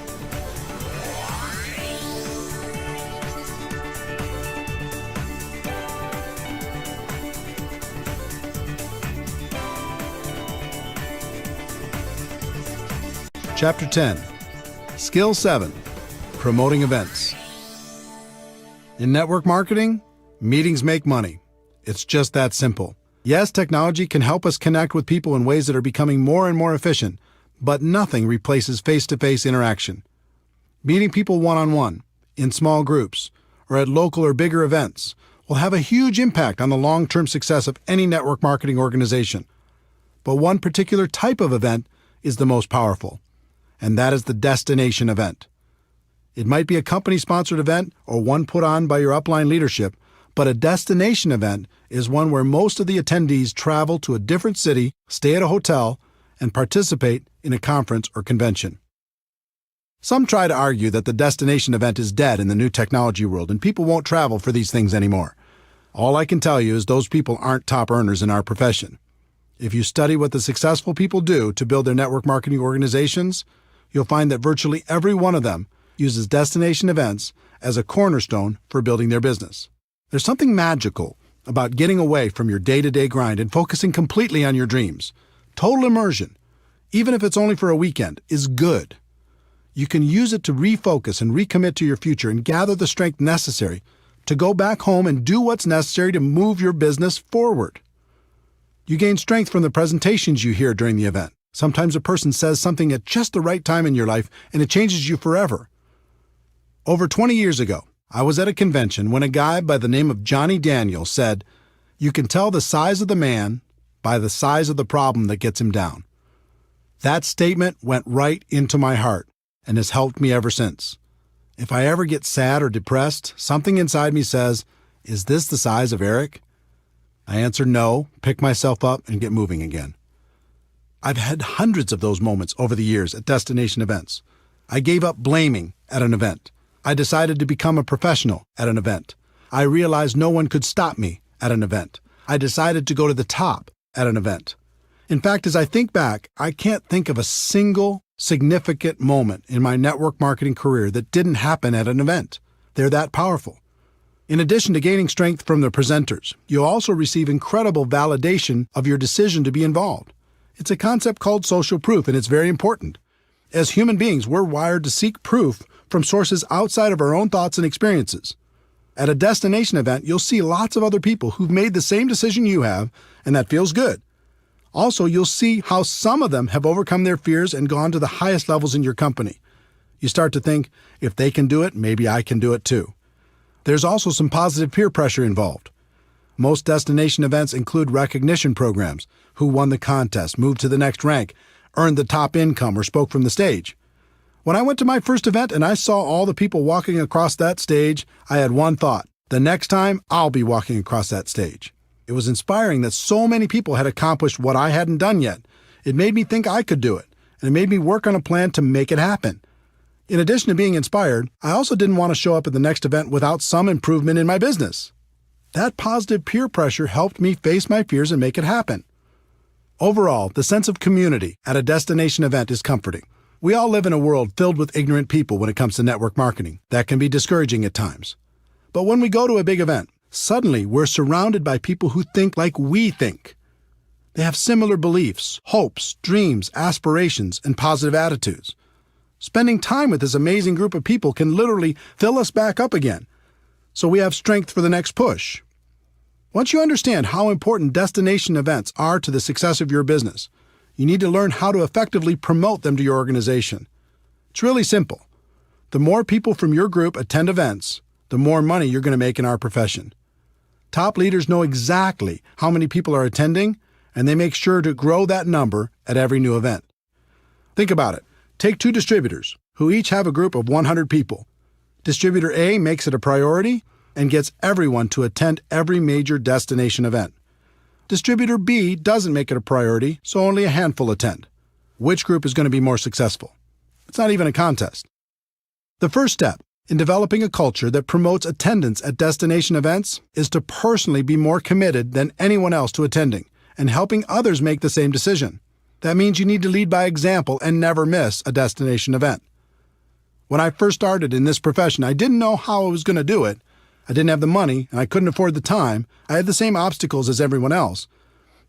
Speaker 2: Chapter 10. Skill 7. Promoting events. In network marketing, meetings make money. It's just that simple. Yes, technology can help us connect with people in ways that are becoming more and more efficient, but nothing replaces face-to-face interaction. Meeting people one-on-one, in small groups, or at local or bigger events will have a huge impact on the long-term success of any network marketing organization. But one particular type of event is the most powerful, and that is the destination event. It might be a company-sponsored event or one put on by your upline leadership, but a destination event is one where most of the attendees travel to a different city, stay at a hotel, and participate in a conference or convention. Some try to argue that the destination event is dead in the new technology world and people won't travel for these things anymore. All I can tell you is those people aren't top earners in our profession. If you study what the successful people do to build their network marketing organizations, you'll find that virtually every one of them uses destination events as a cornerstone for building their business. There's something magical about getting away from your day-to-day grind and focusing completely on your dreams. Total immersion, even if it's only for a weekend, is good. You can use it to refocus and recommit to your future and gather the strength necessary to go back home and do what's necessary to move your business forward. You gain strength from the presentations you hear during the event. Sometimes a person says something at just the right time in your life and it changes you forever. Over 20 years ago, I was at a convention when a guy by the name of Johnny Daniel said, "You can tell the size of the man by the size of the problem that gets him down." That statement went right into my heart and has helped me ever since. If I ever get sad or depressed, something inside me says, "Is this the size of Eric?" I answer no, pick myself up, and get moving again. I've had hundreds of those moments over the years at destination events. I gave up blaming at an event. I decided to become a professional at an event. I realized no one could stop me at an event. I decided to go to the top at an event. In fact, as I think back, I can't think of a single significant moment in my network marketing career that didn't happen at an event. They're that powerful. In addition to gaining strength from the presenters, you'll also receive incredible validation of your decision to be involved. It's a concept called social proof, and it's very important. As human beings, we're wired to seek proof from sources outside of our own thoughts and experiences. At a destination event, you'll see lots of other people who've made the same decision you have, and that feels good. Also, you'll see how some of them have overcome their fears and gone to the highest levels in your company. You start to think, if they can do it, maybe I can do it too. There's also some positive peer pressure involved. Most destination events include recognition programs: who won the contest, moved to the next rank, earned the top income, or spoke from the stage. When I went to my first event and I saw all the people walking across that stage, I had one thought: the next time, I'll be walking across that stage. It was inspiring that so many people had accomplished what I hadn't done yet. It made me think I could do it, and it made me work on a plan to make it happen. In addition to being inspired, I also didn't want to show up at the next event without some improvement in my business. That positive peer pressure helped me face my fears and make it happen. Overall, the sense of community at a destination event is comforting. We all live in a world filled with ignorant people when it comes to network marketing. That can be discouraging at times. But when we go to a big event, suddenly we're surrounded by people who think like we think. They have similar beliefs, hopes, dreams, aspirations, and positive attitudes. Spending time with this amazing group of people can literally fill us back up again, so we have strength for the next push. Once you understand how important destination events are to the success of your business, you need to learn how to effectively promote them to your organization. It's really simple. The more people from your group attend events, the more money you're going to make in our profession. Top leaders know exactly how many people are attending, and they make sure to grow that number at every new event. Think about it. Take two distributors, who each have a group of 100 people. Distributor A makes it a priority and gets everyone to attend every major destination event. Distributor B doesn't make it a priority, so only a handful attend. Which group is going to be more successful? It's not even a contest. The first step in developing a culture that promotes attendance at destination events is to personally be more committed than anyone else to attending and helping others make the same decision. That means you need to lead by example and never miss a destination event. When I first started in this profession, I didn't know how I was going to do it. I didn't have the money, and I couldn't afford the time. I had the same obstacles as everyone else.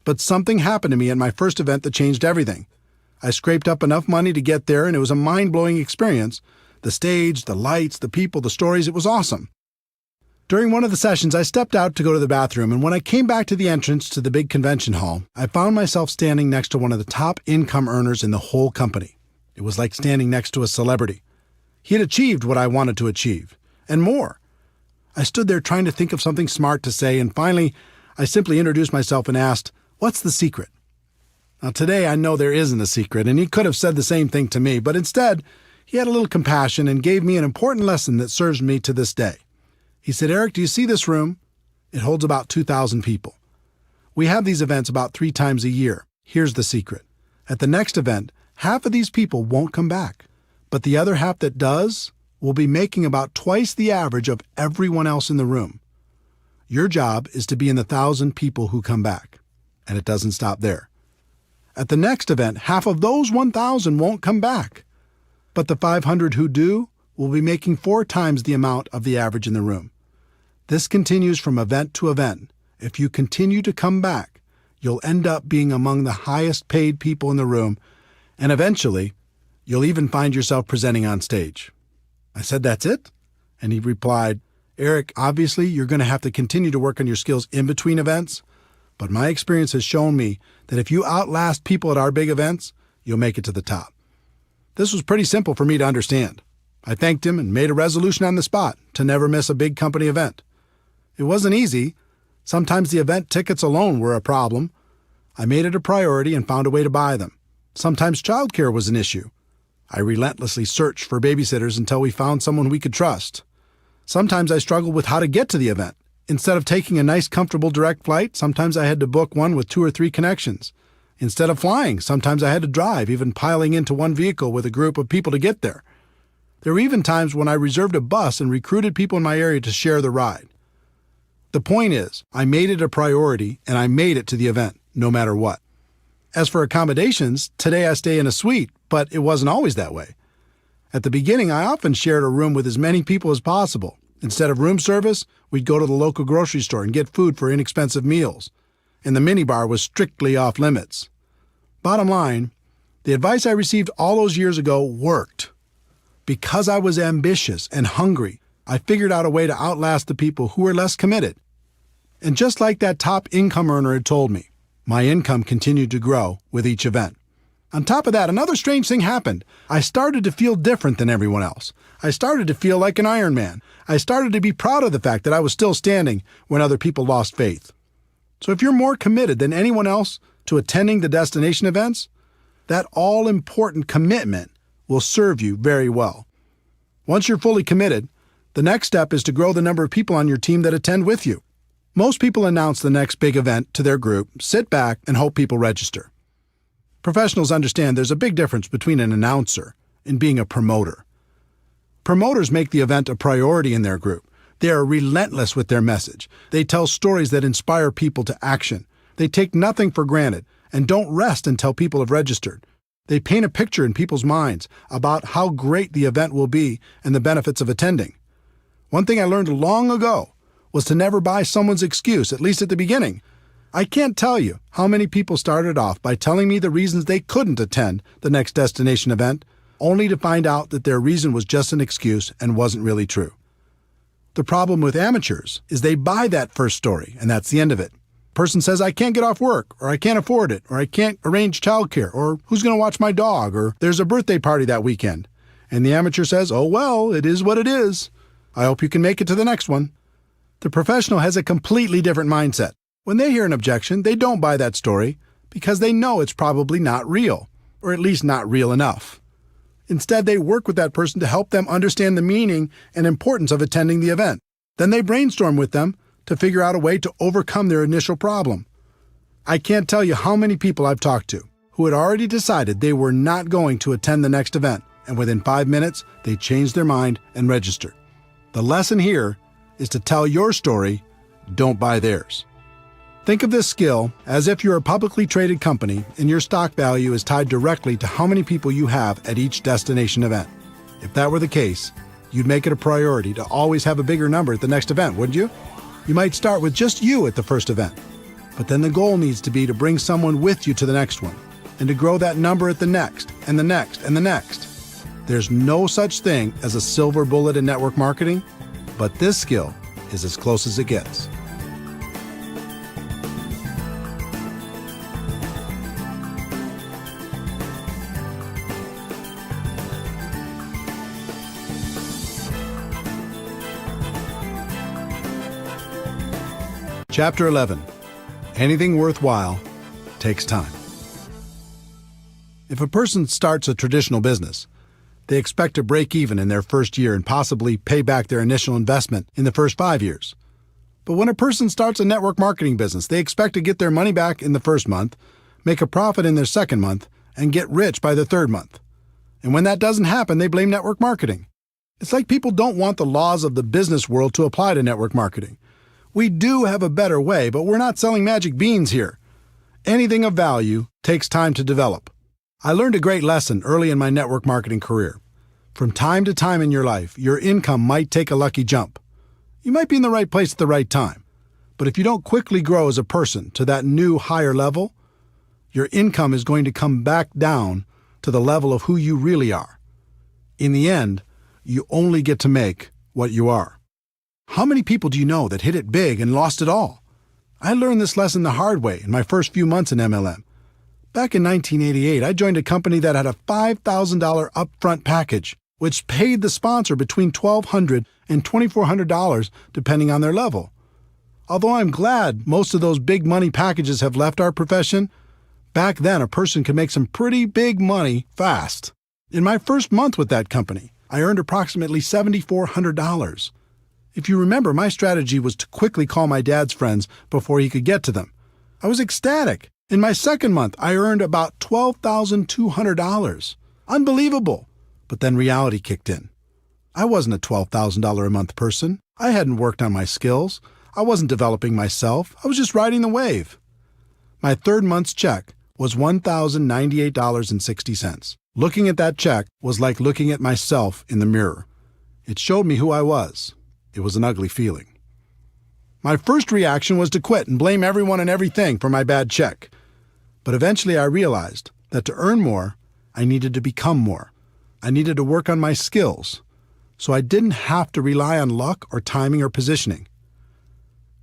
Speaker 2: But something happened to me at my first event that changed everything. I scraped up enough money to get there, and it was a mind-blowing experience. The stage, the lights, the people, the stories, it was awesome. During one of the sessions, I stepped out to go to the bathroom, and when I came back to the entrance to the big convention hall, I found myself standing next to one of the top income earners in the whole company. It was like standing next to a celebrity. He had achieved what I wanted to achieve, and more. I stood there trying to think of something smart to say, and finally, I simply introduced myself and asked, "What's the secret?" Now, today I know there isn't a secret, and he could have said the same thing to me, but instead, he had a little compassion and gave me an important lesson that serves me to this day. He said, "Eric, do you see this room? It holds about 2,000 people. We have these events about 3 times a year. Here's the secret. At the next event, half of these people won't come back, but the other half that does will be making about twice the average of everyone else in the room. Your job is to be in the 1,000 people who come back, and it doesn't stop there. At the next event, half of those 1,000 won't come back, but the 500 who do will be making 4 times the amount of the average in the room. This continues from event to event. If you continue to come back, you'll end up being among the highest paid people in the room, and eventually, you'll even find yourself presenting on stage." I said, "That's it?" And he replied, "Eric, obviously you're going to have to continue to work on your skills in between events, but my experience has shown me that if you outlast people at our big events, you'll make it to the top." This was pretty simple for me to understand. I thanked him and made a resolution on the spot to never miss a big company event. It wasn't easy. Sometimes the event tickets alone were a problem. I made it a priority and found a way to buy them. Sometimes childcare was an issue. I relentlessly searched for babysitters until we found someone we could trust. Sometimes I struggled with how to get to the event. Instead of taking a nice, comfortable direct flight, sometimes I had to book one with 2 or 3 connections. Instead of flying, sometimes I had to drive, even piling into one vehicle with a group of people to get there. There were even times when I reserved a bus and recruited people in my area to share the ride. The point is, I made it a priority and I made it to the event, no matter what. As for accommodations, today I stay in a suite, but it wasn't always that way. At the beginning, I often shared a room with as many people as possible. Instead of room service, we'd go to the local grocery store and get food for inexpensive meals. And the minibar was strictly off limits. Bottom line, the advice I received all those years ago worked. Because I was ambitious and hungry, I figured out a way to outlast the people who were less committed. And just like that top income earner had told me, my income continued to grow with each event. On top of that, another strange thing happened. I started to feel different than everyone else. I started to feel like an Iron Man. I started to be proud of the fact that I was still standing when other people lost faith. So if you're more committed than anyone else to attending the destination events, that all-important commitment will serve you very well. Once you're fully committed, the next step is to grow the number of people on your team that attend with you. Most people announce the next big event to their group, sit back, and hope people register. Professionals understand there's a big difference between an announcer and being a promoter. Promoters make the event a priority in their group. They are relentless with their message. They tell stories that inspire people to action. They take nothing for granted and don't rest until people have registered. They paint a picture in people's minds about how great the event will be and the benefits of attending. One thing I learned long ago was to never buy someone's excuse, at least at the beginning. I can't tell you how many people started off by telling me the reasons they couldn't attend the next destination event, only to find out that their reason was just an excuse and wasn't really true. The problem with amateurs is they buy that first story, and that's the end of it. Person says, I can't get off work, or I can't afford it, or I can't arrange childcare, or who's going to watch my dog, or there's a birthday party that weekend. And the amateur says, oh well, it is what it is. I hope you can make it to the next one. The professional has a completely different mindset. When they hear an objection, they don't buy that story because they know it's probably not real, or at least not real enough. Instead, they work with that person to help them understand the meaning and importance of attending the event. Then they brainstorm with them to figure out a way to overcome their initial problem. I can't tell you how many people I've talked to who had already decided they were not going to attend the next event, and within 5 minutes, they changed their mind and registered. The lesson here is to tell your story, don't buy theirs. Think of this skill as if you're a publicly traded company and your stock value is tied directly to how many people you have at each destination event. If that were the case, you'd make it a priority to always have a bigger number at the next event, wouldn't you? You might start with just you at the first event, but then the goal needs to be to bring someone with you to the next one and to grow that number at the next and the next and the next. There's no such thing as a silver bullet in network marketing, but this skill is as close as it gets. Chapter 11. Anything worthwhile takes time. If a person starts a traditional business, they expect to break even in their first year and possibly pay back their initial investment in the first 5 years. But when a person starts a network marketing business, they expect to get their money back in the first month, make a profit in their second month, and get rich by the third month. And when that doesn't happen, they blame network marketing. It's like people don't want the laws of the business world to apply to network marketing. We do have a better way, but we're not selling magic beans here. Anything of value takes time to develop. I learned a great lesson early in my network marketing career. From time to time in your life, your income might take a lucky jump. You might be in the right place at the right time. But if you don't quickly grow as a person to that new higher level, your income is going to come back down to the level of who you really are. In the end, you only get to make what you are. How many people do you know that hit it big and lost it all? I learned this lesson the hard way in my first few months in MLM. Back in 1988, I joined a company that had a $5,000 upfront package, which paid the sponsor between $1,200 and $2,400 depending on their level. Although I'm glad most of those big money packages have left our profession, back then a person could make some pretty big money fast. In my first month with that company, I earned approximately $7,400. If you remember, my strategy was to quickly call my dad's friends before he could get to them. I was ecstatic. In my second month, I earned about $12,200. Unbelievable. But then reality kicked in. I wasn't a $12,000 a month person. I hadn't worked on my skills. I wasn't developing myself. I was just riding the wave. My third month's check was $1,098.60. Looking at that check was like looking at myself in the mirror. It showed me who I was. It was an ugly feeling. My first reaction was to quit and blame everyone and everything for my bad check. But eventually I realized that to earn more, I needed to become more. I needed to work on my skills, so I didn't have to rely on luck or timing or positioning.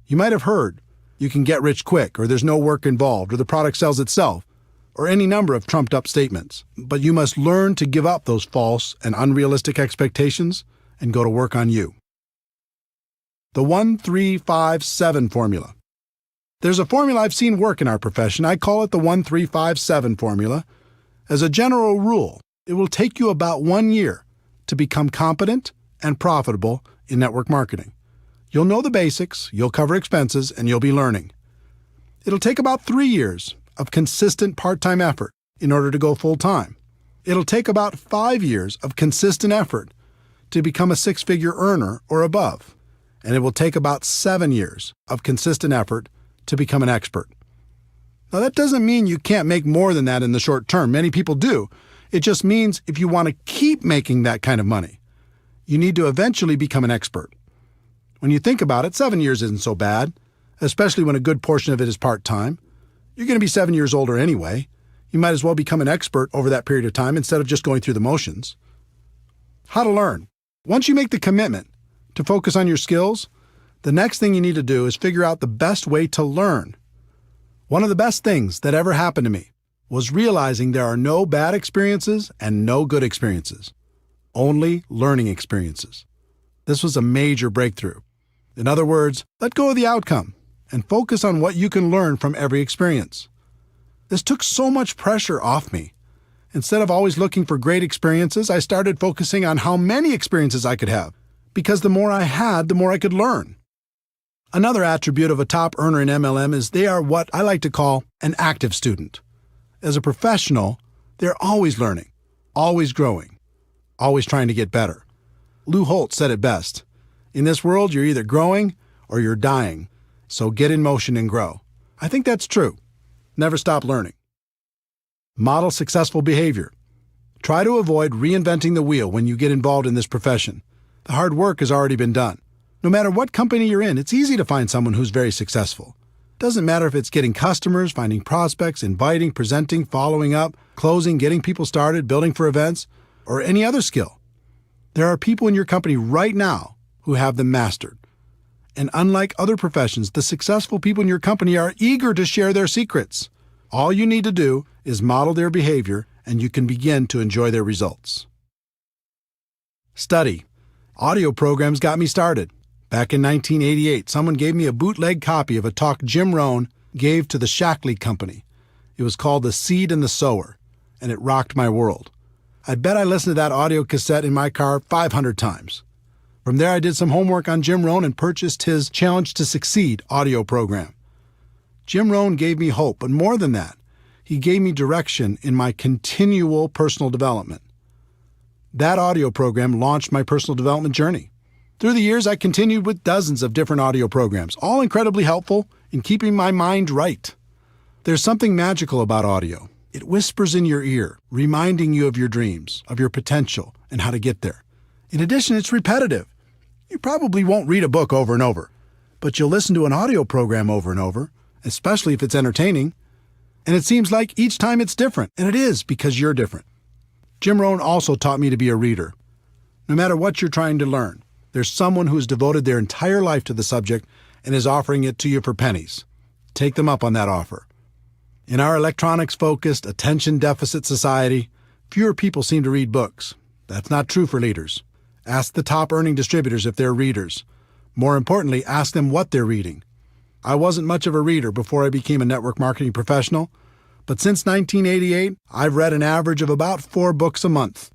Speaker 2: You might have heard, you can get rich quick, or there's no work involved, or the product sells itself, or any number of trumped-up statements. But you must learn to give up those false and unrealistic expectations and go to work on you. The 1-3-5-7 formula. There's a formula I've seen work in our profession. I call it the 1-3-5-7 formula. As a general rule, it will take you about 1 year to become competent and profitable in network marketing. You'll know the basics, you'll cover expenses, and you'll be learning. It'll take about 3 years of consistent part-time effort in order to go full-time. It'll take about 5 years of consistent effort to become a six-figure earner or above. And it will take about 7 years of consistent effort to become an expert. Now, that doesn't mean you can't make more than that in the short term. Many people do. It just means if you want to keep making that kind of money, you need to eventually become an expert. When you think about it, 7 years isn't so bad, especially when a good portion of it is part-time. You're going to be 7 years older anyway. You might as well become an expert over that period of time instead of just going through the motions. How to learn. Once you make the commitment to focus on your skills, the next thing you need to do is figure out the best way to learn. One of the best things that ever happened to me was realizing there are no bad experiences and no good experiences, only learning experiences. This was a major breakthrough. In other words, let go of the outcome and focus on what you can learn from every experience. This took so much pressure off me. Instead of always looking for great experiences, I started focusing on how many experiences I could have, because the more I had, the more I could learn. Another attribute of a top earner in MLM is they are what I like to call an active student. As a professional, they're always learning, always growing, always trying to get better. Lou Holt said it best. In this world, you're either growing or you're dying, so get in motion and grow. I think that's true. Never stop learning. Model successful behavior. Try to avoid reinventing the wheel when you get involved in this profession. The hard work has already been done. No matter what company you're in, it's easy to find someone who's very successful. Doesn't matter if it's getting customers, finding prospects, inviting, presenting, following up, closing, getting people started, building for events, or any other skill. There are people in your company right now who have them mastered. And unlike other professions, the successful people in your company are eager to share their secrets. All you need to do is model their behavior, and you can begin to enjoy their results. Study. Audio programs got me started. Back in 1988, someone gave me a bootleg copy of a talk Jim Rohn gave to the Shackley Company. It was called The Seed and the Sower, and it rocked my world. I bet I listened to that audio cassette in my car 500 times. From there, I did some homework on Jim Rohn and purchased his Challenge to Succeed audio program. Jim Rohn gave me hope, but more than that, he gave me direction in my continual personal development. That audio program launched my personal development journey. Through the years, I continued with dozens of different audio programs, all incredibly helpful in keeping my mind right. There's something magical about audio. It whispers in your ear, reminding you of your dreams, of your potential, and how to get there. In addition, it's repetitive. You probably won't read a book over and over, but you'll listen to an audio program over and over, especially if it's entertaining. And it seems like each time it's different, and it is because you're different. Jim Rohn also taught me to be a reader. No matter what you're trying to learn, there's someone who has devoted their entire life to the subject and is offering it to you for pennies. Take them up on that offer. In our electronics-focused, attention-deficit society, fewer people seem to read books. That's not true for leaders. Ask the top-earning distributors if they're readers. More importantly, ask them what they're reading. I wasn't much of a reader before I became a network marketing professional, but since 1988, I've read an average of about 4 books a month.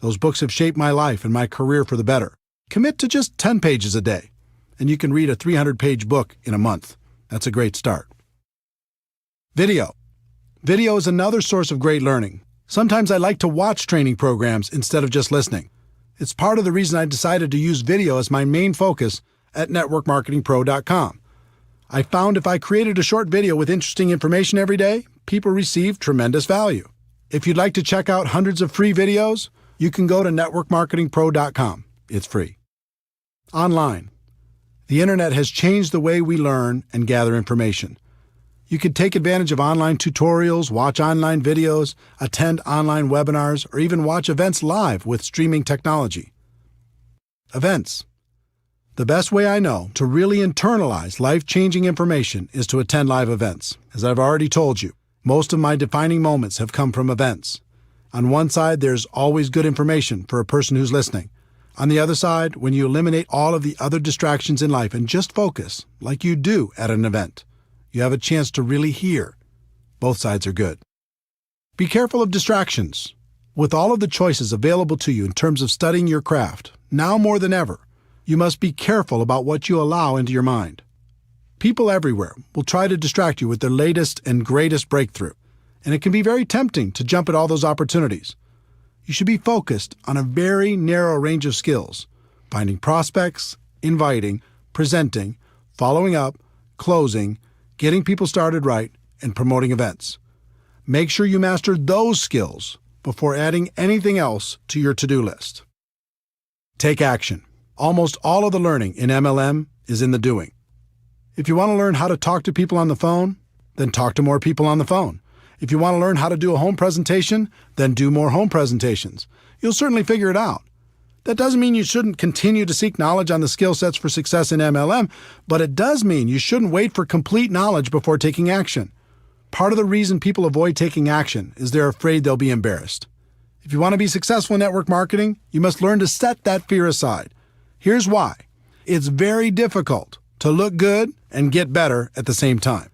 Speaker 2: Those books have shaped my life and my career for the better. Commit to just 10 pages a day, and you can read a 300-page book in a month. That's a great start. Video. Video is another source of great learning. Sometimes I like to watch training programs instead of just listening. It's part of the reason I decided to use video as my main focus at networkmarketingpro.com. I found if I created a short video with interesting information every day, people received tremendous value. If you'd like to check out hundreds of free videos, you can go to networkmarketingpro.com. It's free. Online. The internet has changed the way we learn and gather information. You can take advantage of online tutorials, watch online videos, attend online webinars, or even watch events live with streaming technology. Events. The best way I know to really internalize life-changing information is to attend live events. As I've already told you, most of my defining moments have come from events. On one side, there's always good information for a person who's listening. On the other side, when you eliminate all of the other distractions in life and just focus, like you do at an event, you have a chance to really hear. Both sides are good. Be careful of distractions. With all of the choices available to you in terms of studying your craft, now more than ever, you must be careful about what you allow into your mind. People everywhere will try to distract you with their latest and greatest breakthrough, and it can be very tempting to jump at all those opportunities. You should be focused on a very narrow range of skills: finding prospects, inviting, presenting, following up, closing, getting people started right, and promoting events. Make sure you master those skills before adding anything else to your to-do list. Take action. Almost all of the learning in MLM is in the doing. If you want to learn how to talk to people on the phone, then talk to more people on the phone. If you want to learn how to do a home presentation, then do more home presentations. You'll certainly figure it out. That doesn't mean you shouldn't continue to seek knowledge on the skill sets for success in MLM, but it does mean you shouldn't wait for complete knowledge before taking action. Part of the reason people avoid taking action is they're afraid they'll be embarrassed. If you want to be successful in network marketing, you must learn to set that fear aside. Here's why. It's very difficult to look good and get better at the same time.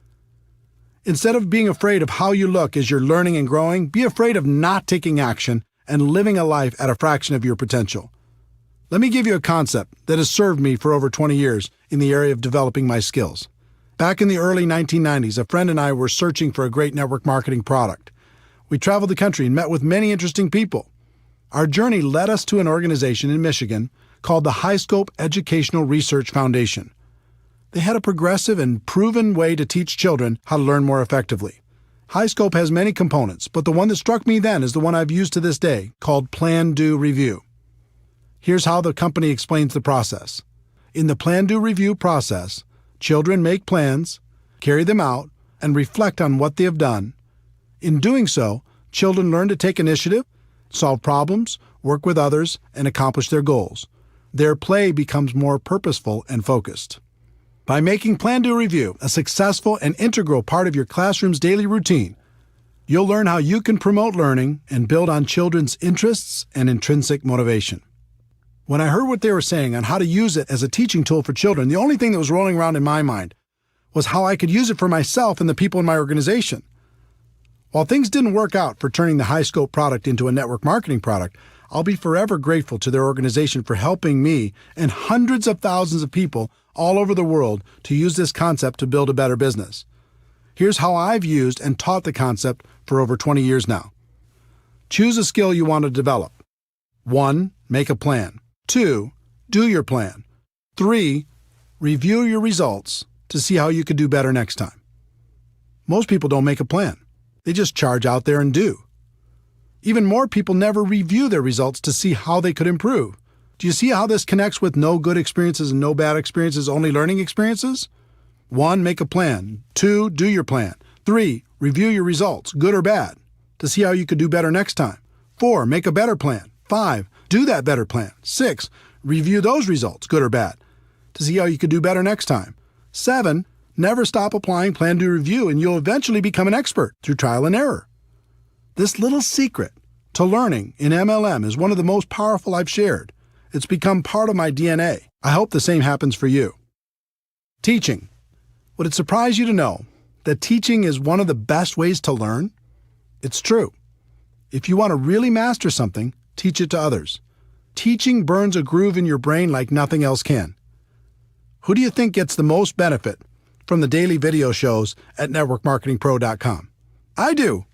Speaker 2: Instead of being afraid of how you look as you're learning and growing, be afraid of not taking action and living a life at a fraction of your potential. Let me give you a concept that has served me for over 20 years in the area of developing my skills. Back in the early 1990s, a friend and I were searching for a great network marketing product. We traveled the country and met with many interesting people. Our journey led us to an organization in Michigan called the High Scope Educational Research Foundation. They had a progressive and proven way to teach children how to learn more effectively. High Scope has many components, but the one that struck me then is the one I've used to this day, called Plan, Do, Review. Here's how the company explains the process. In the Plan, Do, Review process, children make plans, carry them out, and reflect on what they have done. In doing so, children learn to take initiative, solve problems, work with others, and accomplish their goals. Their play becomes more purposeful and focused. By making Plan, Do, Review a successful and integral part of your classroom's daily routine, you'll learn how you can promote learning and build on children's interests and intrinsic motivation. When I heard what they were saying on how to use it as a teaching tool for children, the only thing that was rolling around in my mind was how I could use it for myself and the people in my organization. While things didn't work out for turning the High Scope product into a network marketing product, I'll be forever grateful to their organization for helping me and hundreds of thousands of people all over the world to use this concept to build a better business. Here's how I've used and taught the concept for over 20 years now. Choose a skill you want to develop. 1. Make a plan. 2. Do your plan. 3. Review your results to see how you could do better next time. Most people don't make a plan. They just charge out there and do. Even more people never review their results to see how they could improve. Do you see how this connects with no good experiences and no bad experiences, only learning experiences? 1. Make a plan. 2. Do your plan. 3. Review your results, good or bad, to see how you could do better next time. 4. Make a better plan. 5. Do that better plan. 6. Review those results, good or bad, to see how you could do better next time. 7. Never stop applying Plan, Do, Review, and you'll eventually become an expert through trial and error. This little secret to learning in MLM is one of the most powerful I've shared. It's become part of my DNA. I hope the same happens for you. Teaching. Would it surprise you to know that teaching is one of the best ways to learn? It's true. If you want to really master something, teach it to others. Teaching burns a groove in your brain like nothing else can. Who do you think gets the most benefit from the daily video shows at networkmarketingpro.com? I do.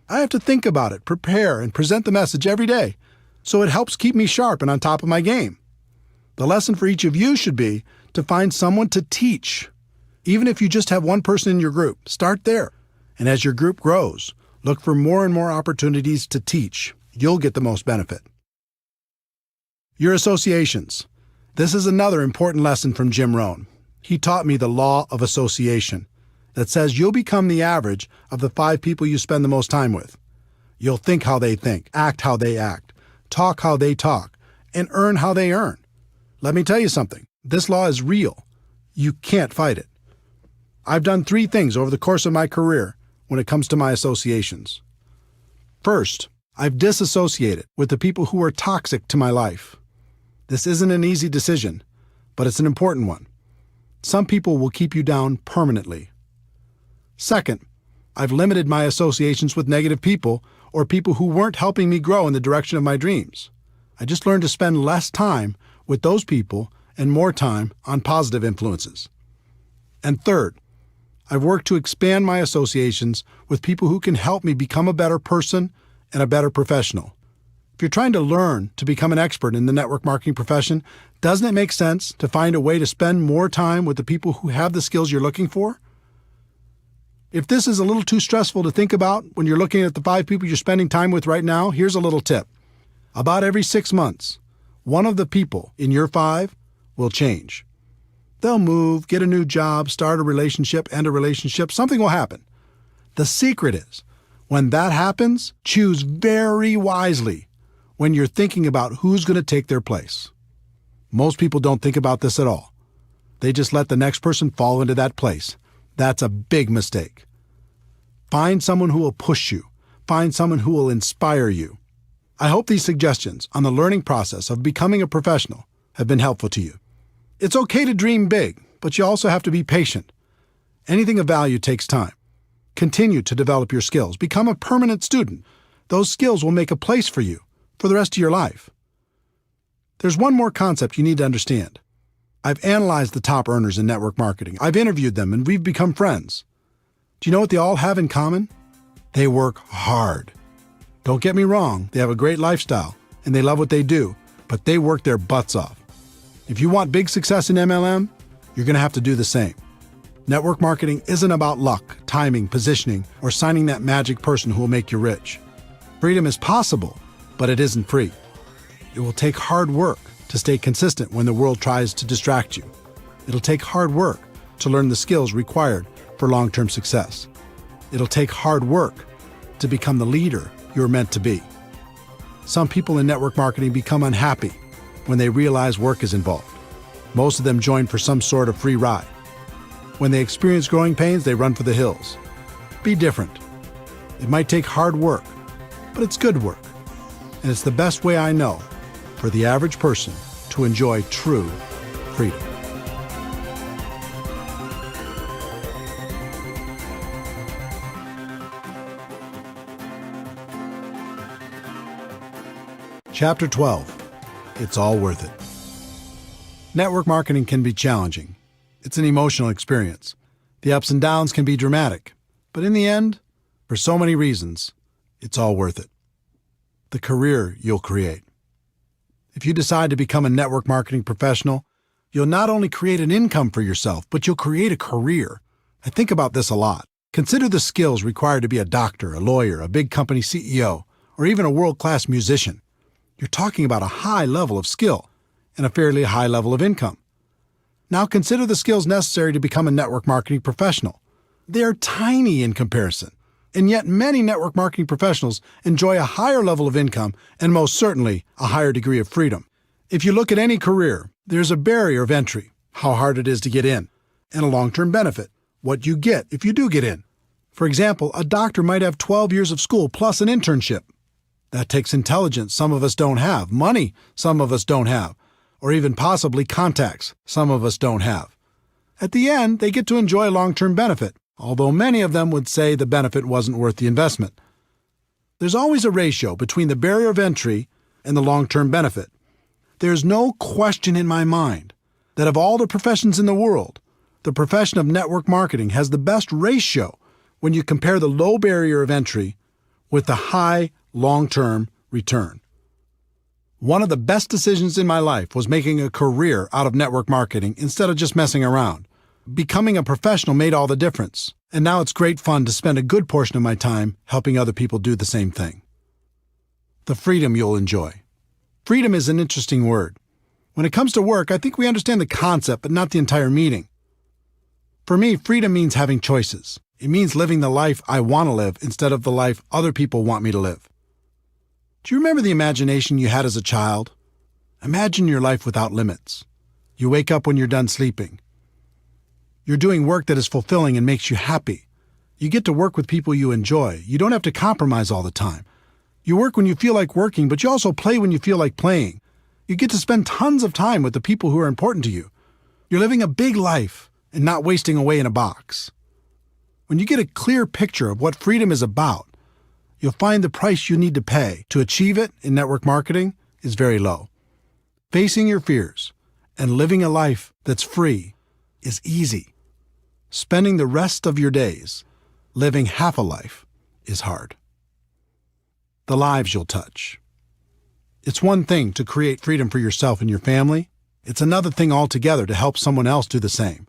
Speaker 2: I have to think about it, prepare, and present the message every day, so it helps keep me sharp and on top of my game. The lesson for each of you should be to find someone to teach. Even if you just have one person in your group, start there. And as your group grows, look for more and more opportunities to teach. You'll get the most benefit. Your associations. This is another important lesson from Jim Rohn. He taught me the law of association that says you'll become the average of the 5 people you spend the most time with. You'll think how they think, act how they act, talk how they talk, and earn how they earn. Let me tell you something. This law is real. You can't fight it. I've done 3 things over the course of my career when it comes to my associations. First, I've disassociated with the people who are toxic to my life. This isn't an easy decision, but it's an important one. Some people will keep you down permanently. Second, I've limited my associations with negative people or people who weren't helping me grow in the direction of my dreams. I just learned to spend less time with those people and more time on positive influences. And third, I've worked to expand my associations with people who can help me become a better person and a better professional. If you're trying to learn to become an expert in the network marketing profession, doesn't it make sense to find a way to spend more time with the people who have the skills you're looking for? If this is a little too stressful to think about when you're looking at the 5 people you're spending time with right now, here's a little tip. About every 6 months, one of the people in your 5 will change. They'll move, get a new job, start a relationship, end a relationship. Something will happen. The secret is, when that happens, choose very wisely when you're thinking about who's going to take their place. Most people don't think about this at all. They just let the next person fall into that place. That's a big mistake. Find someone who will push you. Find someone who will inspire you. I hope these suggestions on the learning process of becoming a professional have been helpful to you. It's okay to dream big, but you also have to be patient. Anything of value takes time. Continue to develop your skills. Become a permanent student. Those skills will make a place for you for the rest of your life. There's one more concept you need to understand. I've analyzed the top earners in network marketing. I've interviewed them, and we've become friends. Do you know what they all have in common? They work hard. Don't get me wrong, they have a great lifestyle, and they love what they do, but they work their butts off. If you want big success in MLM, you're going to have to do the same. Network marketing isn't about luck, timing, positioning, or signing that magic person who will make you rich. Freedom is possible, but it isn't free. It will take hard work to stay consistent when the world tries to distract you. It'll take hard work to learn the skills required for long-term success. It'll take hard work to become the leader you're meant to be. Some people in network marketing become unhappy when they realize work is involved. Most of them join for some sort of free ride. When they experience growing pains, they run for the hills. Be different. It might take hard work, but it's good work. And it's the best way I know for the average person to enjoy true freedom. Chapter 12. It's all worth it. Network marketing can be challenging. It's an emotional experience. The ups and downs can be dramatic. But in the end, for so many reasons, it's all worth it. The career you'll create. If you decide to become a network marketing professional, you'll not only create an income for yourself, but you'll create a career. I think about this a lot. Consider the skills required to be a doctor, a lawyer, a big company CEO, or even a world-class musician. You're talking about a high level of skill and a fairly high level of income. Now consider the skills necessary to become a network marketing professional. They're tiny in comparison, and yet many network marketing professionals enjoy a higher level of income and most certainly a higher degree of freedom. If you look at any career, there's a barrier of entry, how hard it is to get in, and a long-term benefit, what you get if you do get in. For example, a doctor might have 12 years of school plus an internship. That takes intelligence some of us don't have, money some of us don't have, or even possibly contacts some of us don't have. At the end, they get to enjoy a long-term benefit, although many of them would say the benefit wasn't worth the investment. There's always a ratio between the barrier of entry and the long-term benefit. There's no question in my mind that of all the professions in the world, the profession of network marketing has the best ratio when you compare the low barrier of entry with the high long-term return. One of the best decisions in my life was making a career out of network marketing instead of just messing around. Becoming a professional made all the difference, and now it's great fun to spend a good portion of my time helping other people do the same thing. The freedom you'll enjoy. Freedom is an interesting word. When it comes to work, I think we understand the concept, but not the entire meaning. For me, freedom means having choices. It means living the life I want to live instead of the life other people want me to live. Do you remember the imagination you had as a child? Imagine your life without limits. You wake up when you're done sleeping. You're doing work that is fulfilling and makes you happy. You get to work with people you enjoy. You don't have to compromise all the time. You work when you feel like working, but you also play when you feel like playing. You get to spend tons of time with the people who are important to you. You're living a big life and not wasting away in a box. When you get a clear picture of what freedom is about, you'll find the price you need to pay to achieve it in network marketing is very low. Facing your fears and living a life that's free is easy. Spending the rest of your days living half a life is hard. The lives you'll touch. It's one thing to create freedom for yourself and your family. It's another thing altogether to help someone else do the same.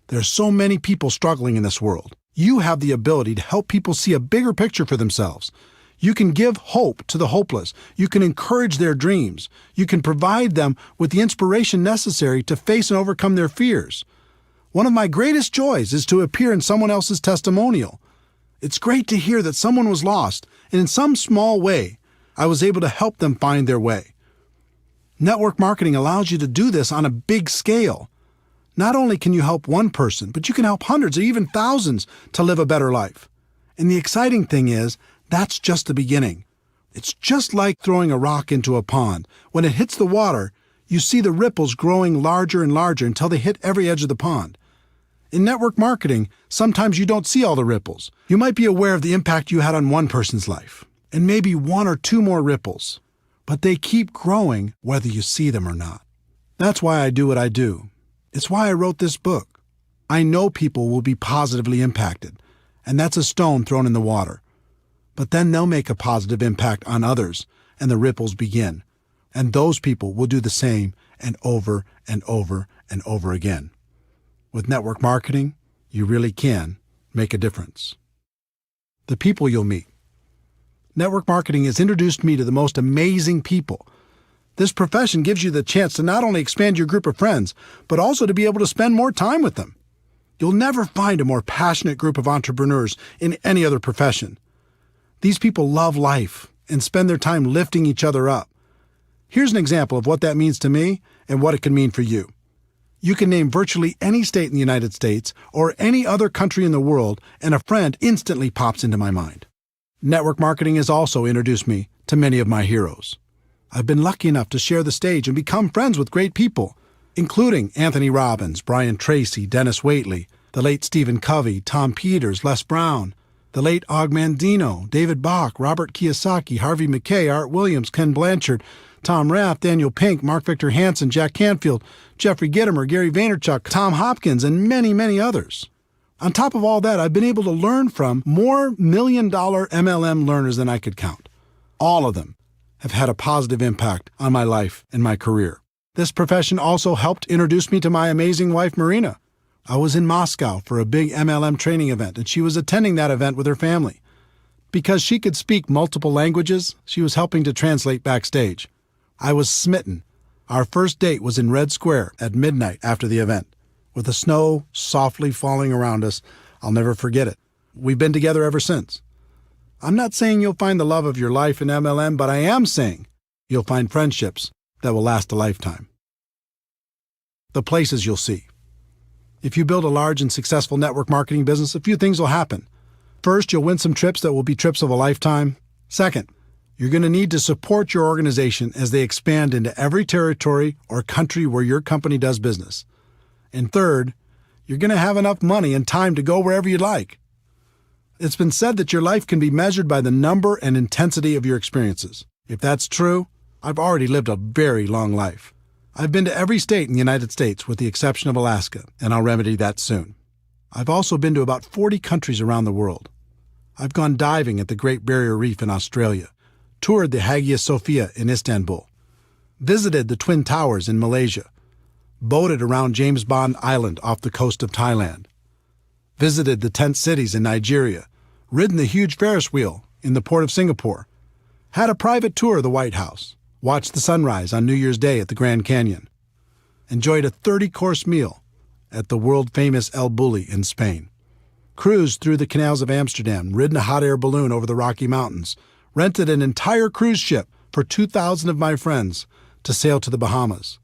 Speaker 2: There are so many people struggling in this world. You have the ability to help people see a bigger picture for themselves. You can give hope to the hopeless. You can encourage their dreams. You can provide them with the inspiration necessary to face and overcome their fears. One of my greatest joys is to appear in someone else's testimonial. It's great to hear that someone was lost, and in some small way, I was able to help them find their way. Network marketing allows you to do this on a big scale. Not only can you help one person, but you can help hundreds or even thousands to live a better life. And the exciting thing is, that's just the beginning. It's just like throwing a rock into a pond. When it hits the water, you see the ripples growing larger and larger until they hit every edge of the pond. In network marketing, sometimes you don't see all the ripples. You might be aware of the impact you had on one person's life, and maybe one or two more ripples, but they keep growing whether you see them or not. That's why I do what I do. It's why I wrote this book. I know people will be positively impacted, and that's a stone thrown in the water. But then they'll make a positive impact on others, and the ripples begin. And those people will do the same and over and over and over again. With network marketing, you really can make a difference. The people you'll meet. Network marketing has introduced me to the most amazing people. This profession gives you the chance to not only expand your group of friends, but also to be able to spend more time with them. You'll never find a more passionate group of entrepreneurs in any other profession. These people love life and spend their time lifting each other up. Here's an example of what that means to me and what it can mean for you. You can name virtually any state in the United States or any other country in the world, and a friend instantly pops into my mind. Network marketing has also introduced me to many of my heroes. I've been lucky enough to share the stage and become friends with great people, including Anthony Robbins, Brian Tracy, Dennis Waitley, the late Stephen Covey, Tom Peters, Les Brown, the late Og Mandino, David Bach, Robert Kiyosaki, Harvey Mackay, Art Williams, Ken Blanchard, Tom Rath, Daniel Pink, Mark Victor Hansen, Jack Canfield, Jeffrey Gitomer, Gary Vaynerchuk, Tom Hopkins, and many, many others. On top of all that, I've been able to learn from more million-dollar MLM learners than I could count. All of them have had a positive impact on my life and my career. This profession also helped introduce me to my amazing wife, Marina. I was in Moscow for a big MLM training event, and she was attending that event with her family. Because she could speak multiple languages, she was helping to translate backstage. I was smitten. Our first date was in Red Square at midnight after the event. With the snow softly falling around us, I'll never forget it. We've been together ever since. I'm not saying you'll find the love of your life in MLM, but I am saying you'll find friendships that will last a lifetime. The places you'll see. If you build a large and successful network marketing business, a few things will happen. First, you'll win some trips that will be trips of a lifetime. Second, you're going to need to support your organization as they expand into every territory or country where your company does business. And third, you're going to have enough money and time to go wherever you'd like. It's been said that your life can be measured by the number and intensity of your experiences. If that's true, I've already lived a very long life. I've been to every state in the United States with the exception of Alaska, and I'll remedy that soon. I've also been to about 40 countries around the world. I've gone diving at the Great Barrier Reef in Australia, toured the Hagia Sophia in Istanbul, visited the Twin Towers in Malaysia, boated around James Bond Island off the coast of Thailand, visited the tent cities in Nigeria, ridden the huge Ferris wheel in the port of Singapore, had a private tour of the White House, watched the sunrise on New Year's Day at the Grand Canyon, enjoyed a 30-course meal at the world-famous El Bulli in Spain, cruised through the canals of Amsterdam, ridden a hot air balloon over the Rocky Mountains, rented an entire cruise ship for 2,000 of my friends to sail to the Bahamas,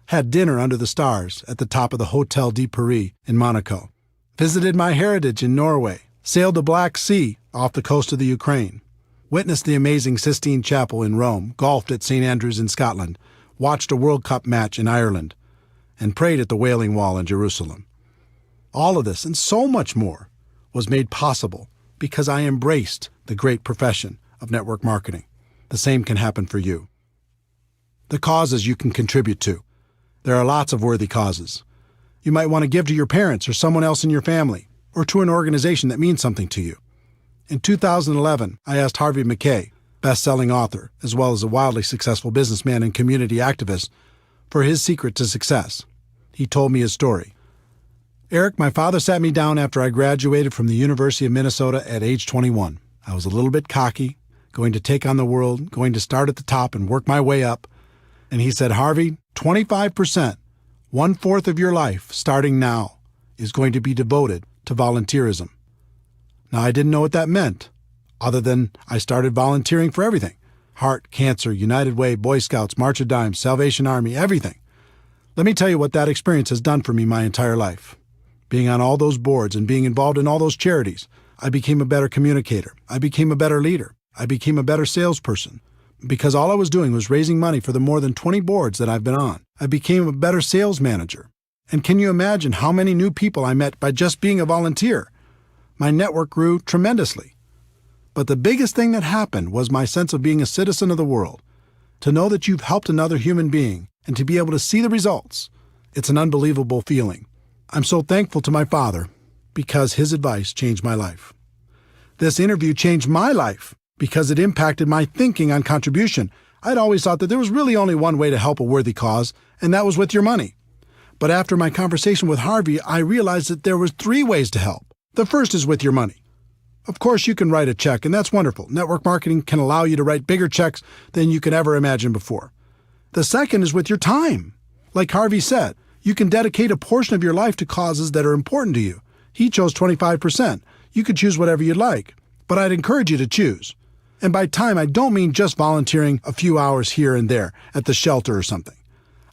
Speaker 2: had dinner under the stars at the top of the Hotel de Paris in Monaco, visited my heritage in Norway, sailed the Black Sea off the coast of the Ukraine, witnessed the amazing Sistine Chapel in Rome, golfed at St. Andrews in Scotland, watched a World Cup match in Ireland, and prayed at the Wailing Wall in Jerusalem. All of this and so much more was made possible because I embraced the great profession of network marketing. The same can happen for you. The causes you can contribute to. There are lots of worthy causes. You might want to give to your parents or someone else in your family, or to an organization that means something to you. In 2011, I asked Harvey Mackay, best-selling author, as well as a wildly successful businessman and community activist, for his secret to success. He told me his story. Eric, my father sat me down after I graduated from the University of Minnesota at age 21. I was a little bit cocky, going to take on the world, going to start at the top and work my way up. And he said, Harvey, 25%, 1/4 of your life, starting now, is going to be devoted to volunteerism. Now, I didn't know what that meant, other than I started volunteering for everything. Heart, Cancer, United Way, Boy Scouts, March of Dimes, Salvation Army, everything. Let me tell you what that experience has done for me my entire life. Being on all those boards and being involved in all those charities, I became a better communicator. I became a better leader. I became a better salesperson. Because all I was doing was raising money for the more than 20 boards that I've been on. I became a better sales manager. And can you imagine how many new people I met by just being a volunteer? My network grew tremendously. But the biggest thing that happened was my sense of being a citizen of the world. To know that you've helped another human being and to be able to see the results, it's an unbelievable feeling. I'm so thankful to my father because his advice changed my life. This interview changed my life because it impacted my thinking on contribution. I'd always thought that there was really only one way to help a worthy cause, and that was with your money. But after my conversation with Harvey, I realized that there was 3 ways to help. The first is with your money. Of course, you can write a check, and that's wonderful. Network marketing can allow you to write bigger checks than you could ever imagine before. The second is with your time. Like Harvey said, you can dedicate a portion of your life to causes that are important to you. He chose 25%. You could choose whatever you'd like, but I'd encourage you to choose. And by time, I don't mean just volunteering a few hours here and there at the shelter or something.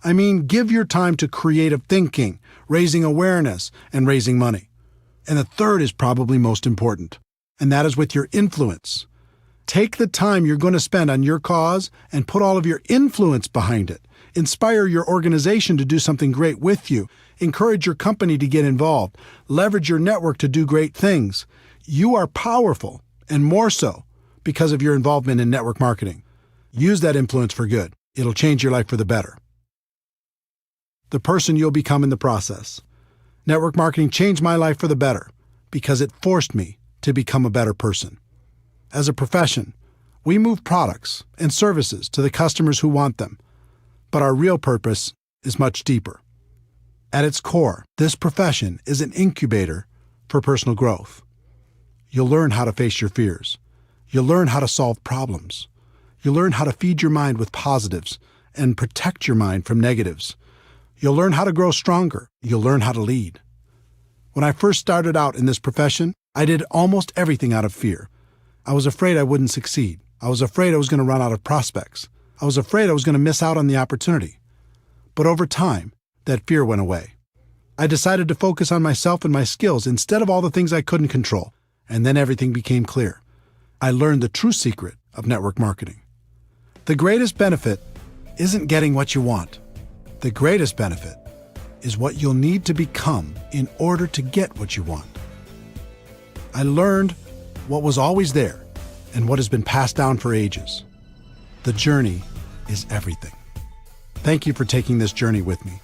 Speaker 2: I mean, give your time to creative thinking, raising awareness, and raising money. And the third is probably most important, and that is with your influence. Take the time you're going to spend on your cause and put all of your influence behind it. Inspire your organization to do something great with you. Encourage your company to get involved. Leverage your network to do great things. You are powerful, and more so because of your involvement in network marketing. Use that influence for good. It'll change your life for the better. The person you'll become in the process. Network marketing changed my life for the better because it forced me to become a better person. As a profession, we move products and services to the customers who want them, but our real purpose is much deeper. At its core, this profession is an incubator for personal growth. You'll learn how to face your fears. You'll learn how to solve problems. You'll learn how to feed your mind with positives and protect your mind from negatives. You'll learn how to grow stronger. You'll learn how to lead. When I first started out in this profession, I did almost everything out of fear. I was afraid I wouldn't succeed. I was afraid I was going to run out of prospects. I was afraid I was going to miss out on the opportunity. But over time, that fear went away. I decided to focus on myself and my skills instead of all the things I couldn't control, and then everything became clear. I learned the true secret of network marketing. The greatest benefit isn't getting what you want. The greatest benefit is what you'll need to become in order to get what you want. I learned what was always there and what has been passed down for ages. The journey is everything. Thank you for taking this journey with me.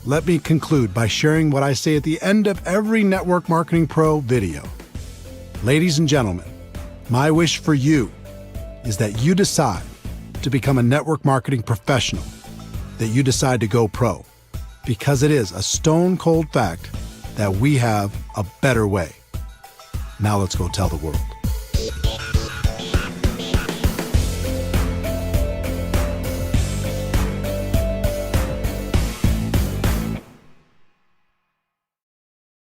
Speaker 2: Let me conclude by sharing what I say at the end of every Network Marketing Pro video. Ladies and gentlemen, my wish for you is that you decide to become a network marketing professional, that you decide to go pro, because it is a stone cold fact that we have a better way. Now let's go tell the world.